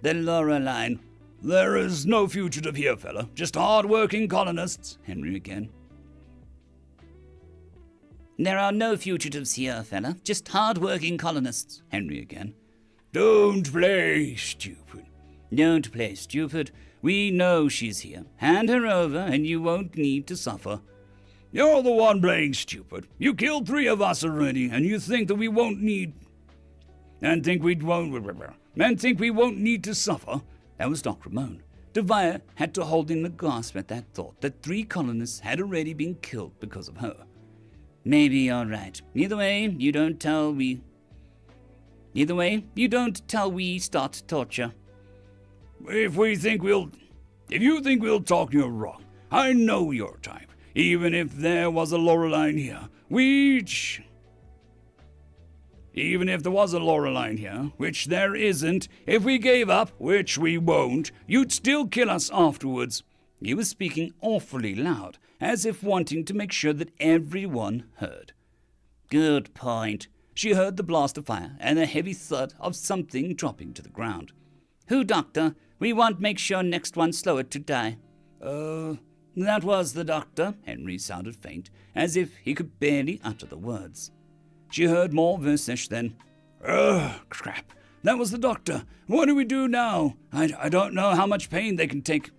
The Loreline. There is no fugitive here, fella. Just hard-working colonists. Henry again. There are no fugitives here, fella. Just hard-working colonists. Henry again. Don't play stupid. Don't play stupid. We know she's here. Hand her over and you won't need to suffer. You're the one playing stupid. You killed 3 of us already, and you think that we won't need... And think we won't need to suffer. That was Doc Ramone. Devire had to hold in the gasp at that thought that 3 colonists had already been killed because of her. Maybe you're right. Either way, you don't tell we start torture. If you think we'll talk, you're wrong. I know your type. Even if there was a Loreline here, which there isn't, if we gave up, which we won't, you'd still kill us afterwards. He was speaking awfully loud, as if wanting to make sure that everyone heard. Good point. She heard the blast of fire and a heavy thud of something dropping to the ground. Who, Doctor? We want make sure next one slower to die. That was the doctor. Henry sounded faint, as if he could barely utter the words. She heard more Vercish then. Crap. That was the doctor. What do we do now? I don't know how much pain they can take.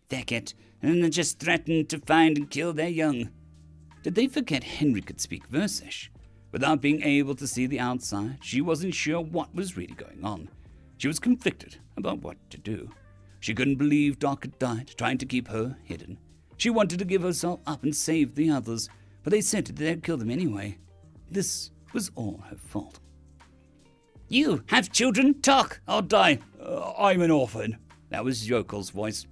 Feck it. And they just threatened to find and kill their young. Did they forget Henry could speak Vercish? Without being able to see the outside, she wasn't sure what was really going on. She was conflicted about what to do. She couldn't believe Doc had died, trying to keep her hidden. She wanted to give herself up and save the others, but they said that they'd kill them anyway. This was all her fault. You have children, talk or die. I'm an orphan. That was Yokel's voice.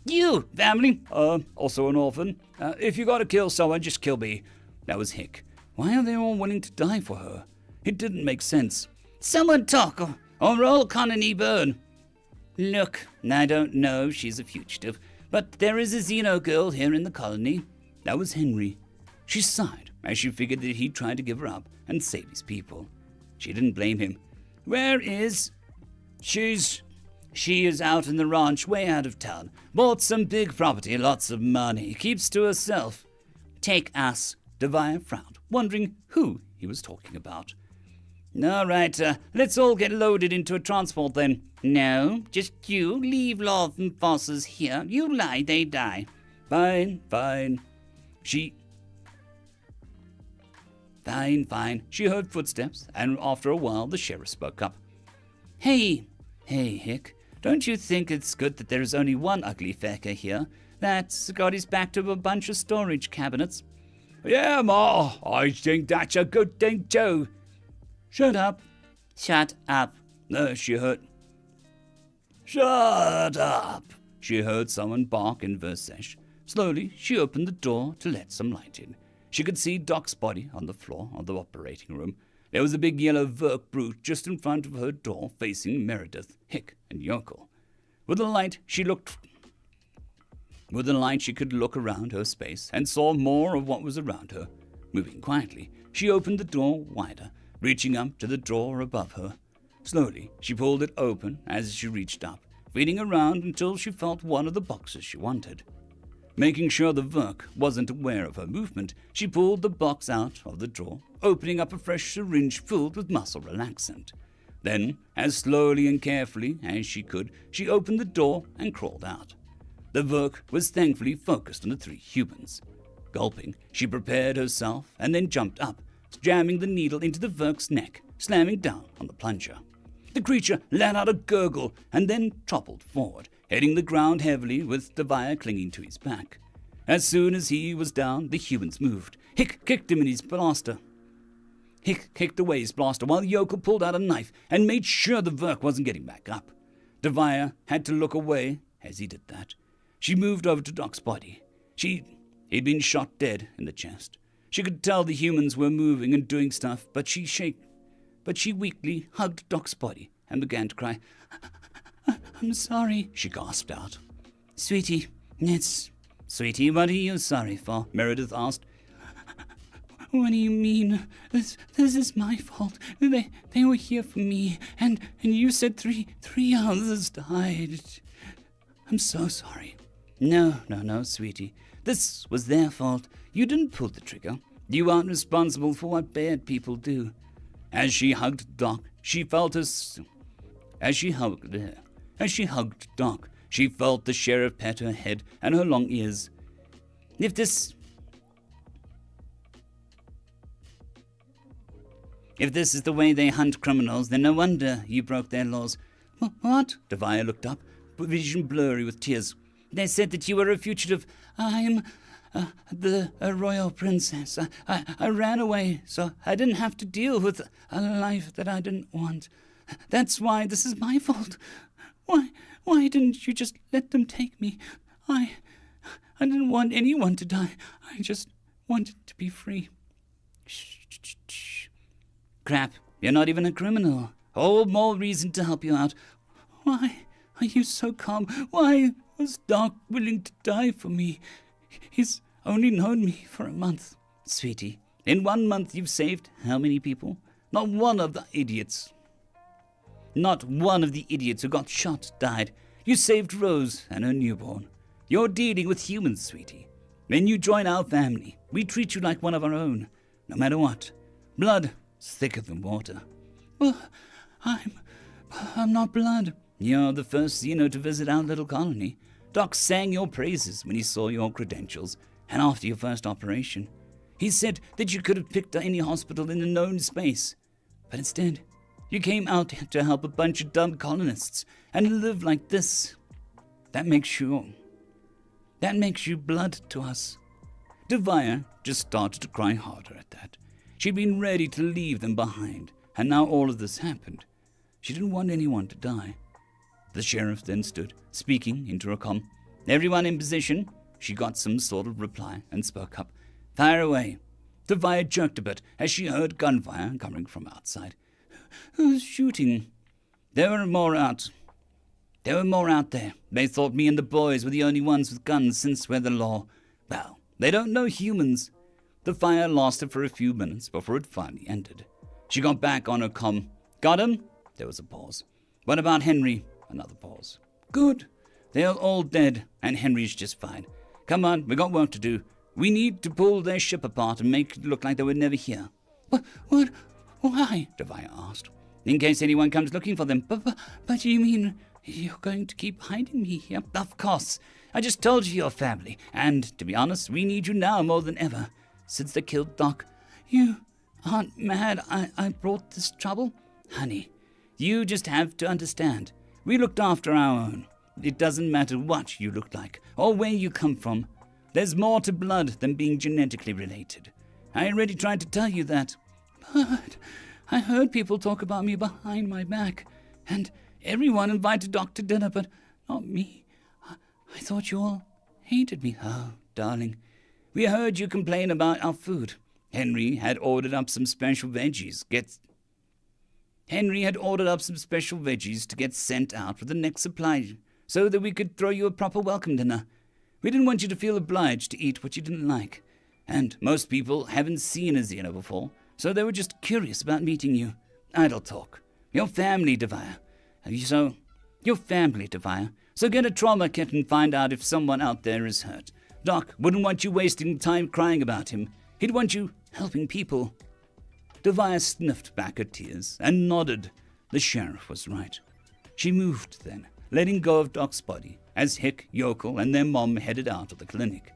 You, family. Also an orphan. If you gotta kill someone, just kill me. That was Hick. Why are they all willing to die for her? It didn't make sense. Someone talk or roll Conany burn. Look, I don't know if she's a fugitive, but there is a Xeno girl here in the colony. That was Henry. She sighed as she figured that he'd try to give her up and save his people. She didn't blame him. Where is... She is out in the ranch way out of town. Bought some big property, lots of money. Keeps to herself. Take us. Devire frowned, wondering who he was talking about. All right, let's all get loaded into a transport then. No, just you. Leave law enforcers here. You lie, they die. Fine. Fine. She heard footsteps, and after a while the sheriff spoke up. Hey, Hick. Don't you think it's good that there is only one ugly fecker here that's got his back to a bunch of storage cabinets? Yeah, Ma, I think that's a good thing too. Shut up. Shut up. She heard. Shut up. She heard someone bark in Vercish. Slowly, she opened the door to let some light in. She could see Doc's body on the floor of the operating room. There was a big yellow Verk brute just in front of her door, facing Meredith, Hick, and Yokel. With the light, she could look around her space and saw more of what was around her. Moving quietly, she opened the door wider, reaching up to the drawer above her. Slowly, she pulled it open as she reached up, feeling around until she felt one of the boxes she wanted. Making sure the Verk wasn't aware of her movement, she pulled the box out of the drawer, opening up a fresh syringe filled with muscle relaxant. Then, as slowly and carefully as she could, she opened the door and crawled out. The Verk was thankfully focused on the 3 humans. Gulping, she prepared herself and then jumped up, jamming the needle into the Verk's neck, slamming down on the plunger. The creature let out a gurgle and then toppled forward, hitting the ground heavily with Devaya clinging to his back. As soon as he was down, the humans moved. Hick kicked him in his blaster. Hick kicked away his blaster while the yokel pulled out a knife and made sure the Verk wasn't getting back up. Devaya had to look away as he did that. She moved over to Doc's body. He'd been shot dead in the chest. She could tell the humans were moving and doing stuff, but she weakly hugged Doc's body and began to cry. "I'm sorry," she gasped out. "Sweetie, Sweetie, what are you sorry for?" Meredith asked. "What do you mean? This is my fault. They were here for me, and you said three others died. I'm so sorry." No, sweetie. This was their fault. You didn't pull the trigger. You aren't responsible for what bad people do. As she hugged Doc, she felt As she hugged Doc, she felt the sheriff pet her head and her long ears. If this is the way they hunt criminals, then no wonder you broke their laws. What? Devaya looked up, vision blurry with tears. They said that you were a fugitive. I'm a royal princess. I ran away, so I didn't have to deal with a life that I didn't want. That's why this is my fault. Why didn't you just let them take me? I didn't want anyone to die. I just wanted to be free. Shh. Crap, you're not even a criminal. All more reason to help you out. Why are you so calm? Why was Doc willing to die for me? He's only known me for a month. Sweetie, in 1 month you've saved how many people? Not one of the idiots who got shot died. You saved Rose and her newborn. You're dealing with humans, sweetie. When you join our family, we treat you like one of our own, no matter what. Blood is thicker than water. Well, I'm not blood. You're the first Xeno to visit our little colony. Doc sang your praises when he saw your credentials, and after your first operation. He said that you could have picked any hospital in the known space. But instead, you came out to help a bunch of dumb colonists and live like this. That makes you blood to us. Devaya just started to cry harder at that. She'd been ready to leave them behind, and now all of this happened. She didn't want anyone to die. The sheriff then stood, speaking into a comm. Everyone in position? She got some sort of reply and spoke up. Fire away. Devaya jerked a bit as she heard gunfire coming from outside. Who's shooting? There were more out there. They thought me and the boys were the only ones with guns since we're the law. Well, they don't know humans. The fire lasted for a few minutes before it finally ended. She got back on her comm. Got him? There was a pause. What about Henry? Another pause. Good. They're all dead, and Henry's just fine. Come on, we got work to do. We need to pull their ship apart and make it look like they were never here. What? Why? Devaya asked. In case anyone comes looking for them. But you mean you're going to keep hiding me here? Of course. I just told you your family, and to be honest, we need you now more than ever. Since they killed Doc. You aren't mad I brought this trouble? Honey, you just have to understand. We looked after our own. It doesn't matter what you look like or where you come from. There's more to blood than being genetically related. I already tried to tell you that. But I heard people talk about me behind my back, and everyone invited Doc to dinner, but not me. I thought you all hated me. Oh, darling, we heard you complain about our food. Henry had ordered up some special veggies to get sent out for the next supply so that we could throw you a proper welcome dinner. We didn't want you to feel obliged to eat what you didn't like. And most people haven't seen a Xeno before, so they were just curious about meeting you. Idle talk. Your family, Devaya. So get a trauma kit and find out if someone out there is hurt. Doc wouldn't want you wasting time crying about him. He'd want you helping people. Devia sniffed back her tears and nodded. The sheriff was right. She moved then, letting go of Doc's body, as Hick, Yokel, and their mom headed out of the clinic.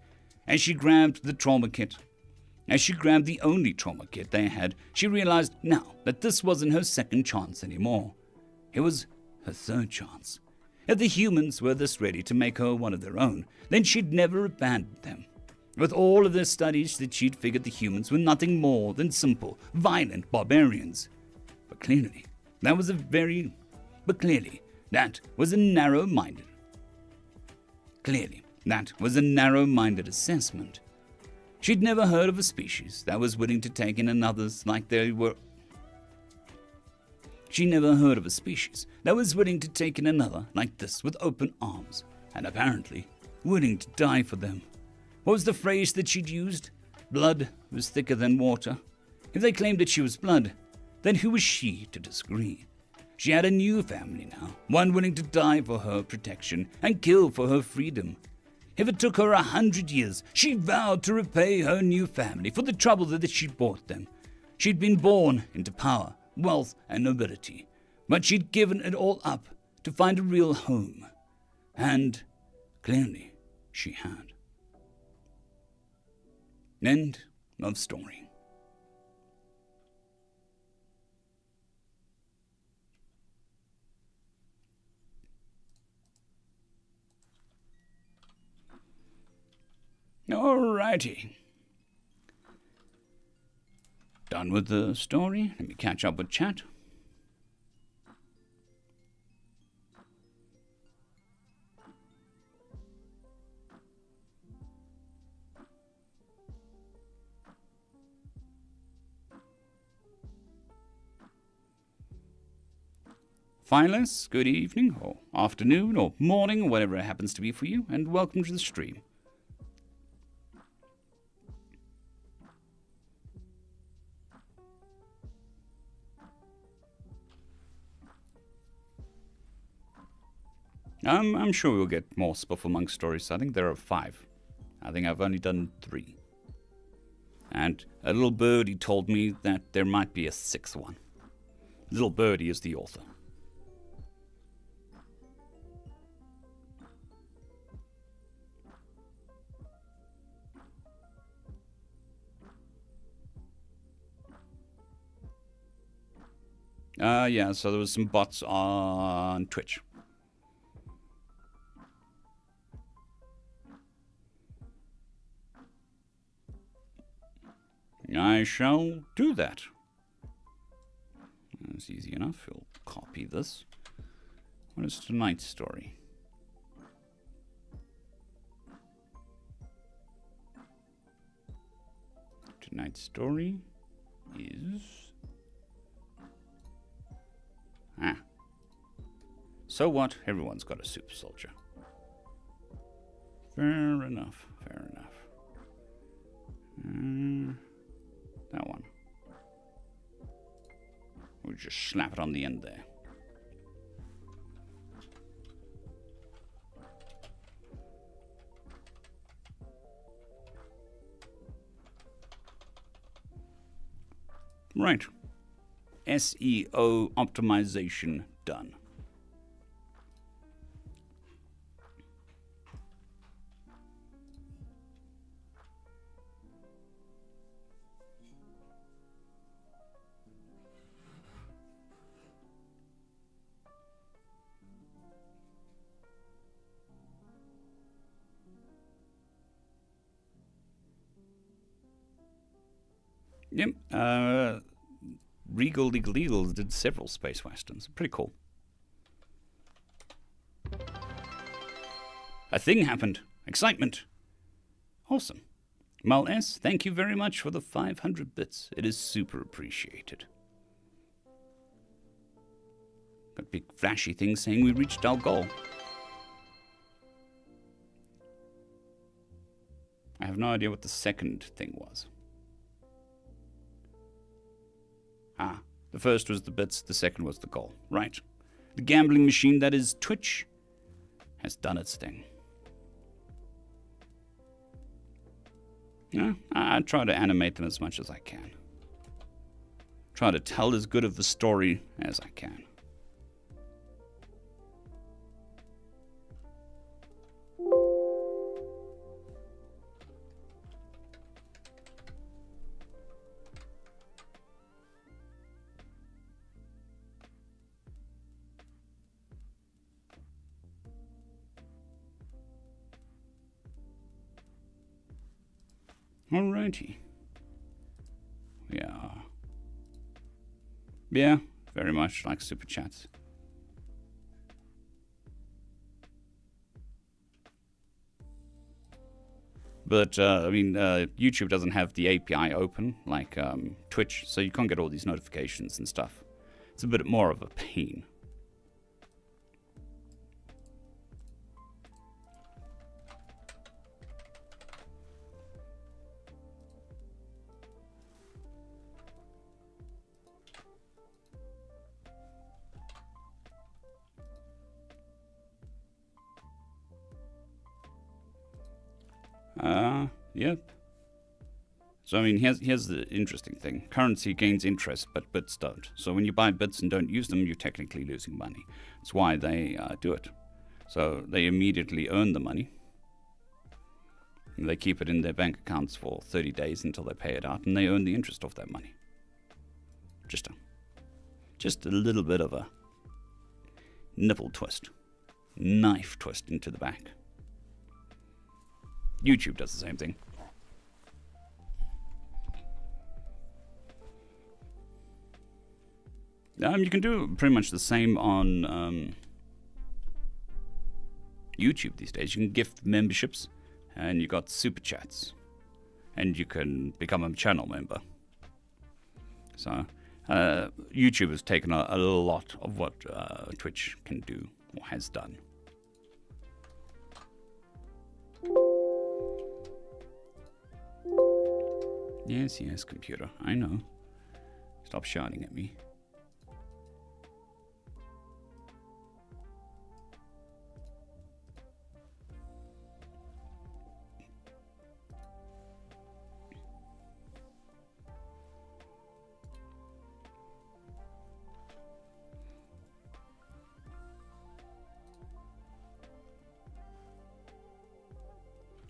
As she grabbed the trauma kit, as she grabbed the only trauma kit they had, she realized now that this wasn't her second chance anymore. It was her third chance. If the humans were this ready to make her one of their own, then she'd never abandon them. With all of their studies, that she'd figured the humans were nothing more than simple, violent barbarians. But clearly, that was a narrow-minded assessment. She'd never heard of a species that was willing to take in another's like they were. She never heard of a species that was willing to take in another like this with open arms, and apparently willing to die for them. What was the phrase that she'd used? Blood was thicker than water. If they claimed that she was blood, then who was she to disagree? She had a new family now, one willing to die for her protection and kill for her freedom. If it took her 100 years, she vowed to repay her new family for the trouble that she brought them. She'd been born into power, wealth, and nobility, but she'd given it all up to find a real home. And clearly she had. End of story. Alrighty. Done with the story. Let me catch up with chat. Phyllis, good evening, or afternoon, or morning, or whatever it happens to be for you, and welcome to the stream. I'm sure we'll get more Spiffing stories. I think there are 5. I think I've only done 3. And a little birdie told me that there might be a 6th one. Little birdie is the author. Yeah, so there was some bots on Twitch. I shall do that. That's easy enough. We'll copy this. What is tonight's story? Tonight's story is... So what? Everyone's got a super soldier. Fair enough. Fair enough. That one. We'll just slap it on the end there. Right. SEO optimization done. Yep. Regal Legal Eagles did several space westerns. Pretty cool. A thing happened. Excitement. Awesome. Mal S, thank you very much for the 500 bits. It is super appreciated. Got big flashy things saying we reached our goal. I have no idea what the second thing was. The first was the bits, the second was the goal. Right. The gambling machine that is Twitch has done its thing. Yeah, I try to animate them as much as I can. Try to tell as good of the story as I can. Alrighty. Yeah, very much like Super Chats. But, YouTube doesn't have the API open like Twitch, so you can't get all these notifications and stuff. It's a bit more of a pain. Yep. So, here's the interesting thing. Currency gains interest, but bits don't. So when you buy bits and don't use them, you're technically losing money. That's why they do it. So they immediately earn the money. And they keep it in their bank accounts for 30 days until they pay it out, and they earn the interest off that money. Just a little bit of a nipple twist. Knife twist into the back. YouTube does the same thing. You can do pretty much the same on YouTube these days. You can gift memberships, and you got super chats, and you can become a channel member. So YouTube has taken a lot of what Twitch can do or has done. Yes, computer. I know. Stop shouting at me.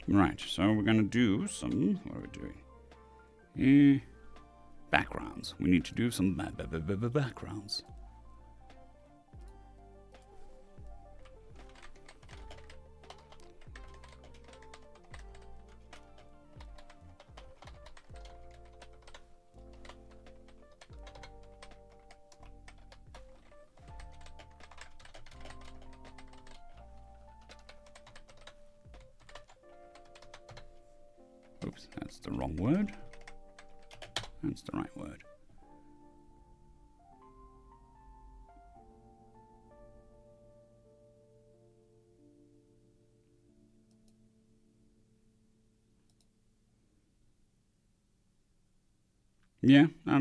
Right, so we're going to do some... What are we doing? Backgrounds. We need to do some backgrounds. Oops, that's the wrong word. That's the right word. Yeah, my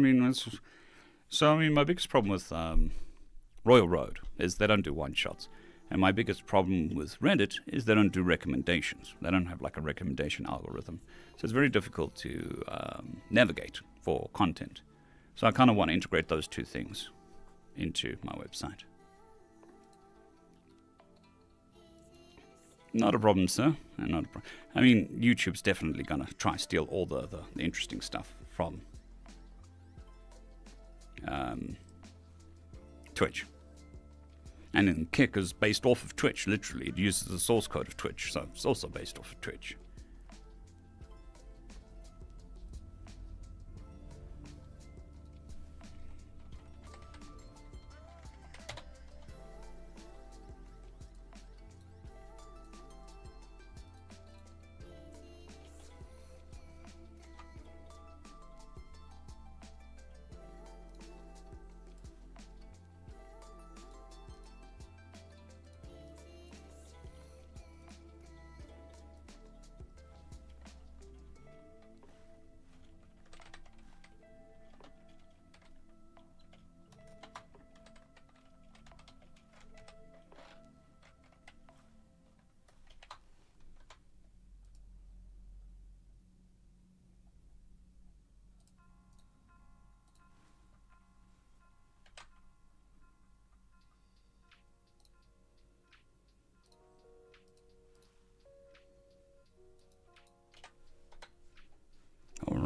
biggest problem with Royal Road is they don't do one-shots. And my biggest problem with Reddit is they don't do recommendations. They don't have like a recommendation algorithm. So it's very difficult to navigate for content. So I kind of want to integrate those two things into my website. Not a problem, sir. Not a YouTube's definitely going to try to steal all the interesting stuff from Twitch. And then Kick is based off of Twitch, literally. It uses the source code of Twitch, so it's also based off of Twitch.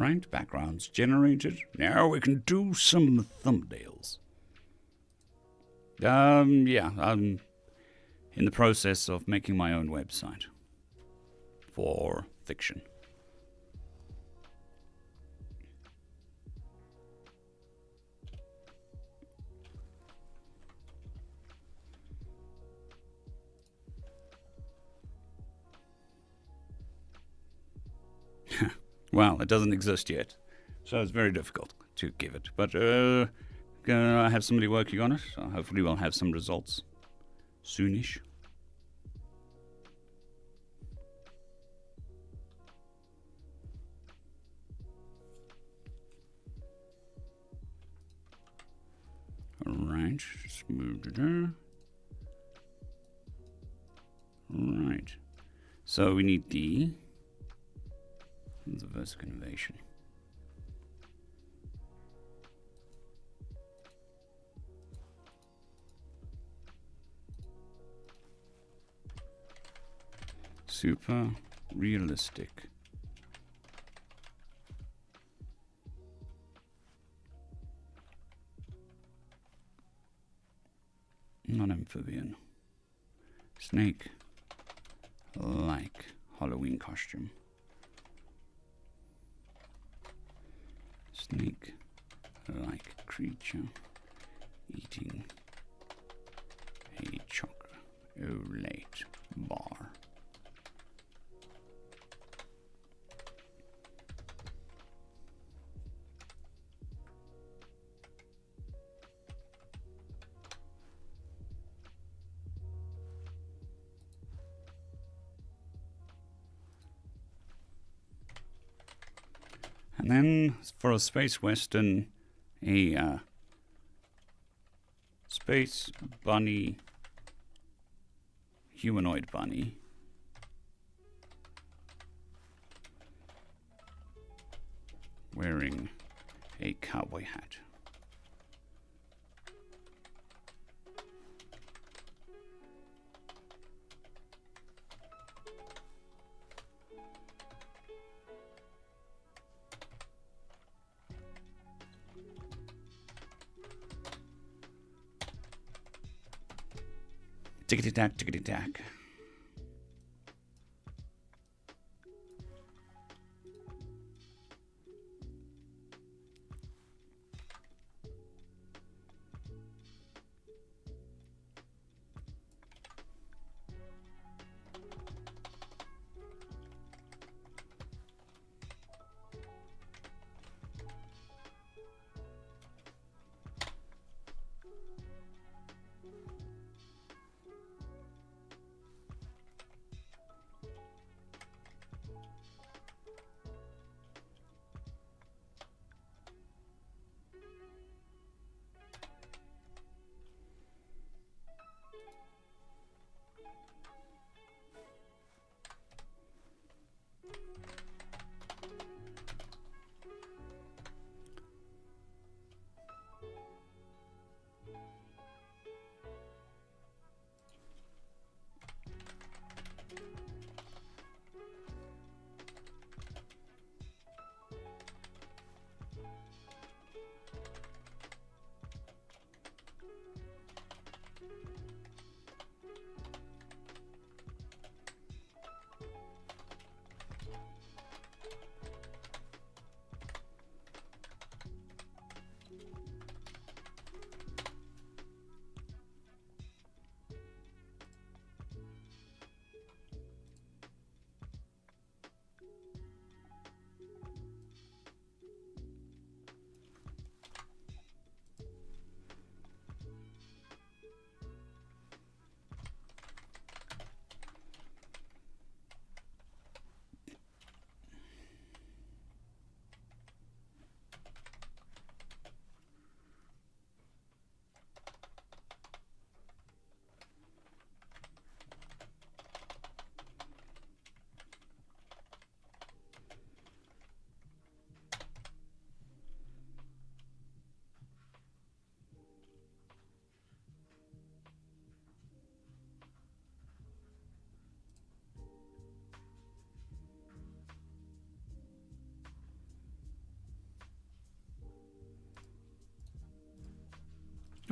Alright, backgrounds generated. Now we can do some thumbnails. Yeah, I'm in the process of making my own website for fiction. Well, it doesn't exist yet, so it's very difficult to give it. But I have somebody working on it, so hopefully we'll have some results soonish. Alright, just move it there. Right, so we need the Vercigan invasion. Super realistic. Not amphibian. Snake like Halloween costume. Snake like creature eating a chocolate bar. And then for a space western, a space bunny, humanoid bunny, wearing a cowboy hat. Tickety-tack, tickety-tack.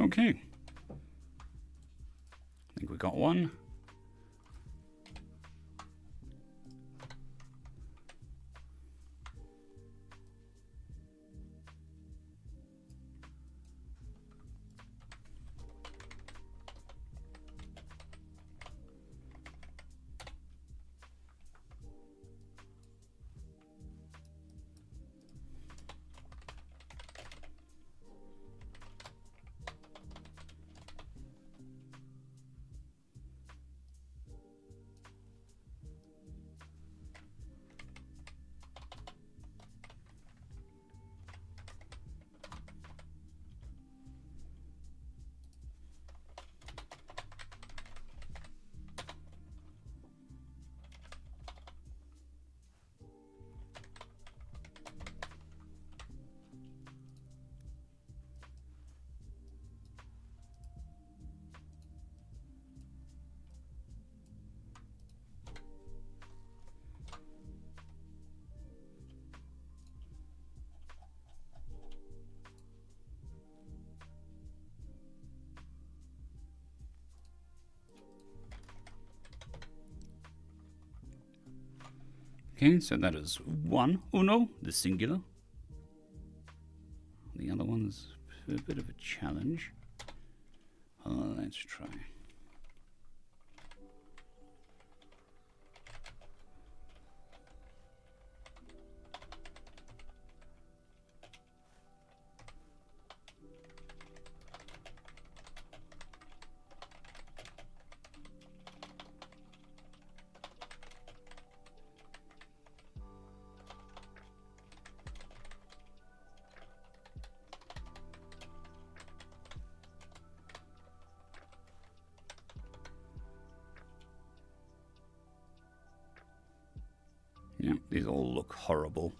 Okay. I think we got one. Okay, so that is one. Uno, the singular. The other one's a bit of a challenge. Let's try. Yeah, these all look horrible.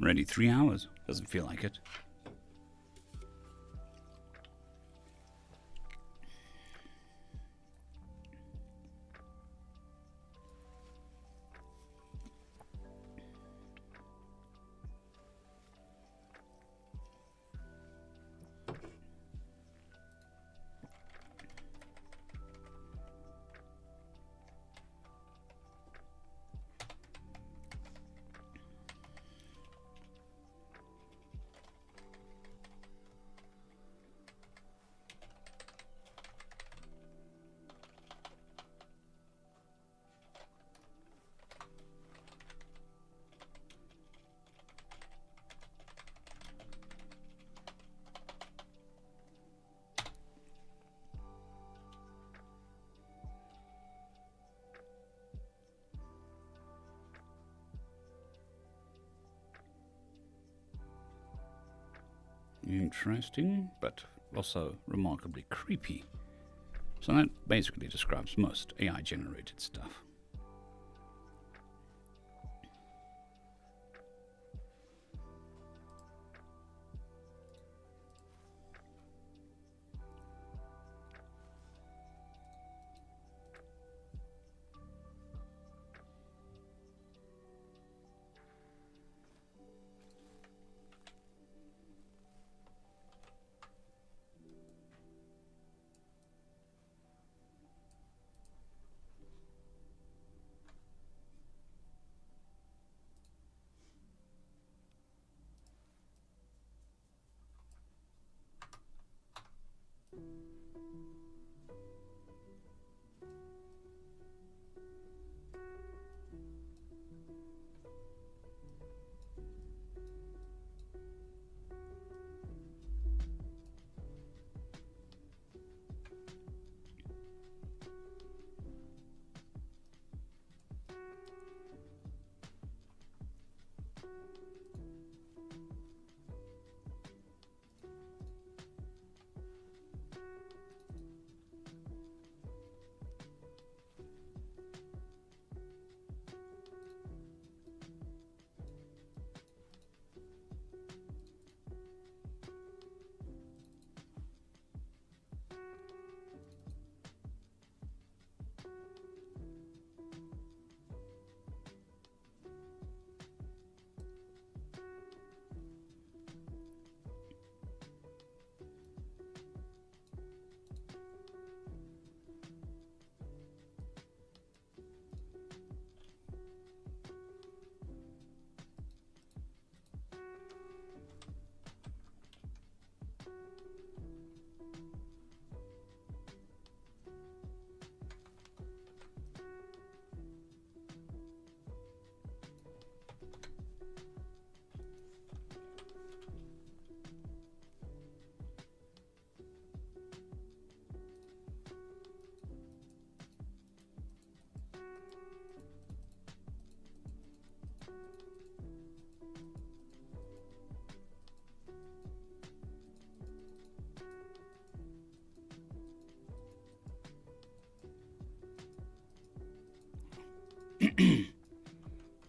Ready 3 hours. Doesn't feel like it. Interesting, but also remarkably creepy. So that basically describes most AI-generated stuff.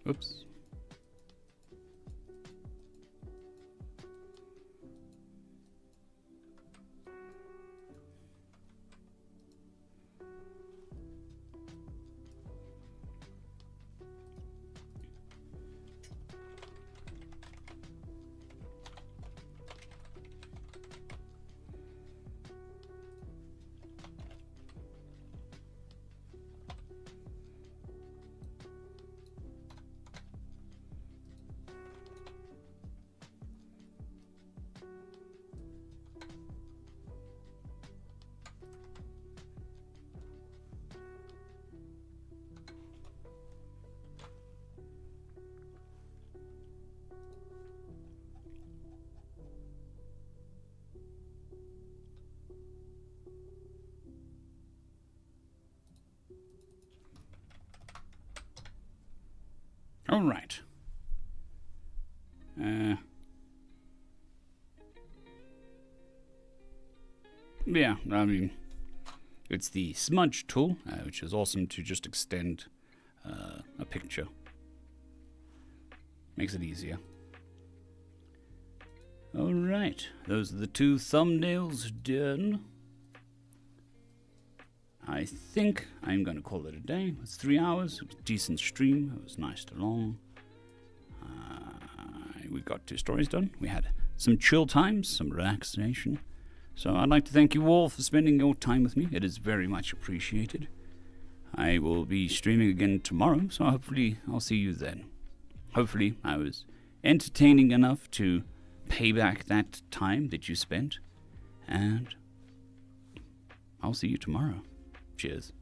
Oops. All right. Yeah, I mean, it's the smudge tool, which is awesome to just extend a picture. Makes it easier. All right, those are the 2 thumbnails done. I think I'm going to call it a day. It was 3 hours. It was a decent stream. It was nice and long. We got 2 stories done. We had some chill times, some relaxation. So I'd like to thank you all for spending your time with me. It is very much appreciated. I will be streaming again tomorrow, so hopefully I'll see you then. Hopefully I was entertaining enough to pay back that time that you spent. And I'll see you tomorrow. Cheers.